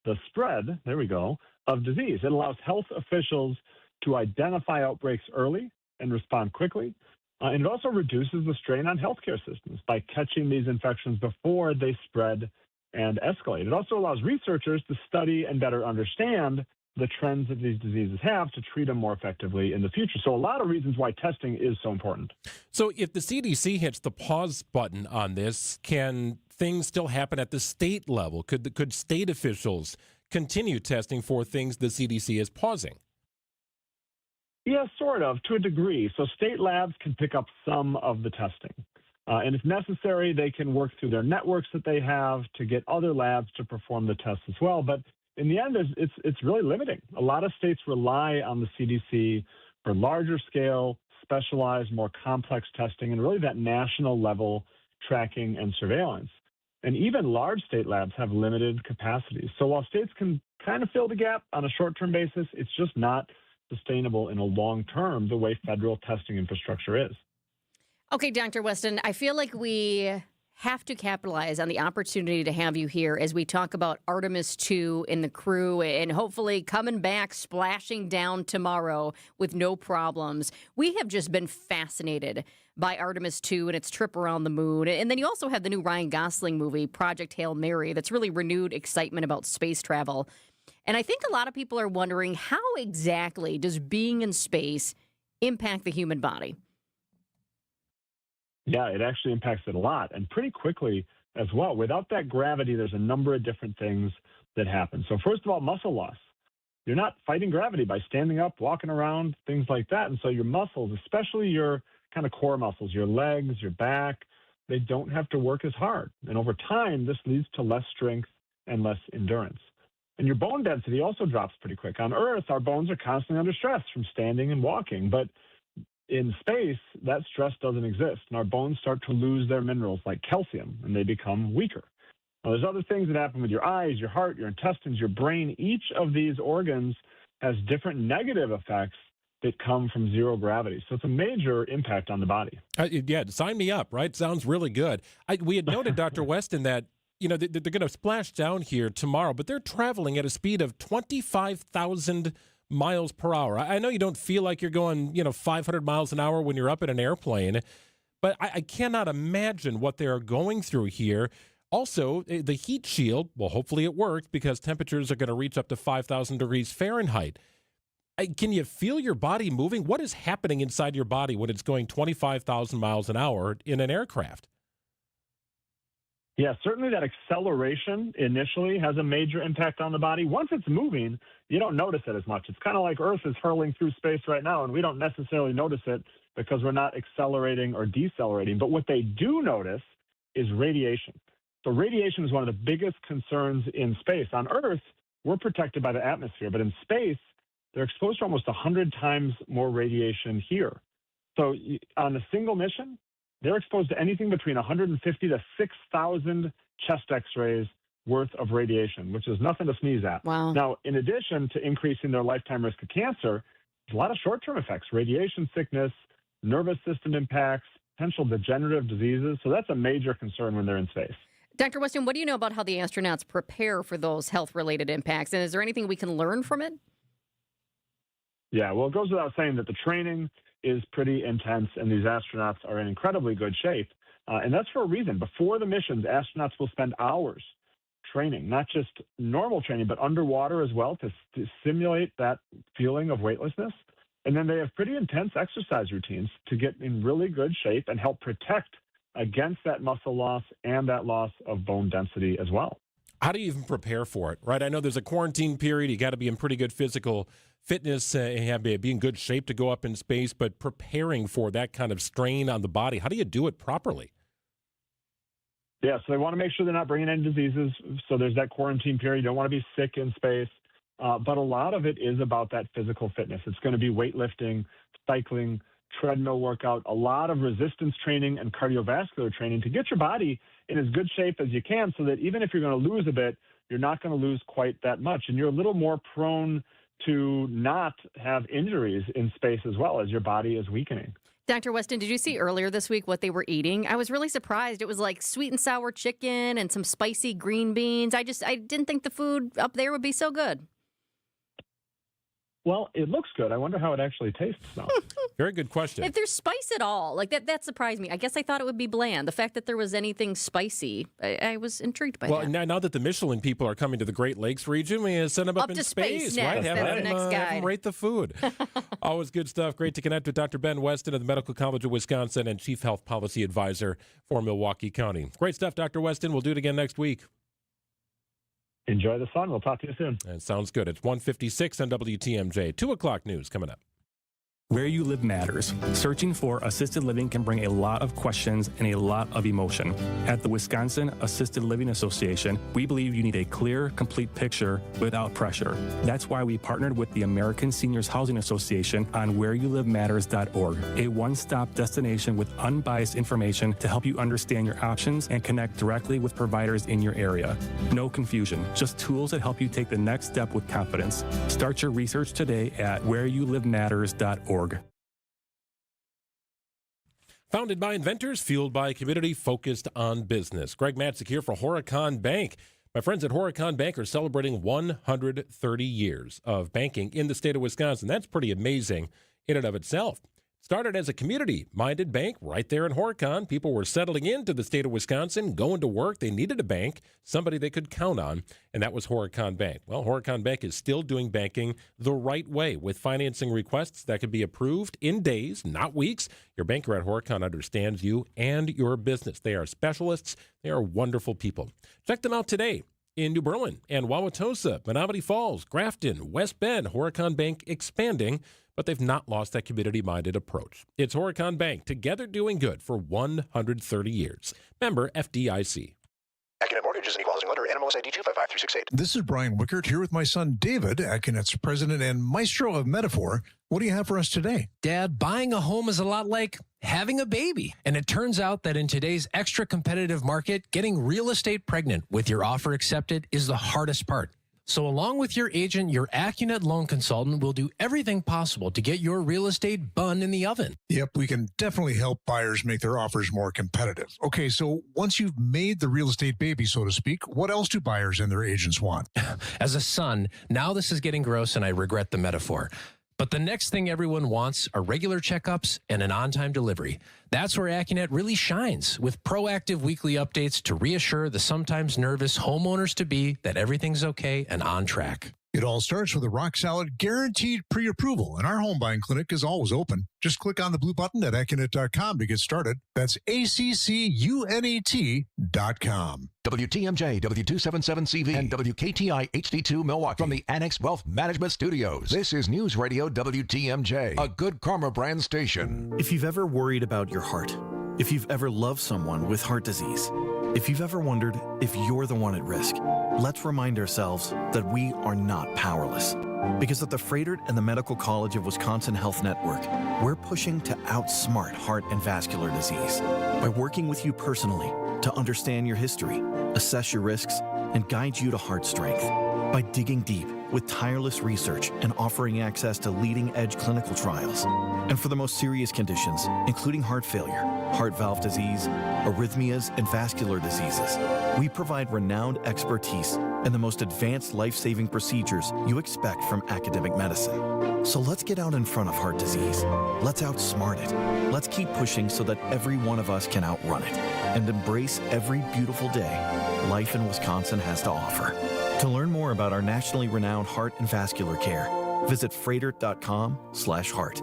the spread, there we go, of disease. It allows health officials to identify outbreaks early and respond quickly. And it also reduces the strain on healthcare systems by catching these infections before they spread and escalate. It also allows researchers to study and better understand the trends that these diseases have to treat them more effectively in the future. So a lot of reasons why testing is so important. So if the CDC hits the pause button on this, can things still happen at the state level? Could state officials continue testing for things the CDC is pausing? Yeah, sort of, to a degree. So state labs can pick up some of the testing. And if necessary, they can work through their networks that they have to get other labs to perform the tests as well. But in the end, it's really limiting. A lot of states rely on the CDC for larger scale, specialized, more complex testing, and really that national level tracking and surveillance. And even large state labs have limited capacities. So while states can kind of fill the gap on a short-term basis, it's just not sustainable in a long term the way federal testing infrastructure is. Okay, Dr. Weston, I feel like we have to capitalize on the opportunity to have you here as we talk about Artemis 2 and the crew and hopefully coming back, splashing down tomorrow with no problems. We have just been fascinated by Artemis 2 and its trip around the moon. And then you also have the new Ryan Gosling movie, Project Hail Mary, that's really renewed excitement about space travel. And I think a lot of people are wondering, how exactly does being in space impact the human body? Yeah, it actually impacts it a lot and pretty quickly as well. Without that gravity, there's a number of different things that happen. So first of all, muscle loss. You're not fighting gravity by standing up, walking around, things like that. And so your muscles, especially your kind of core muscles, your legs, your back, they don't have to work as hard. And over time, this leads to less strength and less endurance. And your bone density also drops pretty quick. On Earth, our bones are constantly under stress from standing and walking. But in space, that stress doesn't exist. And our bones start to lose their minerals like calcium, and they become weaker. Now, there's other things that happen with your eyes, your heart, your intestines, your brain. Each of these organs has different negative effects that come from zero gravity. So it's a major impact on the body. Yeah, sign me up, right? Sounds really good. We had noted, Dr. Weston, that they're going to splash down here tomorrow, but they're traveling at a speed of 25,000 miles per hour. I know you don't feel like you're going, 500 miles an hour when you're up in an airplane, but I cannot imagine what they are going through here. Also, the heat shield, well, hopefully it works because temperatures are going to reach up to 5,000 degrees Fahrenheit. Can you feel your body moving? What is happening inside your body when it's going 25,000 miles an hour in an aircraft? Yeah, certainly that acceleration initially has a major impact on the body. Once it's moving, you don't notice it as much. It's kind of like Earth is hurling through space right now, and we don't necessarily notice it because we're not accelerating or decelerating. But what they do notice is radiation. So radiation is one of the biggest concerns in space. On Earth, we're protected by the atmosphere, but in space, they're exposed to almost 100 times more radiation here. So on a single mission, they're exposed to anything between 150 to 6,000 chest x-rays worth of radiation, which is nothing to sneeze at. Wow. Now, in addition to increasing their lifetime risk of cancer, there's a lot of short-term effects, radiation sickness, nervous system impacts, potential degenerative diseases. So that's a major concern when they're in space. Dr. Weston, what do you know about how the astronauts prepare for those health-related impacts? And is there anything we can learn from it? Yeah, well, it goes without saying that the training is pretty intense, and these astronauts are in incredibly good shape. And that's for a reason. Before the missions, astronauts will spend hours training, not just normal training, but underwater as well to simulate that feeling of weightlessness. And then they have pretty intense exercise routines to get in really good shape and help protect against that muscle loss and that loss of bone density as well. How do you even prepare for it, right? I know there's a quarantine period. You got to be in pretty good physical fitness and be in good shape to go up in space, but preparing for that kind of strain on the body, how do you do it properly? Yeah, so they want to make sure they're not bringing any diseases. So there's that quarantine period. You don't want to be sick in space. But a lot of it is about that physical fitness. It's going to be weightlifting, cycling, treadmill workout, a lot of resistance training and cardiovascular training to get your body in as good shape as you can so that even if you're going to lose a bit, you're not going to lose quite that much. And you're a little more prone to not have injuries in space as well as your body is weakening. Dr. Weston, did you see earlier this week what they were eating? I was really surprised. It was like sweet and sour chicken and some spicy green beans. I didn't think the food up there would be so good. Well, it looks good. I wonder how it actually tastes, though. Very good question. If there's spice at all, like that surprised me. I guess I thought it would be bland. The fact that there was anything spicy, I was intrigued by that. Well, now that the Michelin people are coming to the Great Lakes region, we send them up in to space, next. right? That's the next Have guide. them rate the food. Always good stuff. Great to connect with Dr. Ben Weston of the Medical College of Wisconsin and Chief Health Policy Advisor for Milwaukee County. Great stuff, Dr. Weston. We'll do it again next week. Enjoy the sun. We'll talk to you soon. That sounds good. It's 1:56 on WTMJ. 2 o'clock news coming up. Where you live matters. Searching for assisted living can bring a lot of questions and a lot of emotion. At the Wisconsin Assisted Living Association, we believe you need a clear, complete picture without pressure. That's why we partnered with the American Seniors Housing Association on whereyouLiveMatters.org, a one-stop destination with unbiased information to help you understand your options and connect directly with providers in your area. No confusion, just tools that help you take the next step with confidence. Start your research today at whereyouLiveMatters.org. Founded by inventors, fueled by a community focused on business. Greg Matzik here for Horicon Bank. My friends at Horicon Bank are celebrating 130 years of banking in the state of Wisconsin. That's pretty amazing in and of itself. Started as a community-minded bank right there in Horicon. People were settling into the state of Wisconsin, going to work. They needed a bank, somebody they could count on, and that was Horicon Bank. Well, Horicon Bank is still doing banking the right way with financing requests that can be approved in days, not weeks. Your banker at Horicon understands you and your business. They are specialists. They are wonderful people. Check them out today in New Berlin and Wauwatosa, Menominee Falls, Grafton, West Bend. Horicon Bank expanding, but they've not lost that community-minded approach. It's Horicon Bank, together doing good for 130 years. Member FDIC. Accunet Mortgage is an equalizing lender. NMLS ID 255368. This is Brian Wickert here with my son David, Acunet's president and maestro of metaphor. What do you have for us today? Dad, buying a home is a lot like having a baby. And it turns out that in today's extra competitive market, getting real estate pregnant with your offer accepted is the hardest part. So along with your agent, your AccuNet loan consultant will do everything possible to get your real estate bun in the oven. Yep, we can definitely help buyers make their offers more competitive. Okay, so once you've made the real estate baby, so to speak, what else do buyers and their agents want? As a son, now this is getting gross and I regret the metaphor. But the next thing everyone wants are regular checkups and an on-time delivery. That's where AccuNet really shines, with proactive weekly updates to reassure the sometimes nervous homeowners-to-be that everything's okay and on track. It all starts with a rock-solid, guaranteed pre-approval, and our home buying clinic is always open. Just click on the blue button at AccuNet.com to get started. That's ACCUNET.com. WTMJ, W277CV, and WKTI HD2 Milwaukee from the Annex Wealth Management Studios. This is News Radio WTMJ, a Good Karma brand station. If you've ever worried about your heart, if you've ever loved someone with heart disease, if you've ever wondered if you're the one at risk, let's remind ourselves that we are not powerless. Because at the Froedtert and the Medical College of Wisconsin Health Network, we're pushing to outsmart heart and vascular disease by working with you personally to understand your history, assess your risks, and guide you to heart strength. By digging deep with tireless research and offering access to leading-edge clinical trials. And for the most serious conditions, including heart failure, heart valve disease, arrhythmias, and vascular diseases, we provide renowned expertise and the most advanced life-saving procedures you expect from academic medicine. So let's get out in front of heart disease. Let's outsmart it. Let's keep pushing so that every one of us can outrun it and embrace every beautiful day life in Wisconsin has to offer. To learn more about our nationally renowned heart and vascular care, visit Froedtert.com/heart.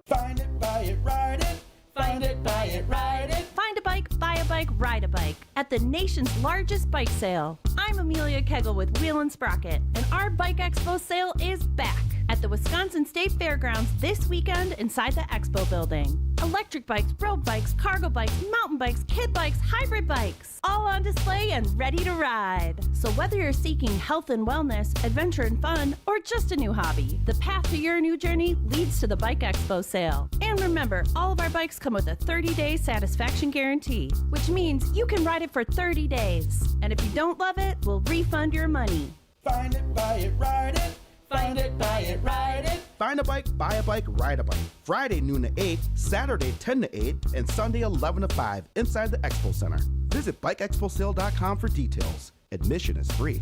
Find it, buy it, ride it. Find it, buy it, ride it. Find a bike, buy a bike, ride a bike at the nation's largest bike sale. I'm Amelia Kegel with Wheel and Sprocket, and our Bike Expo sale is back at the Wisconsin State Fairgrounds this weekend inside the Expo building. Electric bikes, road bikes, cargo bikes, mountain bikes, kid bikes, hybrid bikes, all on display and ready to ride. So whether you're seeking health and wellness, adventure and fun, or just a new hobby, the path to your new journey leads to the Bike Expo sale. And remember, all of our bikes come with a 30-day satisfaction guarantee, which means you can ride it for 30 days. And if you don't love it, we'll refund your money. Find it, buy it, ride it. Find it, buy it, ride it. Find a bike, buy a bike, ride a bike. Friday noon to 8, Saturday 10 to 8, and Sunday 11 to 5 inside the Expo Center. Visit bikeexposale.com for details. Admission is free.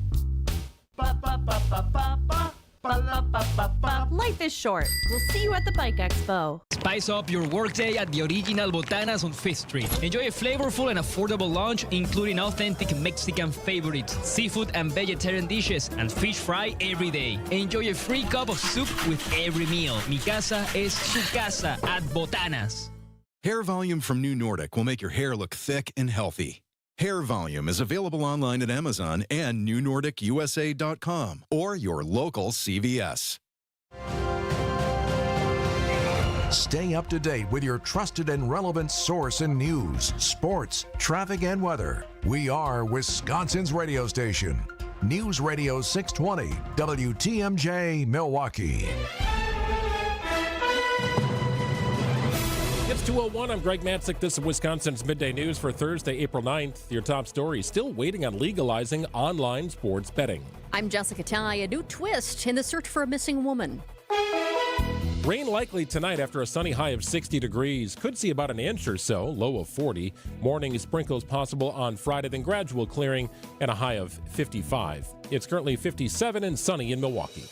Life is short. We'll see you at the Bike Expo. Spice up your workday at the original Botanas on 5th Street. Enjoy a flavorful and affordable lunch, including authentic Mexican favorites, seafood and vegetarian dishes, and fish fry every day. Enjoy a free cup of soup with every meal. Mi casa es su casa at Botanas. Hair Volume from New Nordic will make your hair look thick and healthy. Hair Volume is available online at Amazon and newnordicusa.com or your local CVS. Stay up to date with your trusted and relevant source in news, sports, traffic, and weather. We are Wisconsin's radio station. News Radio 620, WTMJ, Milwaukee. It's 2:01. I'm Greg Matzik. This is Wisconsin's Midday News for Thursday, April 9th. Your top story, still waiting on legalizing online sports betting. I'm Jessica Ty. A new twist in the search for a missing woman. Rain likely tonight after a sunny high of 60 degrees. Could see about an inch or so, low of 40. Morning sprinkles possible on Friday, then gradual clearing and a high of 55. It's currently 57 and sunny in Milwaukee.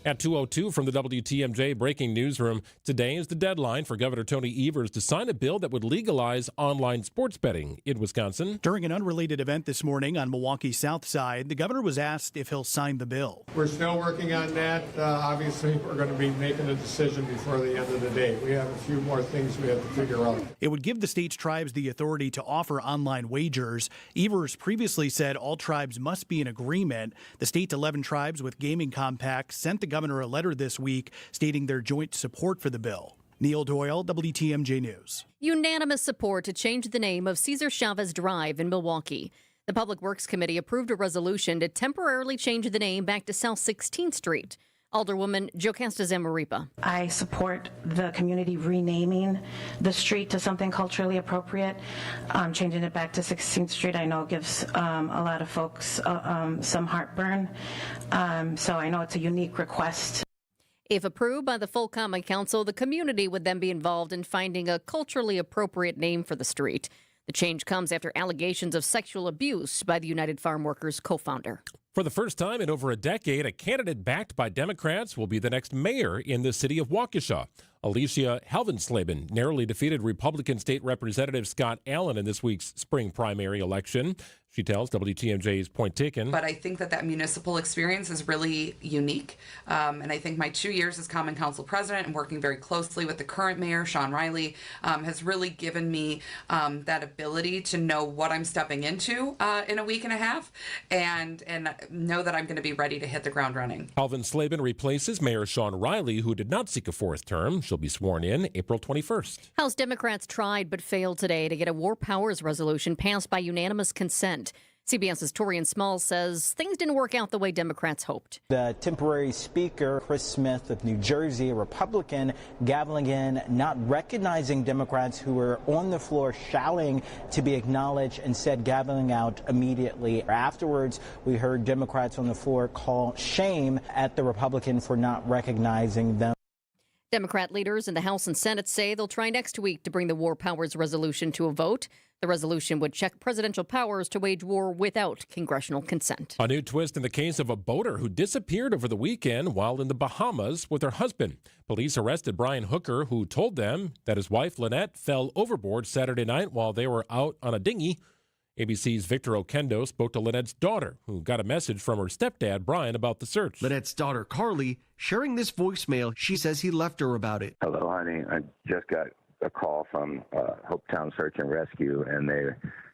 At 2:02 from the WTMJ Breaking Newsroom, today is the deadline for Governor Tony Evers to sign a bill that would legalize online sports betting in Wisconsin. During an unrelated event this morning on Milwaukee's South Side, the governor was asked if he'll sign the bill. We're still working on that. Obviously, we're going to be making a decision before the end of the day. We have a few more things we have to figure out. It would give the state's tribes the authority to offer online wagers. Evers previously said all tribes must be in agreement. The state's 11 tribes with gaming compacts sent the governor a letter this week stating their joint support for the bill. Neil Doyle, WTMJ News. Unanimous support to change the name of Cesar Chavez Drive in Milwaukee. The Public Works Committee approved a resolution to temporarily change the name back to South 16th Street. Alderwoman Jocasta Zamaripa. I support the community renaming the street to something culturally appropriate. Changing it back to 16th Street I know gives a lot of folks some heartburn. So I know it's a unique request. If approved by the full Common Council, the community would then be involved in finding a culturally appropriate name for the street. The change comes after allegations of sexual abuse by the United Farm Workers co-founder. For the first time in over a decade, a candidate backed by Democrats will be the next mayor in the city of Waukesha. Alicia Helvensleben narrowly defeated Republican State Representative Scott Allen in this week's spring primary election. She tells WTMJ's Point Taken. But I think that municipal experience is really unique. And I think my 2 years as Common Council president and working very closely with the current mayor, Sean Riley, has really given me that ability to know what I'm stepping into in a week and a half and know that I'm going to be ready to hit the ground running. Helvensleben replaces Mayor Sean Riley, who did not seek a fourth term. She'll be sworn in April 21st. House Democrats tried but failed today to get a war powers resolution passed by unanimous consent. CBS's Torian Small says things didn't work out the way Democrats hoped. The temporary speaker, Chris Smith of New Jersey, a Republican, gaveling in, not recognizing Democrats who were on the floor shouting to be acknowledged, and said gaveling out immediately. Afterwards, we heard Democrats on the floor call shame at the Republican for not recognizing them. Democrat leaders in the House and Senate say they'll try next week to bring the war powers resolution to a vote. The resolution would check presidential powers to wage war without congressional consent. A new twist in the case of a boater who disappeared over the weekend while in the Bahamas with her husband. Police arrested Brian Hooker, who told them that his wife, Lynette, fell overboard Saturday night while they were out on a dinghy. ABC's Victor Oquendo spoke to Lynette's daughter, who got a message from her stepdad, Brian, about the search. Lynette's daughter, Carly, sharing this voicemail. She says he left her about it. Hello, honey. I just got a call from Hopetown Search and Rescue, and they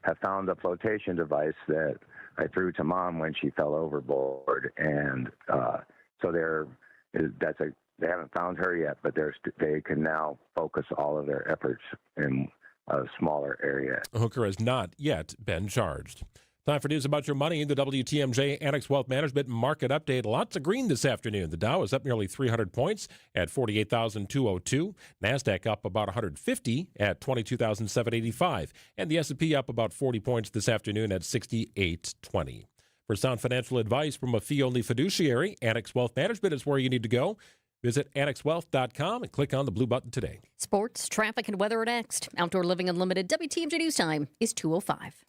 have found a flotation device that I threw to Mom when she fell overboard. And so they haven't found her yet, but they can now focus all of their efforts in a smaller area. Hooker has not yet been charged. Time for news about your money. The WTMJ Annex Wealth Management Market Update. Lots of green this afternoon. The Dow is up nearly 300 points at 48,202. NASDAQ up about 150 at 22,785. And the S&P up about 40 points this afternoon at 6820. For sound financial advice from a fee-only fiduciary, Annex Wealth Management is where you need to go. Visit annexwealth.com and click on the blue button today. Sports, traffic, and weather next. Outdoor Living Unlimited WTMJ News Time is 2:05.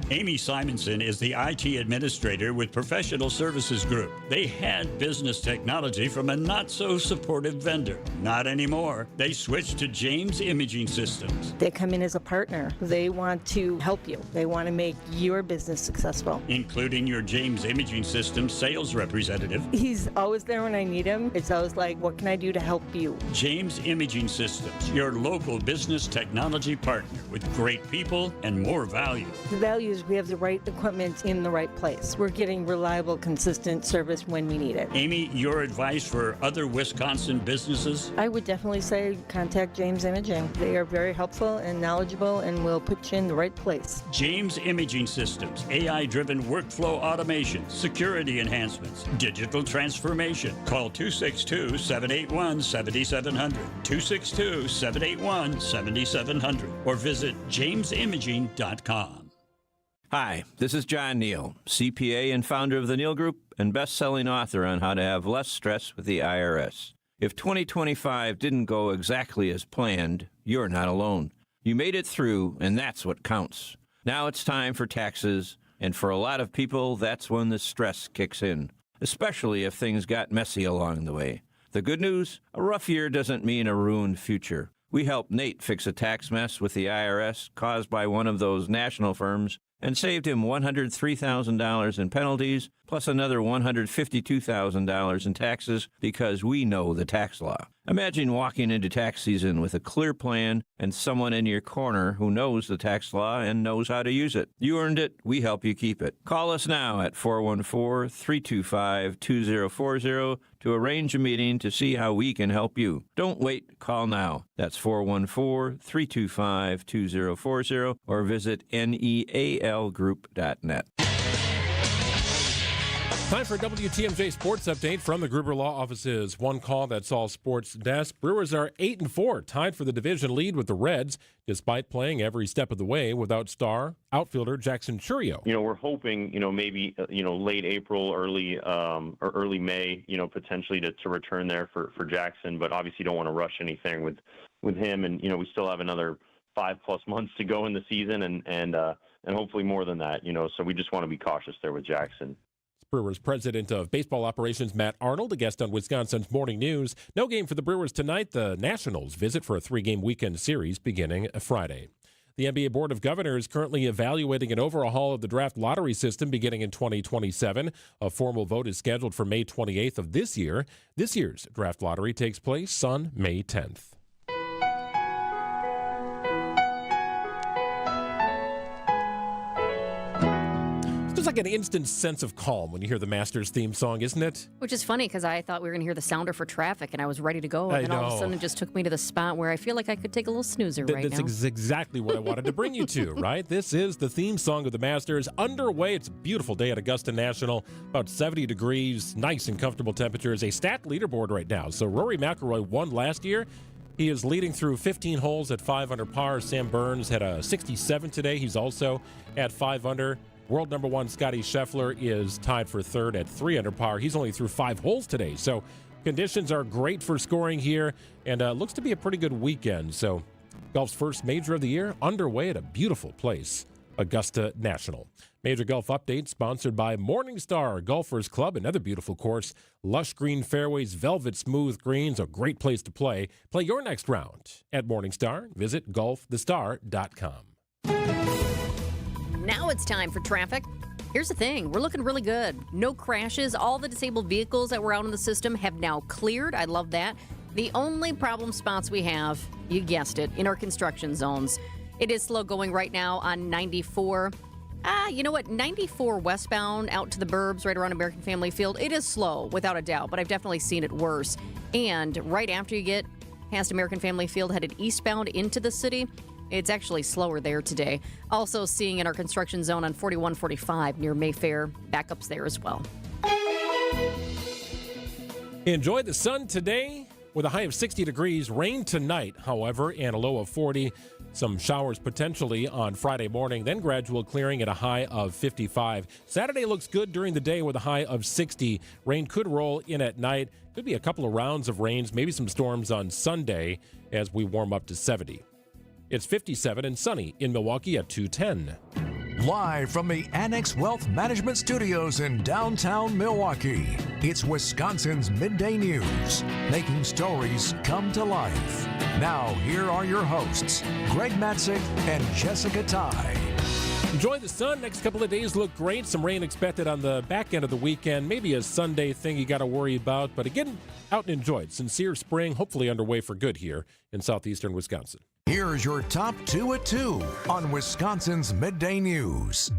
Amy Simonson is the IT administrator with Professional Services Group. They had business technology from a not-so-supportive vendor. Not anymore. They switched to James Imaging Systems. They come in as a partner. They want to help you. They want to make your business successful. Including your James Imaging Systems sales representative. He's always there when I need him. It's always like, what can I do to help you? James Imaging Systems, your local business technology partner with great people and more value. The value is we have the right equipment in the right place. We're getting reliable, consistent service when we need it. Amy, your advice for other Wisconsin businesses? I would definitely say contact James Imaging. They are very helpful and knowledgeable and will put you in the right place. James Imaging Systems, AI-driven workflow automation, security enhancements, digital transformation. Call 262-781-7700, 262-781-7700, or visit jamesimaging.com. Hi, this is John Neal, CPA and founder of the Neal Group and best-selling author on how to have less stress with the IRS. If 2025 didn't go exactly as planned, you're not alone. You made it through, and that's what counts. Now it's time for taxes, and for a lot of people, that's when the stress kicks in, especially if things got messy along the way. The good news? A rough year doesn't mean a ruined future. We helped Nate fix a tax mess with the IRS caused by one of those national firms and saved him $103,000 in penalties, plus another $152,000 in taxes because we know the tax law. Imagine walking into tax season with a clear plan and someone in your corner who knows the tax law and knows how to use it. You earned it. We help you keep it. Call us now at 414-325-2040 to arrange a meeting to see how we can help you. Don't wait. Call now. That's 414-325-2040 or visit nealgroup.net. Time for a WTMJ Sports Update from the Gruber Law Office's One Call That's All Sports desk. Brewers are 8-4, tied for the division lead with the Reds, despite playing every step of the way without star outfielder Jackson Churio. We're hoping, maybe, late April, early May, potentially to return there for Jackson, but obviously don't want to rush anything with him. And, we still have another 5+ months to go in the season and hopefully more than that, so we just want to be cautious there with Jackson. Brewers president of baseball operations Matt Arnold, a guest on Wisconsin's Morning News. No game for the Brewers tonight. The Nationals visit for a 3-game weekend series beginning Friday. The NBA Board of Governors is currently evaluating an overhaul of the draft lottery system beginning in 2027. A formal vote is scheduled for May 28th of this year. This year's draft lottery takes place on May 10th. It's like an instant sense of calm when you hear the Masters theme song, isn't it? Which is funny because I thought we were going to hear the sounder for traffic, and I was ready to go. And then all of a sudden it just took me to the spot where I feel like I could take a little snoozer right now. That's exactly what I wanted to bring you to, right? This is the theme song of the Masters. Underway. It's a beautiful day at Augusta National. About 70 degrees, nice and comfortable temperatures. A stacked leaderboard right now. So Rory McIlroy won last year. He is leading through 15 holes at 5 under par. Sam Burns had a 67 today. He's also at 5 under. World number 1 Scotty Scheffler is tied for third at 3 under par. He's only through 5 holes today. So conditions are great for scoring here, and looks to be a pretty good weekend. So golf's first major of the year underway at a beautiful place, Augusta National. Major Golf Update sponsored by Morningstar Golfers Club, another beautiful course. Lush green fairways, velvet smooth greens, a great place to play. Play your next round at Morningstar. Visit golfthestar.com. Now it's time for traffic. Here's the thing. We're looking really good. No crashes. All the disabled vehicles that were out in the system have now cleared. I love that. The only problem spots we have, you guessed it, in our construction zones. It is slow going right now on 94. You know what? 94 westbound out to the burbs right around American Family Field. It is slow, without a doubt, but I've definitely seen it worse. And right after you get past American Family Field, headed eastbound into the city, it's actually slower there today. Also seeing in our construction zone on 4145 near Mayfair, backups there as well. Enjoy the sun today with a high of 60 degrees. Rain tonight, however, and a low of 40. Some showers potentially on Friday morning, then gradual clearing at a high of 55. Saturday looks good during the day with a high of 60. Rain could roll in at night. Could be a couple of rounds of rains, maybe some storms on Sunday as we warm up to 70. It's 57 and sunny in Milwaukee at 210. Live from the Annex Wealth Management Studios in downtown Milwaukee, it's Wisconsin's Midday News, making stories come to life. Now, here are your hosts, Greg Matzik and Jessica Ty. Enjoy the sun. Next couple of days look great. Some rain expected on the back end of the weekend. Maybe a Sunday thing you got to worry about. But again, out and enjoy it. Sincere spring, hopefully underway for good here in southeastern Wisconsin. Here's your top 2 at 2 on Wisconsin's Midday News.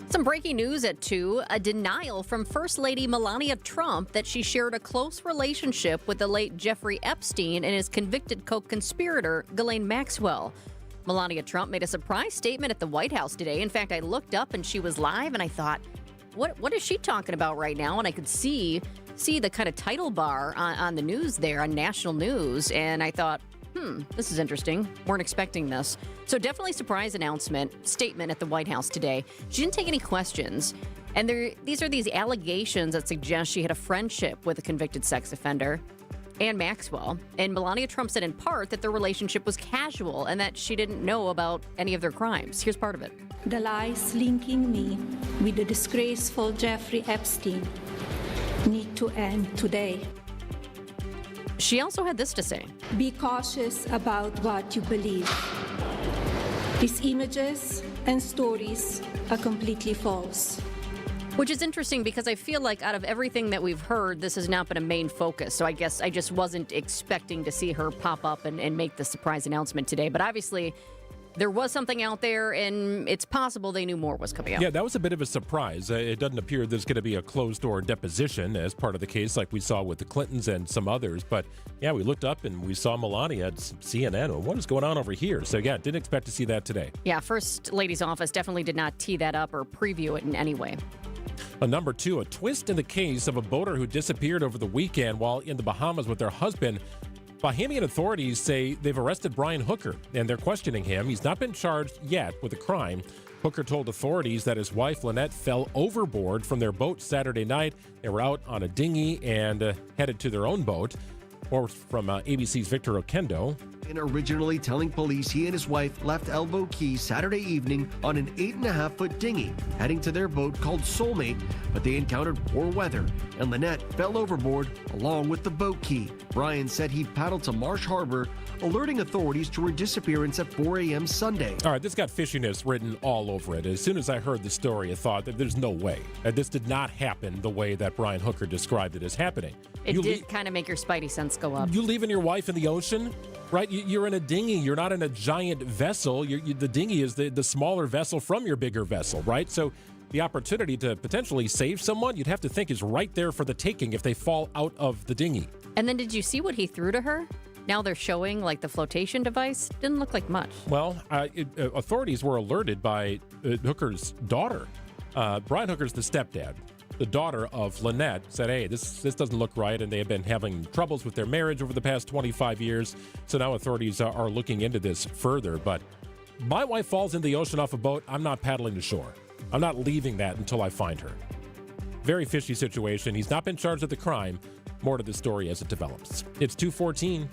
Some breaking news at 2. A denial from First Lady Melania Trump that she shared a close relationship with the late Jeffrey Epstein and his convicted co-conspirator, Ghislaine Maxwell. Melania Trump made a surprise statement at the White House today. In fact, I looked up and she was live and I thought, what is she talking about right now? And I could see the kind of title bar on the news there, on national news. And I thought, this is interesting. Weren't expecting this. So definitely surprise statement at the White House today. She didn't take any questions. And these are these allegations that suggest she had a friendship with a convicted sex offender and Maxwell. And Melania Trump said in part that their relationship was casual and that she didn't know about any of their crimes. Here's part of it. The lies linking me with the disgraceful Jeffrey Epstein need to end today. She also had this to say. Be cautious about what you believe. These images and stories are completely false. Which is interesting because I feel like out of everything that we've heard, this has not been a main focus. So I guess I just wasn't expecting to see her pop up and make the surprise announcement today. But obviously, there was something out there, and it's possible they knew more was coming out. Yeah, that was a bit of a surprise. It doesn't appear there's going to be a closed-door deposition as part of the case like we saw with the Clintons and some others. But, yeah, we looked up and we saw Melania at CNN. What is going on over here? So, yeah, didn't expect to see that today. Yeah, First Lady's office definitely did not tee that up or preview it in any way. Number 2, a twist in the case of a boater who disappeared over the weekend while in the Bahamas with their husband. Bahamian authorities say they've arrested Brian Hooker, and they're questioning him. He's not been charged yet with a crime. Hooker told authorities that his wife, Lynette, fell overboard from their boat Saturday night. They were out on a dinghy and headed to their own boat. Or from ABC's Victor Oquendo. And originally telling police he and his wife left Elbow Key Saturday evening on an 8.5-foot dinghy, heading to their boat called Soulmate, but they encountered poor weather, and Lynette fell overboard along with the boat key. Brian said he paddled to Marsh Harbor, alerting authorities to her disappearance at 4 a.m. Sunday. All right, this got fishiness written all over it. As soon as I heard the story, I thought that there's no way that this did not happen the way that Brian Hooker described it as happening. It did kind of make your spidey sense go up. You leaving your wife in the ocean, right? You're in a dinghy. You're not in a giant vessel. The dinghy is the smaller vessel from your bigger vessel, right? So the opportunity to potentially save someone, you'd have to think is right there for the taking if they fall out of the dinghy. And then did you see what he threw to her? Now they're showing like the flotation device. Didn't look like much. Well, authorities were alerted by Hooker's daughter. Brian Hooker's the stepdad. The daughter of Lynette said, hey, this doesn't look right, and they have been having troubles with their marriage over the past 25 years. So now authorities are looking into this further. But my wife falls in the ocean off a boat. I'm not paddling to shore. I'm not leaving that until I find her. Very fishy situation. He's not been charged with the crime. More to the story as it develops. It's 2:14.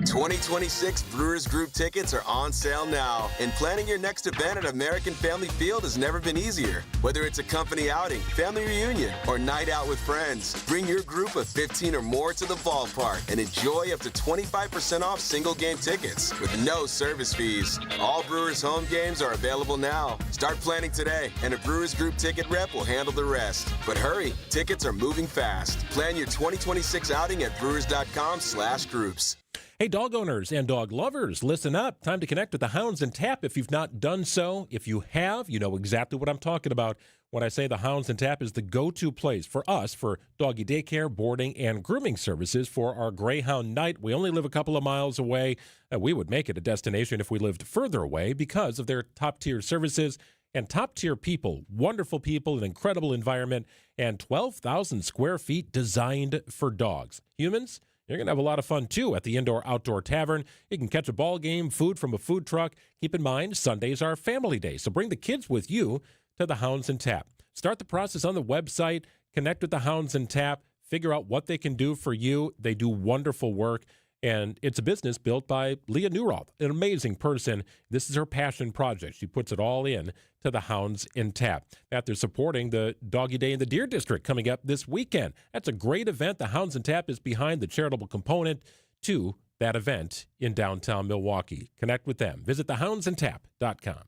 2026 Brewers Group tickets are on sale now, and planning your next event at American Family Field has never been easier. Whether it's a company outing, family reunion, or night out with friends, bring your group of 15 or more to the ballpark and enjoy up to 25% off single game tickets with no service fees. All Brewers home games are available now. Start planning today, and a Brewers Group ticket rep will handle the rest. But hurry, tickets are moving fast. Plan your 2026 outing at brewers.com/groups. Hey, dog owners and dog lovers, listen up. Time to connect with the Hounds and Tap if you've not done so. If you have, you know exactly what I'm talking about when I say the Hounds and Tap is the go-to place for us for doggy daycare, boarding, and grooming services for our Greyhound night. We only live a couple of miles away. We would make it a destination if we lived further away because of their top-tier services and top-tier people, wonderful people, an incredible environment, and 12,000 square feet designed for dogs. Humans, you're going to have a lot of fun, too, at the Indoor-Outdoor Tavern. You can catch a ball game, food from a food truck. Keep in mind, Sundays are family day, so bring the kids with you to the Hounds and Tap. Start the process on the website, connect with the Hounds and Tap, figure out what they can do for you. They do wonderful work, and it's a business built by Leah Neuroth, an amazing person. This is her passion project. She puts it all in to the Hounds and Tap. After supporting the Doggy Day in the Deer District coming up this weekend. That's a great event. The Hounds and Tap is behind the charitable component to that event in downtown Milwaukee. Connect with them. Visit thehoundsandtap.com.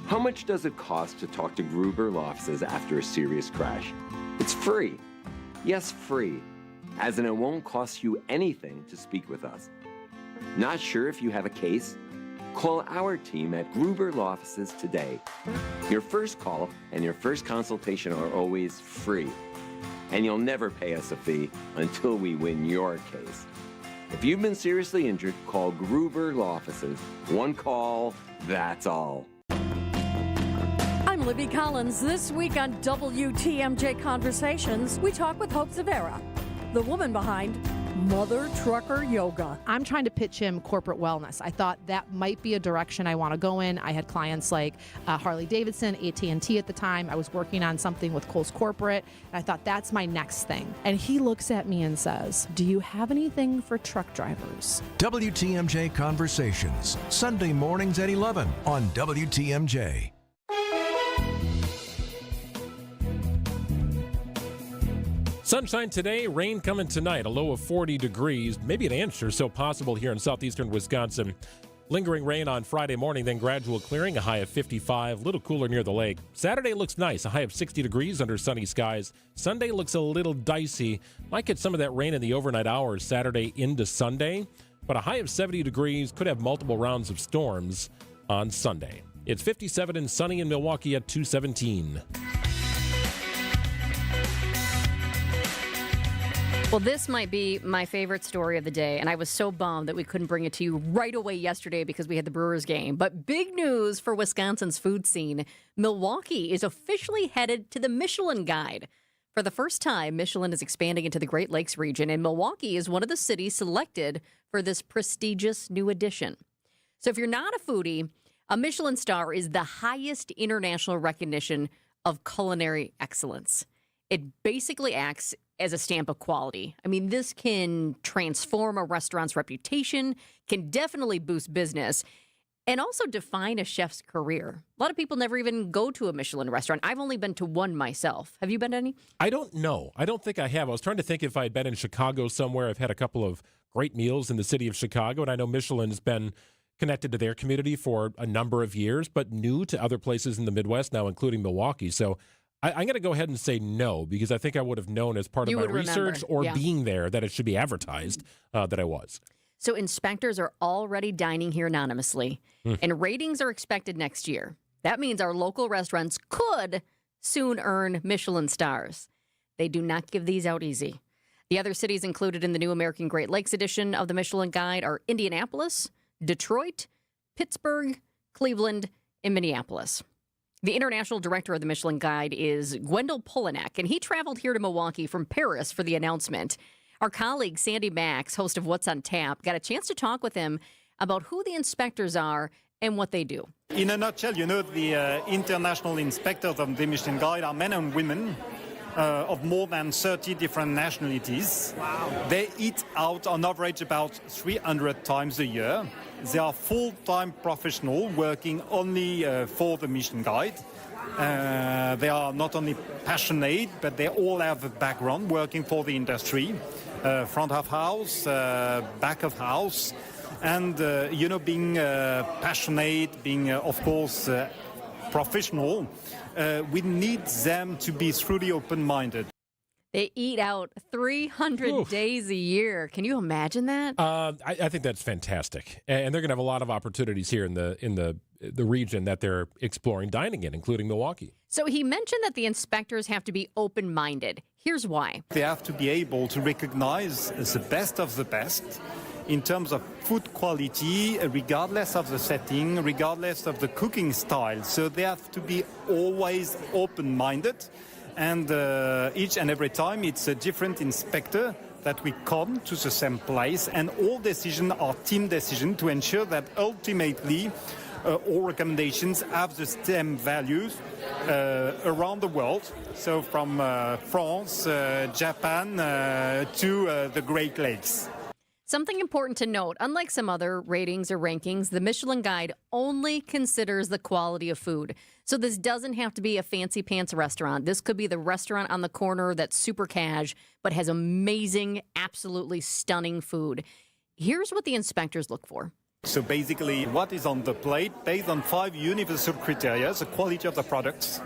How much does it cost to talk to Gruber Law Offices after a serious crash? It's free. Yes, free. As in, it won't cost you anything to speak with us. Not sure if you have a case? Call our team at Gruber Law Offices today. Your first call and your first consultation are always free. And you'll never pay us a fee until we win your case. If you've been seriously injured, call Gruber Law Offices. One call, that's all. I'm Libby Collins. This week on WTMJ Conversations, we talk with Hope Zavera, the woman behind Mother Trucker Yoga. I'm trying to pitch him corporate wellness. I thought that might be a direction I want to go in. I had clients like Harley Davidson, AT&T at the time. I was working on something with Kohl's Corporate, and I thought that's my next thing. And he looks at me and says, do you have anything for truck drivers? WTMJ Conversations, Sunday mornings at 11 on WTMJ. Sunshine today, rain coming tonight, a low of 40 degrees, maybe an inch or so possible here in southeastern Wisconsin. Lingering rain on Friday morning, then gradual clearing, a high of 55, a little cooler near the lake. Saturday looks nice, a high of 60 degrees under sunny skies. Sunday looks a little dicey. Might get some of that rain in the overnight hours Saturday into Sunday, but a high of 70 degrees, could have multiple rounds of storms on Sunday. It's 57 and sunny in Milwaukee at 217. Well, this might be my favorite story of the day, and I was so bummed that we couldn't bring it to you right away yesterday because we had the Brewers game. But big news for Wisconsin's food scene. Milwaukee is officially headed to the Michelin Guide. For the first time, Michelin is expanding into the Great Lakes region, and Milwaukee is one of the cities selected for this prestigious new addition. So if you're not a foodie, a Michelin star is the highest international recognition of culinary excellence. It basically acts as a stamp of quality. I mean, this can transform a restaurant's reputation, can definitely boost business, and also define a chef's career. A lot of people never even go to a Michelin restaurant. I've only been to one myself. Have you been to any? I don't know. I don't think I have. I was trying to think if I had been in Chicago somewhere. I've had a couple of great meals in the city of Chicago, and I know Michelin has been connected to their community for a number of years, but new to other places in the Midwest now, including Milwaukee. So I'm going to go ahead and say no, because I think I would have known as part of my research or being there that it should be advertised that I was. So inspectors are already dining here anonymously, and ratings are expected next year. That means our local restaurants could soon earn Michelin stars. They do not give these out easy. The other cities included in the new American Great Lakes edition of the Michelin Guide are Indianapolis, Detroit, Pittsburgh, Cleveland, and Minneapolis. The international director of the Michelin Guide is Gwendol Polinak, and he traveled here to Milwaukee from Paris for the announcement. Our colleague Sandy Max, host of What's on Tap, got a chance to talk with him about who the inspectors are and what they do. In a nutshell, the international inspectors of the Michelin Guide are men and women of more than 30 different nationalities. Wow. They eat out on average about 300 times a year. They are full-time professionals working only for the Michelin Guide. They are not only passionate, but they all have a background working for the industry, front of house, back of house, and being passionate, being of course professional. We need them to be truly open-minded. They eat out 300 days a year. Can you imagine that? I think that's fantastic, and they're going to have a lot of opportunities here in the region that they're exploring dining in, including Milwaukee. So he mentioned that the inspectors have to be open-minded. Here's why. They have to be able to recognize the best of the best in terms of food quality, regardless of the setting, regardless of the cooking style. So they have to be always open-minded. And each and every time it's a different inspector that we come to the same place, and all decisions are team decisions to ensure that ultimately all recommendations have the same values around the world. So from France, Japan to the Great Lakes. Something important to note, unlike some other ratings or rankings, the Michelin Guide only considers the quality of food. So this doesn't have to be a fancy pants restaurant. This could be the restaurant on the corner that's super cash, but has amazing, absolutely stunning food. Here's what the inspectors look for. So basically, what is on the plate based on 5 universal criteria: the quality of the products,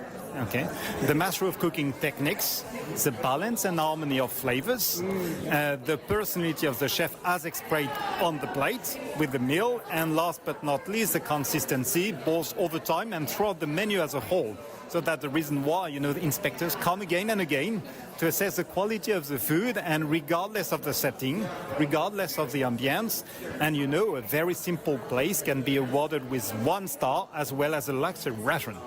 the mastery of cooking techniques, the balance and harmony of flavors, the personality of the chef as expressed on the plate with the meal, and last but not least, the consistency both over time and throughout the menu as a whole. So that's the reason why, the inspectors come again and again to assess the quality of the food, and regardless of the setting, regardless of the ambience. And a very simple place can be awarded with 1 star as well as a luxury restaurant.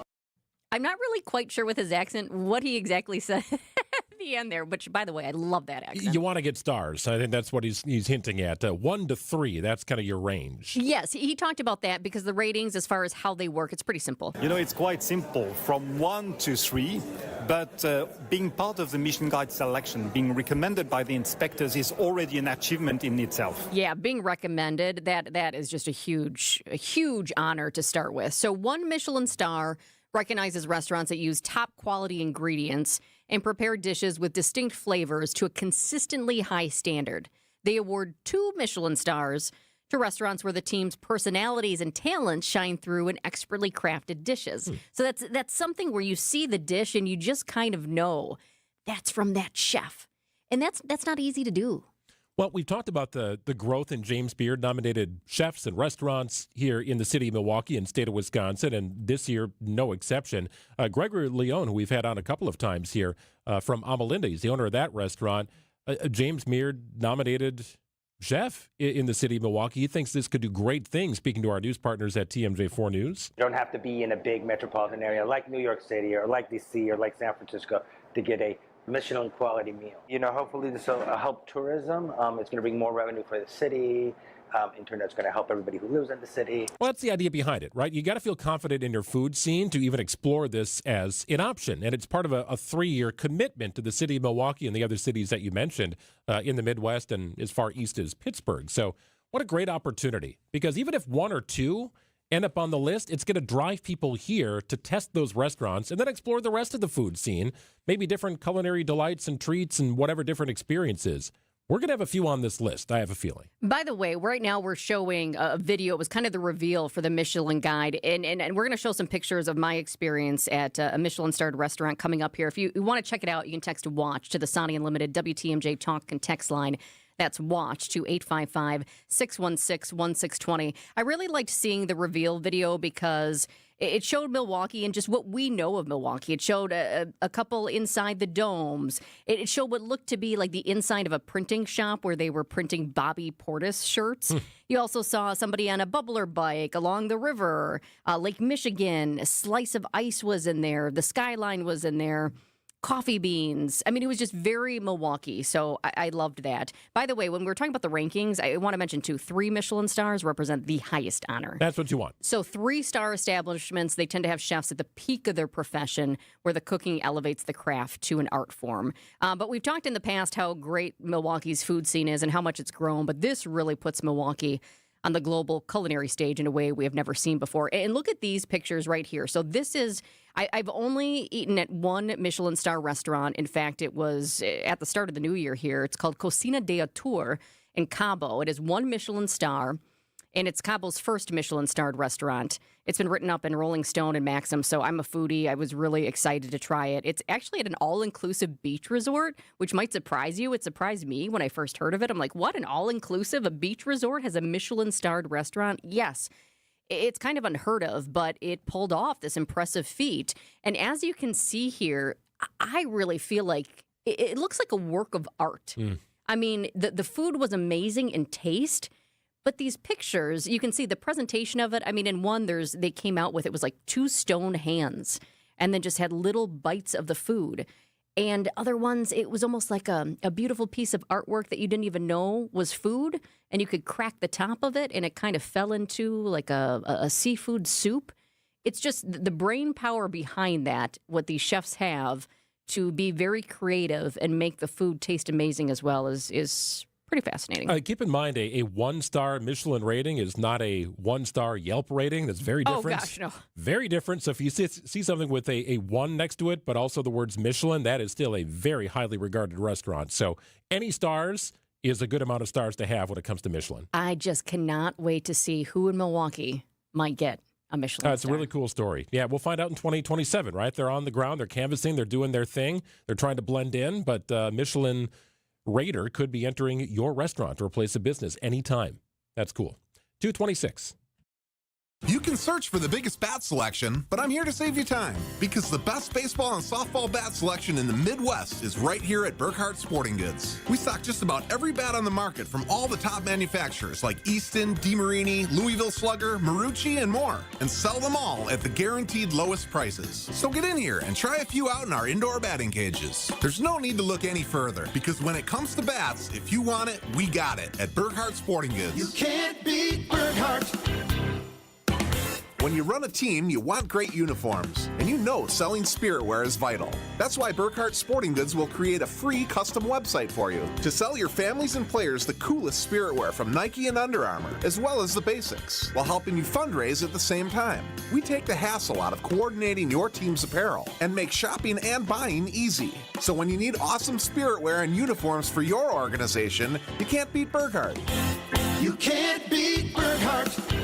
I'm not really quite sure with his accent what he exactly said at the end there, which, by the way, I love that accent. You want to get stars. I think that's what he's hinting at. 1 to 3, that's kind of your range. Yes, he talked about that because the ratings, as far as how they work, it's pretty simple. It's quite simple, from 1 to 3, but being part of the Michelin Guide selection, being recommended by the inspectors, is already an achievement in itself. Yeah, being recommended, that is just a huge honor to start with. So 1 Michelin star recognizes restaurants that use top quality ingredients and prepare dishes with distinct flavors to a consistently high standard. They award 2 Michelin stars to restaurants where the team's personalities and talents shine through in expertly crafted dishes. So that's something where you see the dish and you just kind of know that's from that chef. And that's not easy to do. Well, we've talked about the growth in James Beard-nominated chefs and restaurants here in the city of Milwaukee and state of Wisconsin, and this year, no exception. Gregory Leone, who we've had on a couple of times here from Amalinda, he's the owner of that restaurant. a James Meard nominated chef in the city of Milwaukee. He thinks this could do great things, speaking to our news partners at TMJ4 News. You don't have to be in a big metropolitan area like New York City or like D.C. or like San Francisco to get a Michelin quality meal. Hopefully this will help tourism. It's going to bring more revenue for the city. In turn, it's going to help everybody who lives in the city. Well, that's the idea behind it, right? You got to feel confident in your food scene to even explore this as an option. And it's part of a 3-year commitment to the city of Milwaukee and the other cities that you mentioned in the Midwest and as far east as Pittsburgh. So what a great opportunity, because even if 1 or 2 end up on the list, it's going to drive people here to test those restaurants and then explore the rest of the food scene, maybe different culinary delights and treats and whatever different experiences. We're going to have a few on this list, I have a feeling. By the way, right now we're showing a video. It was kind of the reveal for the Michelin Guide. And we're going to show some pictures of my experience at a Michelin-starred restaurant coming up here. If you want to check it out, you can text WATCH to the Sonny Unlimited WTMJ Talk and text line. That's WATCH to 855-616-1620. I really liked seeing the reveal video because it showed Milwaukee and just what we know of Milwaukee. It showed a couple inside the domes. It showed what looked to be like the inside of a printing shop where they were printing Bobby Portis shirts. You also saw somebody on a bubbler bike along the river, Lake Michigan. A slice of ice was in there. The skyline was in there. Coffee beans. I mean, it was just very Milwaukee. So I loved that. By the way, when we're talking about the rankings, I want to mention, too, 3 Michelin stars represent the highest honor. That's what you want. So 3-star establishments, they tend to have chefs at the peak of their profession where the cooking elevates the craft to an art form. But we've talked in the past how great Milwaukee's food scene is and how much it's grown. But this really puts Milwaukee on the global culinary stage in a way we have never seen before. And look at these pictures right here. So this is, I've only eaten at 1 Michelin star restaurant. In fact, it was at the start of the new year here. It's called Cocina de Autor in Cabo. It is 1 Michelin star, and it's Cabo's first Michelin-starred restaurant. It's been written up in Rolling Stone and Maxim, so I'm a foodie. I was really excited to try it. It's actually at an all-inclusive beach resort, which might surprise you. It surprised me when I first heard of it. I'm like, what, an all-inclusive? A beach resort has a Michelin-starred restaurant? Yes. It's kind of unheard of, but it pulled off this impressive feat. And as you can see here, I really feel like it looks like a work of art. I mean, the food was amazing in taste. But these pictures, you can see the presentation of it. I mean, in one, they came out with, it was like 2 stone hands and then just had little bites of the food. And other ones, it was almost like a beautiful piece of artwork that you didn't even know was food. And you could crack the top of it and it kind of fell into like a seafood soup. It's just the brain power behind that, what these chefs have to be very creative and make the food taste amazing as well is pretty fascinating. Keep in mind, a 1-star Michelin rating is not a 1-star Yelp rating. That's very different. Oh, gosh, no. Very different. So if you see something with a 1 next to it, but also the words Michelin, that is still a very highly regarded restaurant. So any stars is a good amount of stars to have when it comes to Michelin. I just cannot wait to see who in Milwaukee might get a Michelin It's a really cool story. Yeah, we'll find out in 2027, right? They're on the ground. They're canvassing. They're doing their thing. They're trying to blend in, but Michelin Raider could be entering your restaurant or place of business anytime. That's cool. 226. You can search for the biggest bat selection, but I'm here to save you time because the best baseball and softball bat selection in the Midwest is right here at Burkhart Sporting Goods. We stock just about every bat on the market from all the top manufacturers like Easton, DeMarini, Louisville Slugger, Marucci, and more, and sell them all at the guaranteed lowest prices. So get in here and try a few out in our indoor batting cages. There's no need to look any further because when it comes to bats, if you want it, we got it at Burkhart Sporting Goods. You can't beat Burkhart. When you run a team, you want great uniforms, and you know selling spiritwear is vital. That's why Burkhart Sporting Goods will create a free custom website for you to sell your families and players the coolest spiritwear from Nike and Under Armour, as well as the basics, while helping you fundraise at the same time. We take the hassle out of coordinating your team's apparel and make shopping and buying easy. So when you need awesome spiritwear and uniforms for your organization, you can't beat Burkhart. You can't beat Burkhart.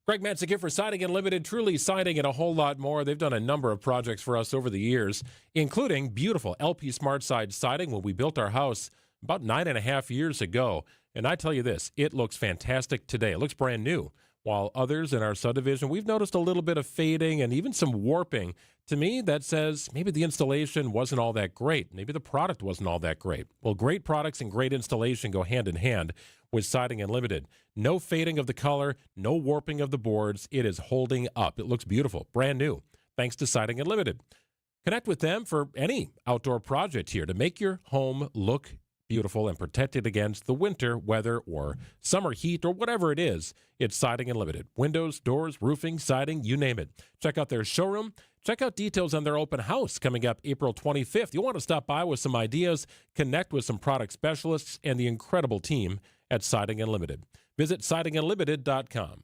Greg Matzik here for Siding Unlimited, truly siding and a whole lot more. They've done a number of projects for us over the years, including beautiful LP Smart Side siding when we built our house about 9.5 years ago. And I tell you this, it looks fantastic today. It looks brand new. while others in our subdivision, we've noticed a little bit of fading and even some warping. To me, that says maybe the installation wasn't all that great. Maybe the product wasn't all that great. Well, great products and great installation go hand in hand with Siding Unlimited. No fading of the color, no warping of the boards. It is holding up. It looks beautiful, brand new, thanks to Siding Unlimited. Connect with them for any outdoor project here to make your home look beautiful and protect it against the winter weather or summer heat or whatever it is. It's Siding Unlimited. Windows, doors, roofing, siding, you name it. Check out their showroom. Check out details on their open house coming up April 25th. You'll want to stop by with some ideas, connect with some product specialists, and the incredible team at Siding Unlimited. Visit sidingunlimited.com.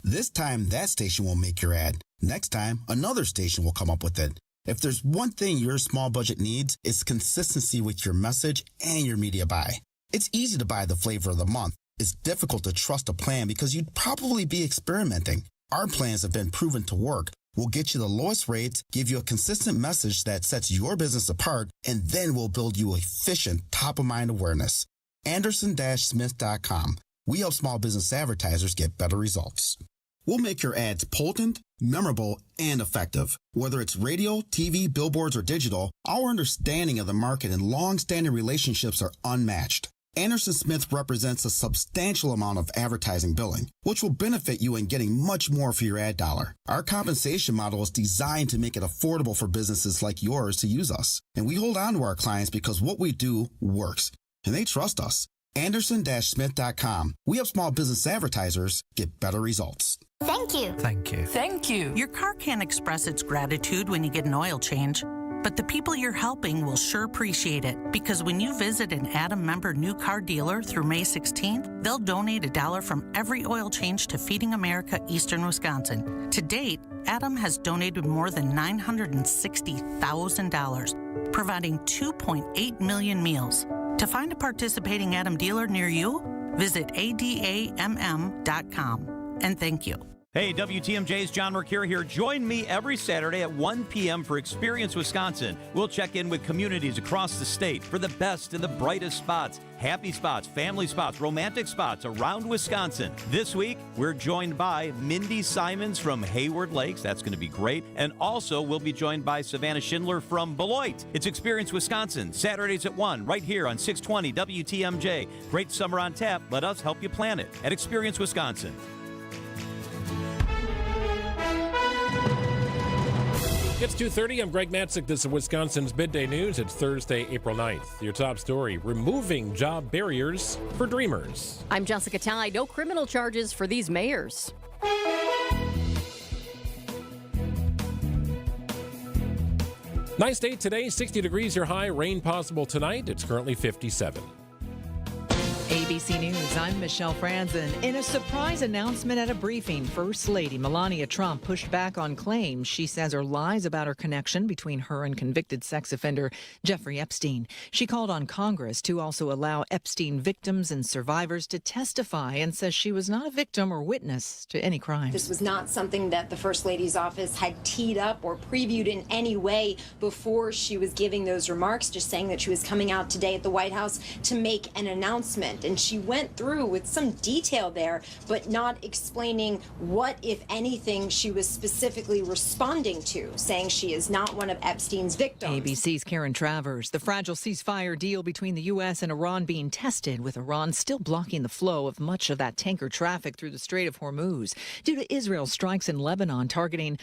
This time, that station won't make your ad. Next time, another station will come up with it. If there's one thing your small budget needs, it's consistency with your message and your media buy. It's easy to buy the flavor of the month. It's difficult to trust a plan because you'd probably be experimenting. Our plans have been proven to work. We'll get you the lowest rates, give you a consistent message that sets your business apart, and then we'll build you efficient top-of-mind awareness. Anderson-Smith.com. We help small business advertisers get better results. We'll make your ads potent, memorable, and effective. Whether it's radio, TV, billboards, or digital, our understanding of the market and long-standing relationships are unmatched. Anderson Smith represents a substantial amount of advertising billing, which will benefit you in getting much more for your ad dollar. Our compensation model is designed to make it affordable for businesses like yours to use us. And we hold on to our clients because what we do works, and they trust us. Anderson-Smith.com. We help small business advertisers get better results. Thank you. Thank you. Thank you. Your car can't express its gratitude when you get an oil change, but the people you're helping will sure appreciate it, because when you visit an Adam member new car dealer through May 16th, they'll donate $1 from every oil change to Feeding America Eastern Wisconsin. To date, Adam has donated more than $960,000, providing 2.8 million meals. To find a participating Adam dealer near you, visit adamm.com. And thank you. Hey, WTMJ's John Mercure here. Join me every Saturday at 1 p.m. for Experience Wisconsin. We'll check in with communities across the state for the best and the brightest spots, happy spots, family spots, romantic spots around Wisconsin. This week, we're joined by Mindy Simons from Hayward Lakes. That's going to be great. And also, we'll be joined by Savannah Schindler from Beloit. It's Experience Wisconsin, Saturdays at 1, right here on 620 WTMJ. Great summer on tap. Let us help you plan it at Experience Wisconsin. It's 2:30. I'm Greg Matzik. This is Wisconsin's Midday News. It's Thursday, April 9th. Your top story, removing job barriers for dreamers. I'm Jessica Ty. No criminal charges for these mayors. Nice day today, 60 degrees your high, rain possible tonight. It's currently 57. ABC News, I'm Michelle Franzen. In a surprise announcement at a briefing, First Lady Melania Trump pushed back on claims she says are lies about her connection between her and convicted sex offender Jeffrey Epstein. She called on Congress to also allow Epstein victims and survivors to testify and says she was not a victim or witness to any crime. This was not something that the First Lady's office had teed up or previewed in any way before she was giving those remarks, just saying that she was coming out today at the White House to make an announcement. And she went through with some detail there, but not explaining what, if anything, she was specifically responding to, saying she is not one of Epstein's victims. ABC's Karen Travers. The fragile ceasefire deal between the U.S. and Iran being tested, with Iran still blocking the flow of much of that tanker traffic through the Strait of Hormuz due to Israel's strikes in Lebanon targeting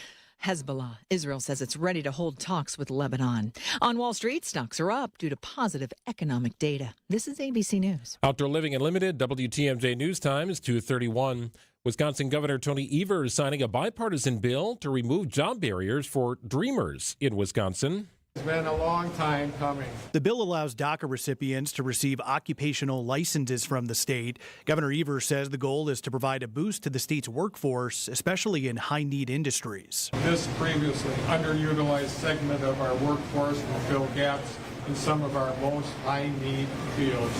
Hezbollah. Israel says it's ready to hold talks with Lebanon. On Wall Street, stocks are up due to positive economic data. This is ABC News. Outdoor Living Unlimited, WTMJ News Time is 2:31. Wisconsin Governor Tony Evers signing a bipartisan bill to remove job barriers for dreamers in Wisconsin. It's been a long time coming. The bill allows DACA recipients to receive occupational licenses from the state. Governor Evers says the goal is to provide a boost to the state's workforce, especially in high-need industries. This previously underutilized segment of our workforce will fill gaps in some of our most high-need fields.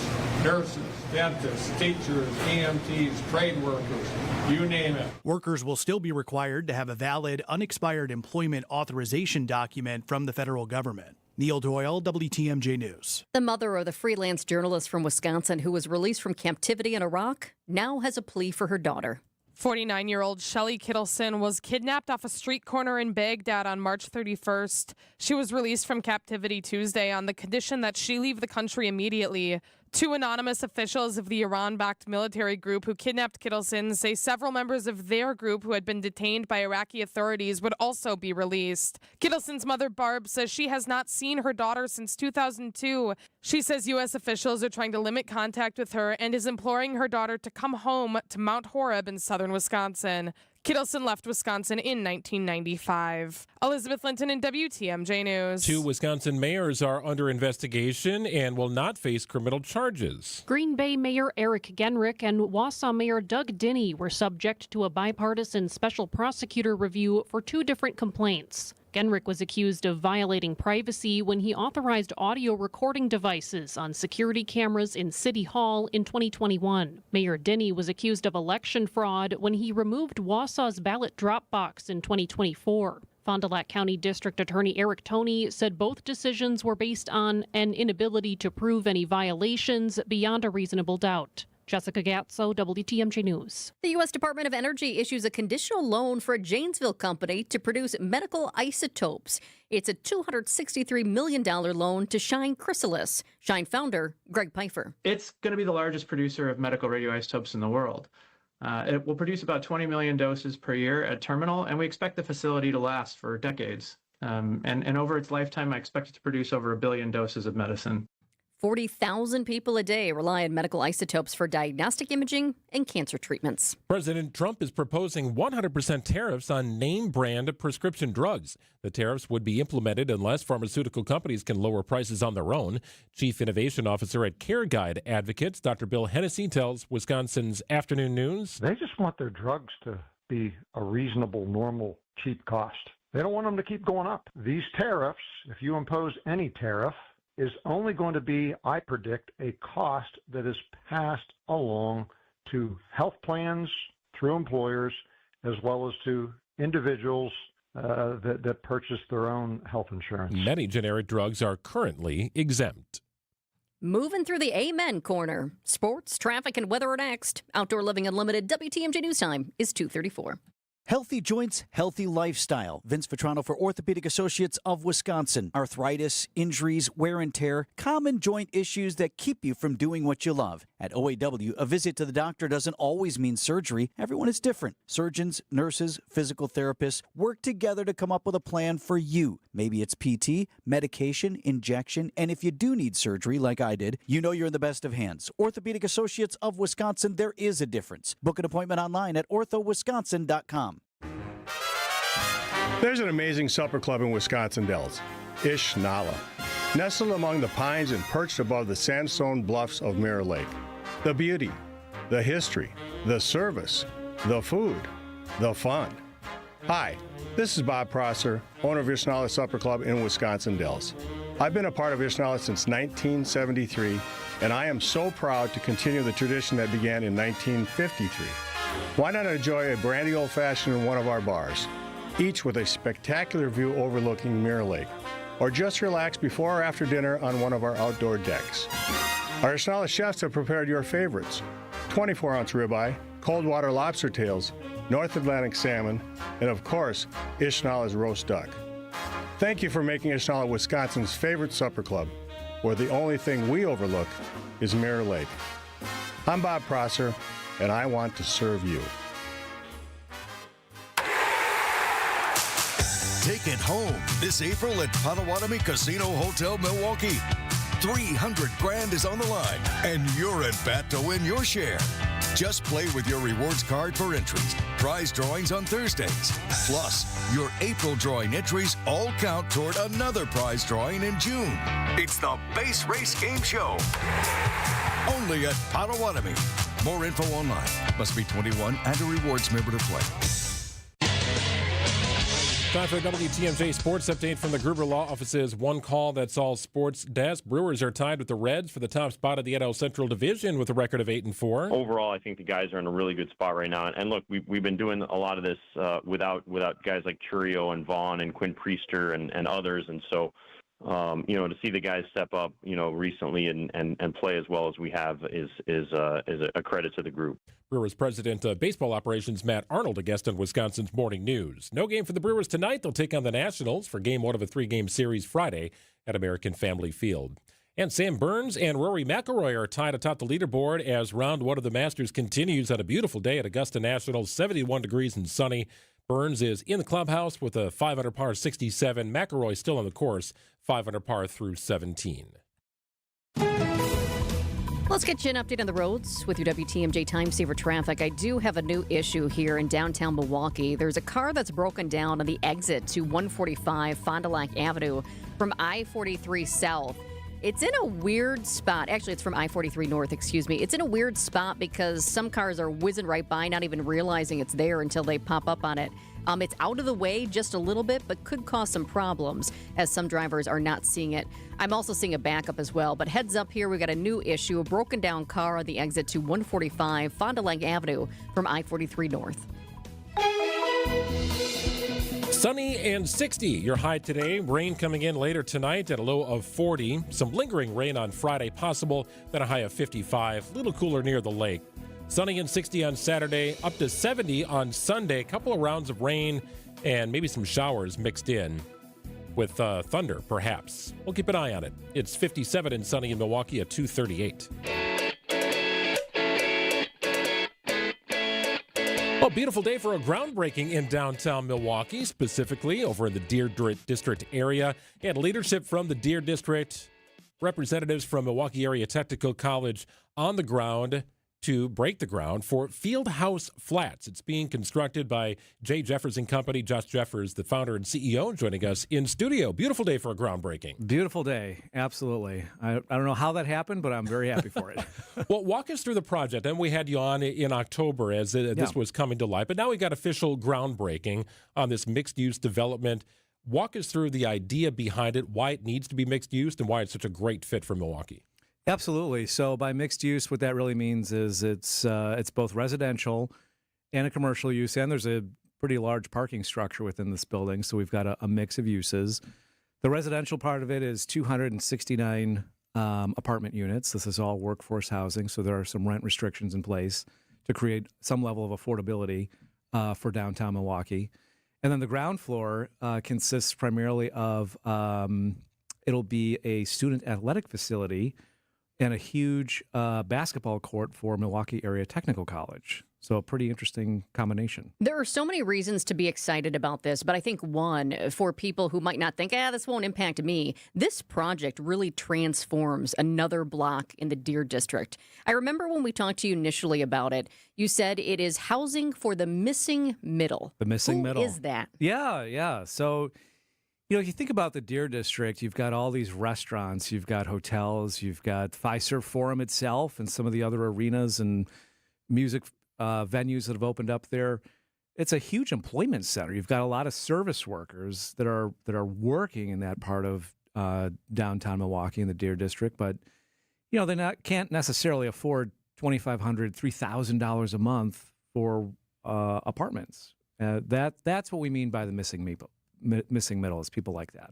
Nurses, dentists, teachers, EMTs, trade workers, you name it. Workers will still be required to have a valid, unexpired employment authorization document from the federal government. Neil Doyle, WTMJ News. The mother of the freelance journalist from Wisconsin who was released from captivity in Iraq now has a plea for her daughter. 49-year-old Shelly Kittleson was kidnapped off a street corner in Baghdad on March 31st. She was released from captivity Tuesday on the condition that she leave the country immediately. Two anonymous officials of the Iran-backed military group who kidnapped Kittleson say several members of their group who had been detained by Iraqi authorities would also be released. Kittleson's mother, Barb, says she has not seen her daughter since 2002. She says U.S. officials are trying to limit contact with her and is imploring her daughter to come home to Mount Horeb in southern Wisconsin. Kittleson left Wisconsin in 1995. Elizabeth Linton in WTMJ News. 2 Wisconsin mayors are under investigation and will not face criminal charges. Green Bay Mayor Eric Genrich and Wausau Mayor Doug Dinney were subject to a bipartisan special prosecutor review for 2 different complaints. Genrich was accused of violating privacy when he authorized audio recording devices on security cameras in City Hall in 2021. Mayor Dinney was accused of election fraud when he removed Wausau's ballot drop box in 2024. Fond du Lac County District Attorney Eric Toney said both decisions were based on an inability to prove any violations beyond a reasonable doubt. Jessica Gatso, WTMJ News. The U.S. Department of Energy issues a conditional loan for a Janesville company to produce medical isotopes. It's a $263 million loan to Shine Chrysalis. Shine founder Greg Pfeiffer. It's going to be the largest producer of medical radioisotopes in the world. It will produce about 20 million doses per year at terminal, and we expect the facility to last for decades. And over its lifetime, I expect it to produce over 1 billion doses of medicine. 40,000 people a day rely on medical isotopes for diagnostic imaging and cancer treatments. President Trump is proposing 100% tariffs on name brand prescription drugs. The tariffs would be implemented unless pharmaceutical companies can lower prices on their own. Chief Innovation Officer at Care Guide Advocates, Dr. Bill Hennessy, tells Wisconsin's Afternoon News. They just want their drugs to be a reasonable, normal, cheap cost. They don't want them to keep going up. These tariffs, if you impose any tariff, is only going to be, I predict, a cost that is passed along to health plans through employers as well as to individuals that purchase their own health insurance. Many generic drugs are currently exempt. Moving through the Amen corner. Sports, traffic, and weather are next. Outdoor Living Unlimited WTMJ News Time is 2:34. Healthy joints, healthy lifestyle. Vince Vitrano for Orthopedic Associates of Wisconsin. Arthritis, injuries, wear and tear, common joint issues that keep you from doing what you love. At OAW, a visit to the doctor doesn't always mean surgery. Everyone is different. Surgeons, nurses, physical therapists work together to come up with a plan for you. Maybe it's PT, medication, injection, and if you do need surgery like I did, you know you're in the best of hands. Orthopedic Associates of Wisconsin, there is a difference. Book an appointment online at orthowisconsin.com. There's an amazing supper club in Wisconsin Dells, Ish Nala, nestled among the pines and perched above the sandstone bluffs of Mirror Lake. The beauty, the history, the service, the food, the fun. Hi, this is Bob Prosser, owner of Ish Nala Supper Club in Wisconsin Dells. I've been a part of Ish Nala since 1973, and I am so proud to continue the tradition that began in 1953. Why not enjoy a brandy old-fashioned in one of our bars, each with a spectacular view overlooking Mirror Lake, or just relax before or after dinner on one of our outdoor decks. Our Ish Nala chefs have prepared your favorites: 24-ounce ribeye, cold water lobster tails, North Atlantic salmon, and of course, Ish Nala's roast duck. Thank you for making Ish Nala Wisconsin's favorite supper club, where the only thing we overlook is Mirror Lake. I'm Bob Prosser, and I want to serve you. Take it home this April at Potawatomi Casino Hotel Milwaukee. $300,000 is on the line, and you're at bat to win your share. Just play with your rewards card for entries, prize drawings on Thursdays. Plus, your April drawing entries all count toward another prize drawing in June. It's the Base Race Game Show. Only at Potawatomi. More info online. Must be 21 and a rewards member to play. Time for a WTMJ Sports Update from the Gruber Law Office's One Call That's All Sports Desk. Brewers are tied with the Reds for the top spot of the NL Central Division with a record of 8-4. Overall, I think the guys are in a really good spot right now. And look, we've been doing a lot of this without guys like Churio and Vaughn and Quinn Priester and others. And so, To see the guys step up, recently and play as well as we have is a credit to the group. Brewers President of Baseball Operations Matt Arnold, a guest on Wisconsin's Morning News. No game for the Brewers tonight. They'll take on the Nationals for Game 1 of a 3-game series Friday at American Family Field. And Sam Burns and Rory McIlroy are tied atop the leaderboard as round 1 of the Masters continues on a beautiful day at Augusta National, 71 degrees and sunny. Burns is in the clubhouse with a 5-under par 67. McIlroy still on the course, 5-under par through 17. Let's get you an update on the roads with your WTMJ Time Saver traffic. I do have a new issue here in downtown Milwaukee. There's a car that's broken down on the exit to 145 Fond du Lac Avenue from I-43 South. It's in a weird spot. Actually, it's from I-43 North, excuse me. It's in a weird spot because some cars are whizzing right by, not even realizing it's there until they pop up on it. It's out of the way just a little bit, but could cause some problems as some drivers are not seeing it. I'm also seeing a backup as well. But heads up here, we got a new issue, a broken down car on the exit to 145 Fond du Lac Avenue from I-43 North. Sunny and 60, your high today. Rain coming in later tonight at a low of 40. Some lingering rain on Friday possible, then a high of 55. A little cooler near the lake. Sunny and 60 on Saturday, up to 70 on Sunday. A couple of rounds of rain and maybe some showers mixed in with thunder, perhaps. We'll keep an eye on it. It's 57 and sunny in Milwaukee at 2:38. Well, beautiful day for a groundbreaking in downtown Milwaukee, specifically over in the Deer District area. And leadership from the Deer District, representatives from Milwaukee Area Technical College on the ground to break the ground for Fieldhouse Flats. It's being constructed by Jay Jeffers and Company. Josh Jeffers, the founder and CEO, joining us in studio. Beautiful day for a groundbreaking. Beautiful day, absolutely. I don't know how that happened, but I'm very happy for it. Well, walk us through the project. And we had you on in October as this was coming to light, but now we got official groundbreaking on this mixed-use development. Walk us through the idea behind it, why it needs to be mixed-use, and why it's such a great fit for Milwaukee. Absolutely. So by mixed use, what that really means is it's both residential and a commercial use, and there's a pretty large parking structure within this building, so we've got a mix of uses. The residential part of it is 269 apartment units. This is all workforce housing, so there are some rent restrictions in place to create some level of affordability for downtown Milwaukee. And then the ground floor consists primarily of it'll be a student athletic facility and a huge basketball court for Milwaukee Area Technical College. So a pretty interesting combination. There are so many reasons to be excited about this, but I think one, for people who might not think, this won't impact me, this project really transforms another block in the Deer District. I remember when we talked to you initially about it, you said it is housing for the missing middle. The missing middle. Who is that? Yeah. So, if you think about the Deer District, you've got all these restaurants, you've got hotels, you've got Fiserv Forum itself and some of the other arenas and music venues that have opened up there. It's a huge employment center. You've got a lot of service workers that are working in that part of downtown Milwaukee in the Deer District, but they can't necessarily afford $2,500, $3,000 a month for apartments. That's what we mean by the missing middle is people like that.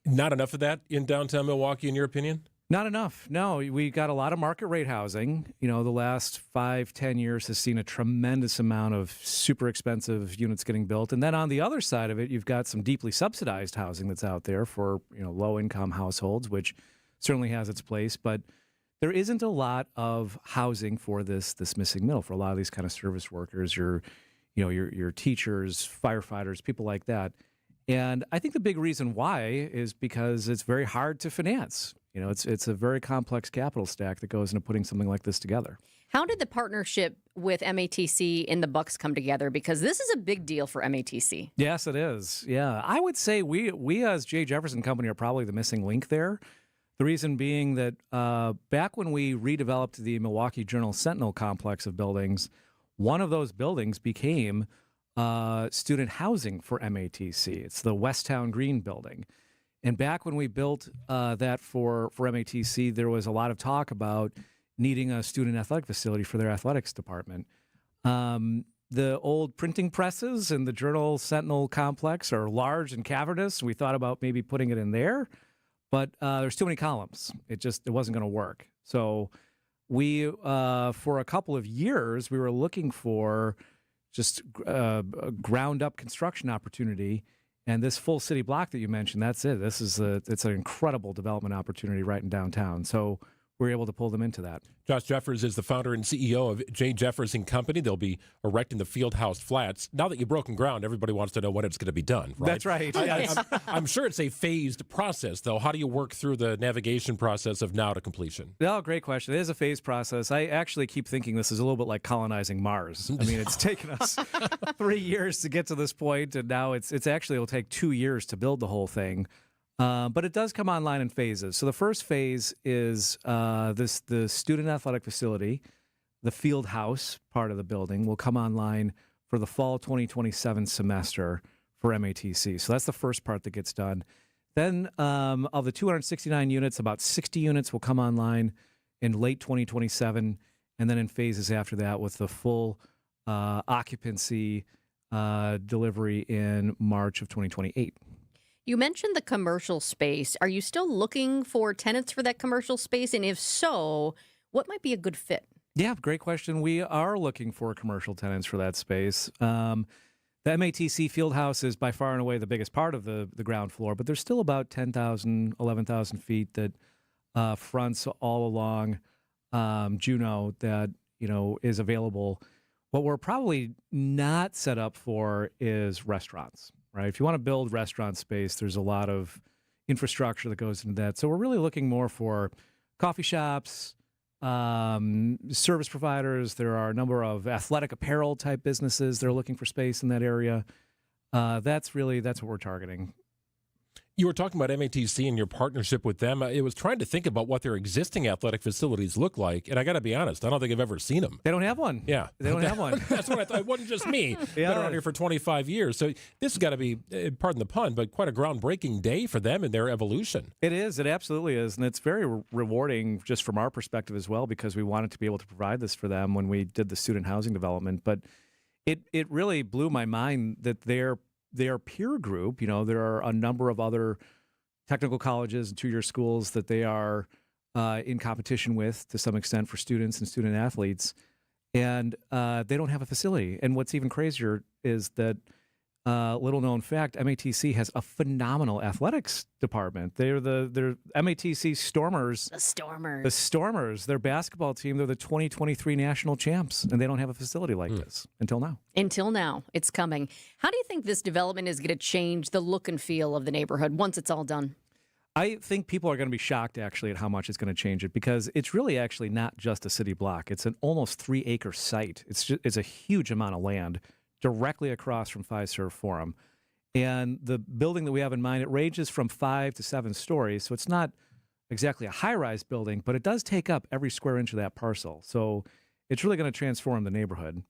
Not enough of that in downtown Milwaukee, in your opinion? Not enough. No, we got a lot of market rate housing. The last 5-10 years has seen a tremendous amount of super expensive units getting built. And then on the other side of it, you've got some deeply subsidized housing that's out there for, low income households, which certainly has its place. But there isn't a lot of housing for this missing middle for a lot of these kind of service workers, your teachers, firefighters, people like that. And I think the big reason why is because it's very hard to finance. It's a very complex capital stack that goes into putting something like this together. How did the partnership with MATC and the Bucks come together? Because this is a big deal for MATC. Yes, it is. Yeah, I would say we as J. Jefferson Company are probably the missing link there. The reason being that back when we redeveloped the Milwaukee Journal Sentinel complex of buildings, one of those buildings became student housing for MATC. It's the Westtown Green building. And back when we built that for MATC, there was a lot of talk about needing a student athletic facility for their athletics department. The old printing presses in the Journal Sentinel complex are large and cavernous. We thought about maybe putting it in there. but there's too many columns. It wasn't going to work. So we, for a couple of years, we were looking for just a ground-up construction opportunity. And this full city block that you mentioned, that's it. It's an incredible development opportunity right in downtown. So we're able to pull them into that. Josh Jeffers is the founder and CEO of J. Jeffers & Company. They'll be erecting the Fieldhouse Flats. Now that you've broken ground, everybody wants to know when it's going to be done, right? That's right. I'm sure it's a phased process, though. How do you work through the navigation process of now to completion? Oh, great question. It is a phased process. I actually keep thinking this is a little bit like colonizing Mars. I mean, it's taken us 3 years to get to this point, and now it'll take 2 years to build the whole thing. But it does come online in phases. So the first phase is the student athletic facility, the field house part of the building will come online for the fall 2027 semester for MATC. So that's the first part that gets done. Then of the 269 units, about 60 units will come online in late 2027, and then in phases after that with the full occupancy delivery in March of 2028. You mentioned the commercial space. Are you still looking for tenants for that commercial space? And if so, what might be a good fit? Yeah, great question. We are looking for commercial tenants for that space. The MATC Fieldhouse is by far and away the biggest part of the ground floor, but there's still about 10,000, 11,000 feet that fronts all along Juneau that is available. What we're probably not set up for is restaurants. Right. If you want to build restaurant space, there's a lot of infrastructure that goes into that. So we're really looking more for coffee shops, service providers. There are a number of athletic apparel type businesses that are looking for space in that area. That's what we're targeting. You were talking about MATC and your partnership with them. I was trying to think about what their existing athletic facilities look like, and I got to be honest, I don't think I've ever seen them. They don't have one. Yeah. They don't have one. That's what I thought. It wasn't just me. Been around here for 25 years. So this has got to be, pardon the pun, but quite a groundbreaking day for them and their evolution. It is. It absolutely is. And it's very rewarding just from our perspective as well, because we wanted to be able to provide this for them when we did the student housing development. But it really blew my mind that their peer group, there are a number of other technical colleges and two-year schools that they are in competition with to some extent for students and student athletes, and they don't have a facility. And what's even crazier is that, little-known fact, MATC has a phenomenal athletics department. They're MATC Stormers. The Stormers. The Stormers. Their basketball team, they're the 2023 national champs, and they don't have a facility like this until now. Until now. It's coming. How do you think this development is going to change the look and feel of the neighborhood once it's all done? I think people are going to be shocked, actually, at how much it's going to change it, because it's really actually not just a city block. It's an almost 3-acre site. It's a huge amount of land directly across from Fiserv Forum. And the building that we have in mind, it ranges from 5 to 7 stories, so it's not exactly a high-rise building, but it does take up every square inch of that parcel. So it's really going to transform the neighborhood.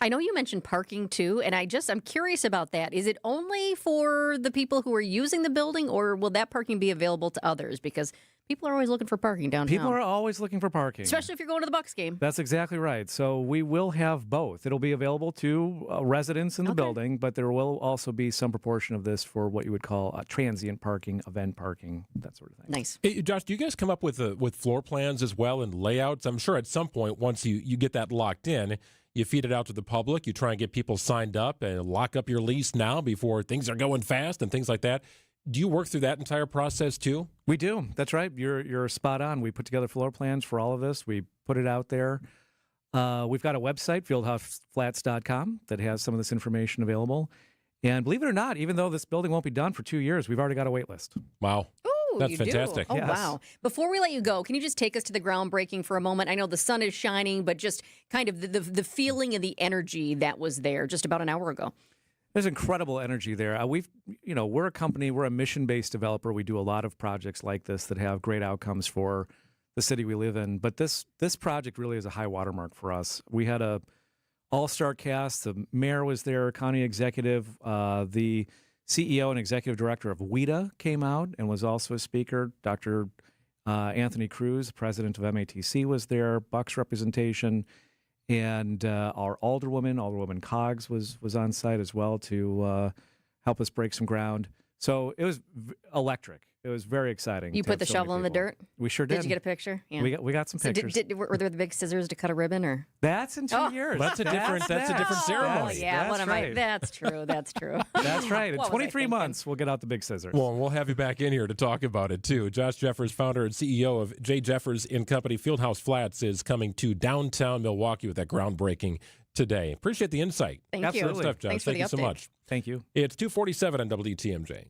I know you mentioned parking too, and I'm curious about that. Is it only for the people who are using the building, or will that parking be available to others? Because people are always looking for parking downtown. People are always looking for parking. Especially if you're going to the Bucks game. That's exactly right. So we will have both. It'll be available to residents in the building, but there will also be some proportion of this for what you would call transient parking, event parking, that sort of thing. Nice. Hey, Josh, do you guys come up with floor plans as well and layouts? I'm sure at some point, once you get that locked in, you feed it out to the public. You try and get people signed up and lock up your lease now before things are going fast and things like that. Do you work through that entire process too? We do. That's right. You're spot on. We put together floor plans for all of this. We put it out there. We've got a website, fieldhouseflats.com, that has some of this information available. And believe it or not, even though this building won't be done for 2 years, we've already got a wait list. Wow. That's you fantastic. Do. Oh, yes. Wow. Before we let you go, can you just take us to the groundbreaking for a moment? I know the sun is shining, but just kind of the feeling and the energy that was there just about an hour ago. There's incredible energy there. We're a company, we're a mission-based developer. We do a lot of projects like this that have great outcomes for the city we live in. But this project really is a high watermark for us. We had a all-star cast. The mayor was there, county executive, the CEO and executive director of WIDA came out and was also a speaker. Dr. Anthony Cruz, president of MATC, was there, Bucks representation, and our Alderwoman Coggs, was on site as well to help us break some ground. So it was electric. It was very exciting. You to put have the so many shovel in the people. dirt? We sure did. Did you get a picture? Yeah. We got some So pictures. were there the big scissors to cut a ribbon, or? That's in 2 years. That's a different ceremony. Oh, yeah, That's right. That's true. That's true. That's right. In What was I 23 thinking? months, we'll get out the big scissors. Well, and we'll have you back in here to talk about it, too. Josh Jeffers, founder and CEO of J. Jeffers & Company Fieldhouse Flats, is coming to downtown Milwaukee with that groundbreaking today. Appreciate the insight. Thank you. Absolutely. Good stuff, Josh. Thanks for Thank the you so update. much. Thank you. It's 2:47 on WTMJ.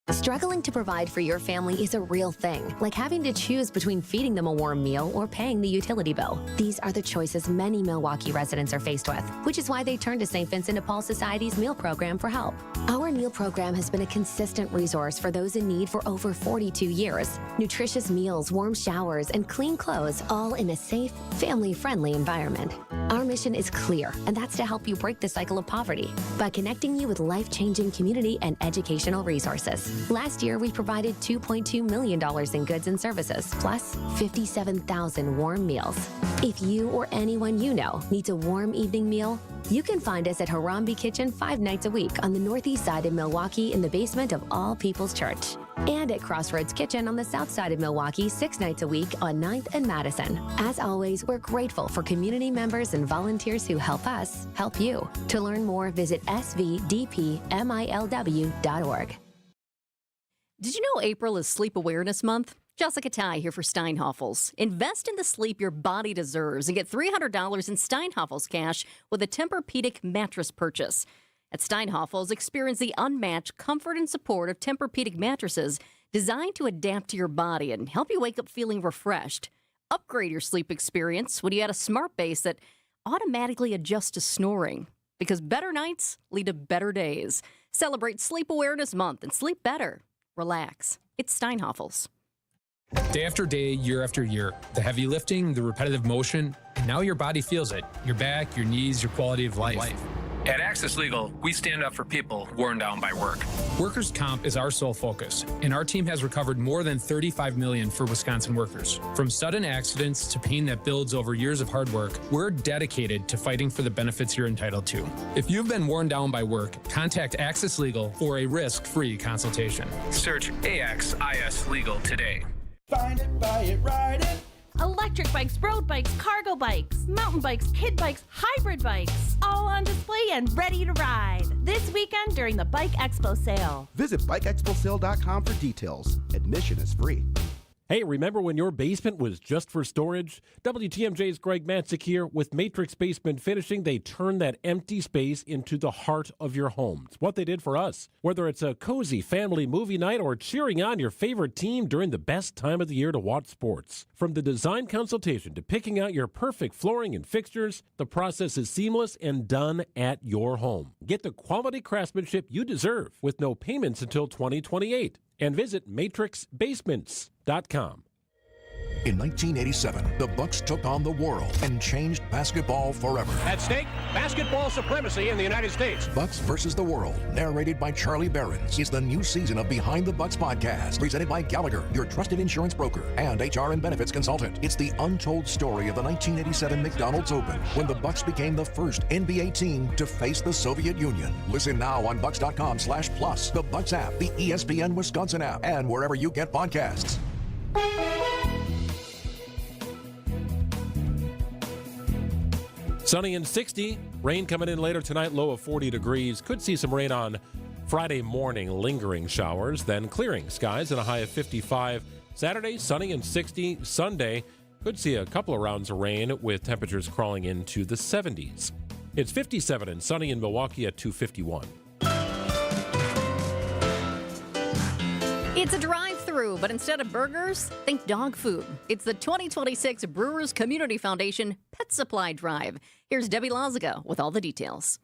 Struggling to provide for your family is a real thing, like having to choose between feeding them a warm meal or paying the utility bill. These are the choices many Milwaukee residents are faced with, which is why they turn to St. Vincent de Paul Society's meal program for help. Our meal program has been a consistent resource for those in need for over 42 years. Nutritious meals, warm showers, and clean clothes, all in a safe, family-friendly environment. Our mission is clear, and that's to help you break the cycle of poverty by connecting you with life-changing community and educational resources. Last year, we provided $2.2 million in goods and services, plus 57,000 warm meals. If you or anyone you know needs a warm evening meal, you can find us at Harambe Kitchen 5 nights a week on the northeast side of Milwaukee in the basement of All People's Church. And at Crossroads Kitchen on the south side of Milwaukee 6 nights a week on 9th and Madison. As always, we're grateful for community members and volunteers who help us help you. To learn more, visit svdpmilw.org. Did you know April is Sleep Awareness Month? Jessica Ty here for Steinhoffels. Invest in the sleep your body deserves and get $300 in Steinhoffels cash with a Tempur-Pedic mattress purchase. At Steinhoffels, experience the unmatched comfort and support of Tempur-Pedic mattresses designed to adapt to your body and help you wake up feeling refreshed. Upgrade your sleep experience when you add a smart base that automatically adjusts to snoring. Because better nights lead to better days. Celebrate Sleep Awareness Month and sleep better. Relax. It's Steinhoffels. Day after day, year after year, the heavy lifting, the repetitive motion, and now your body feels it. Your back, your knees, your quality of life. At Access Legal, we stand up for people worn down by work. Workers' comp is our sole focus, and our team has recovered more than $35 million for Wisconsin workers. From sudden accidents to pain that builds over years of hard work, we're dedicated to fighting for the benefits you're entitled to. If you've been worn down by work, contact Access Legal for a risk-free consultation. Search AXIS Legal today. Find it, buy it, ride it. Electric bikes, road bikes, cargo bikes, mountain bikes, kid bikes, hybrid bikes, all on display and ready to ride this weekend during the Bike Expo sale. Visit bikeexposale.com for details. Admission is free. Hey, remember when your basement was just for storage? WTMJ's Greg Matzik here. With Matrix Basement Finishing, they turn that empty space into the heart of your home. It's what they did for us. Whether it's a cozy family movie night or cheering on your favorite team during the best time of the year to watch sports. From the design consultation to picking out your perfect flooring and fixtures, the process is seamless and done at your home. Get the quality craftsmanship you deserve with no payments until 2028. And visit matrixbasements.com. In 1987, the Bucks took on the world and changed basketball forever. At stake, basketball supremacy in the United States. Bucks versus the World, narrated by Charlie Behrens, is the new season of Behind the Bucks podcast, presented by Gallagher, your trusted insurance broker and HR and benefits consultant. It's the untold story of the 1987 McDonald's Open, when the Bucks became the first NBA team to face the Soviet Union. Listen now on bucks.com/plus, the Bucks app, the ESPN Wisconsin app, and wherever you get podcasts. Sunny and 60. Rain coming in later tonight, low of 40 degrees. Could see some rain on Friday morning, lingering showers, then clearing skies and a high of 55. Saturday, sunny and 60. Sunday, could see a couple of rounds of rain with temperatures crawling into the 70s. It's 57 and sunny in Milwaukee at 2:51. It's a drive-through, but instead of burgers, think dog food. It's the 2026 Brewers Community Foundation Pet Supply Drive. Here's Debbie Lazaga with all the details.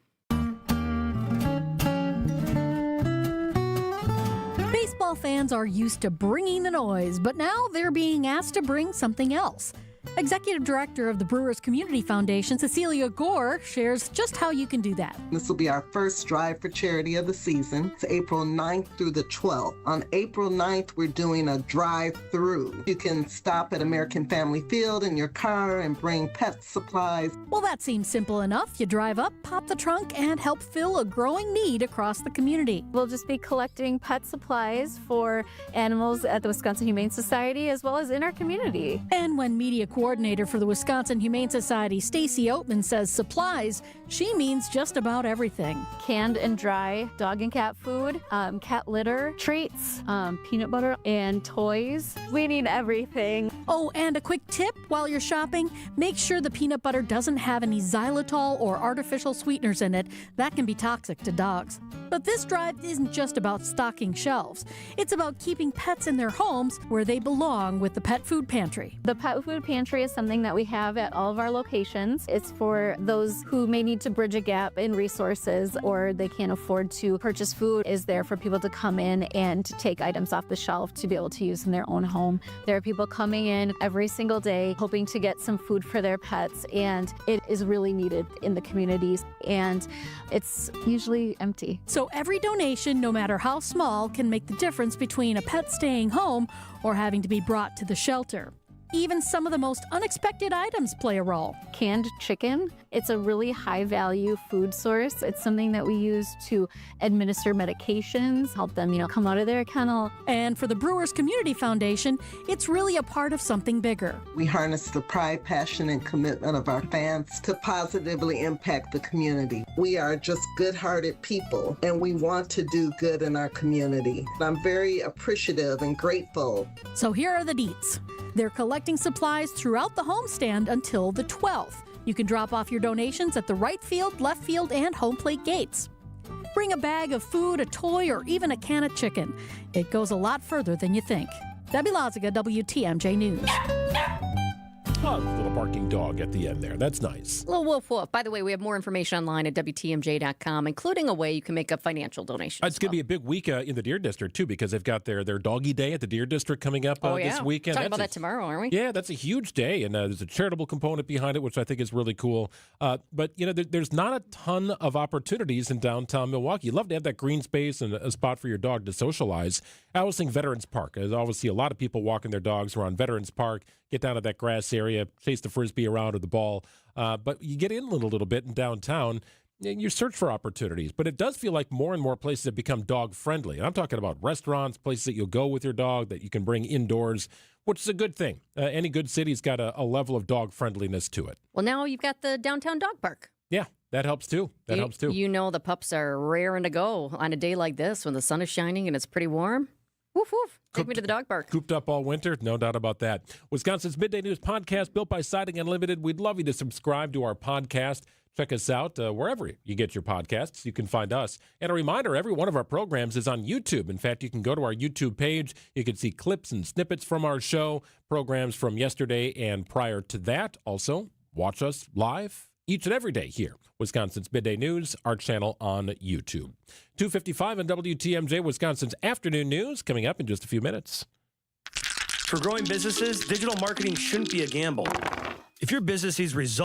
Baseball fans are used to bringing the noise, but now they're being asked to bring something else. Executive Director of the Brewers Community Foundation, Cecilia Gore, shares just how you can do that. This will be our first Drive for Charity of the season. It's April 9th through the 12th. On April 9th, we're doing a drive-through. You can stop at American Family Field in your car and bring pet supplies. Well, that seems simple enough. You drive up, pop the trunk, and help fill a growing need across the community. We'll just be collecting pet supplies for animals at the Wisconsin Humane Society as well as in our community. And when media coordinator for the Wisconsin Humane Society, Stacy Oatman, says supplies, she means just about everything. Canned and dry dog and cat food, cat litter, treats, peanut butter, and toys. We need everything. Oh, and a quick tip while you're shopping, make sure the peanut butter doesn't have any xylitol or artificial sweeteners in it. That can be toxic to dogs. But this drive isn't just about stocking shelves. It's about keeping pets in their homes where they belong with the Pet Food Pantry. The Pet Food Pantry is something that we have at all of our locations. It's for those who may need to bridge a gap in resources or they can't afford to purchase food. Is there for people to come in and take items off the shelf to be able to use in their own home. There are people coming in every single day hoping to get some food for their pets, and it is really needed in the communities, and it's usually empty. So every donation, no matter how small, can make the difference between a pet staying home or having to be brought to the shelter. Even some of the most unexpected items play a role. Canned chicken, it's a really high value food source. It's something that we use to administer medications, help them, come out of their kennel. And for the Brewers Community Foundation, it's really a part of something bigger. We harness the pride, passion, and commitment of our fans to positively impact the community. We are just good-hearted people, and we want to do good in our community. I'm very appreciative and grateful. So here are the deets. They're collecting supplies throughout the homestand until the 12th. You can drop off your donations at the right field, left field, and home plate gates. Bring a bag of food, a toy, or even a can of chicken. It goes a lot further than you think. Debbie Loziga, WTMJ News. Oh, little barking dog at the end there. That's nice. Little woof woof. By the way, we have more information online at WTMJ.com, including a way you can make a financial donation. It's going to be a big week in the Deer District, too, because they've got their doggy day at the Deer District coming up this weekend. Talking about that tomorrow, aren't we? Yeah, that's a huge day, and there's a charitable component behind it, which I think is really cool. But, there's not a ton of opportunities in downtown Milwaukee. You'd love to have that green space and a spot for your dog to socialize. I always think Veterans Park. I always see a lot of people walking their dogs around Veterans Park, get down to that grass area, chase the Frisbee around or the ball. But you get inland a little bit in downtown, and you search for opportunities. But it does feel like more and more places have become dog-friendly. And I'm talking about restaurants, places that you'll go with your dog that you can bring indoors, which is a good thing. Any good city's got a level of dog-friendliness to it. Well, now you've got the downtown dog park. Yeah, that helps too. Helps too. The pups are raring to go on a day like this when the sun is shining and it's pretty warm. Woof, woof. Take me to the dog park. Cooped up all winter, no doubt about that. Wisconsin's Midday News podcast, built by Siding Unlimited. We'd love you to subscribe to our podcast. Check us out wherever you get your podcasts. You can find us. And a reminder, every one of our programs is on YouTube. In fact, you can go to our YouTube page. You can see clips and snippets from our show, programs from yesterday and prior to that. Also, watch us live each and every day here. Wisconsin's Midday News, our channel on YouTube. 2:55 on WTMJ, Wisconsin's Afternoon News, coming up in just a few minutes. For growing businesses, digital marketing shouldn't be a gamble. If your business sees results,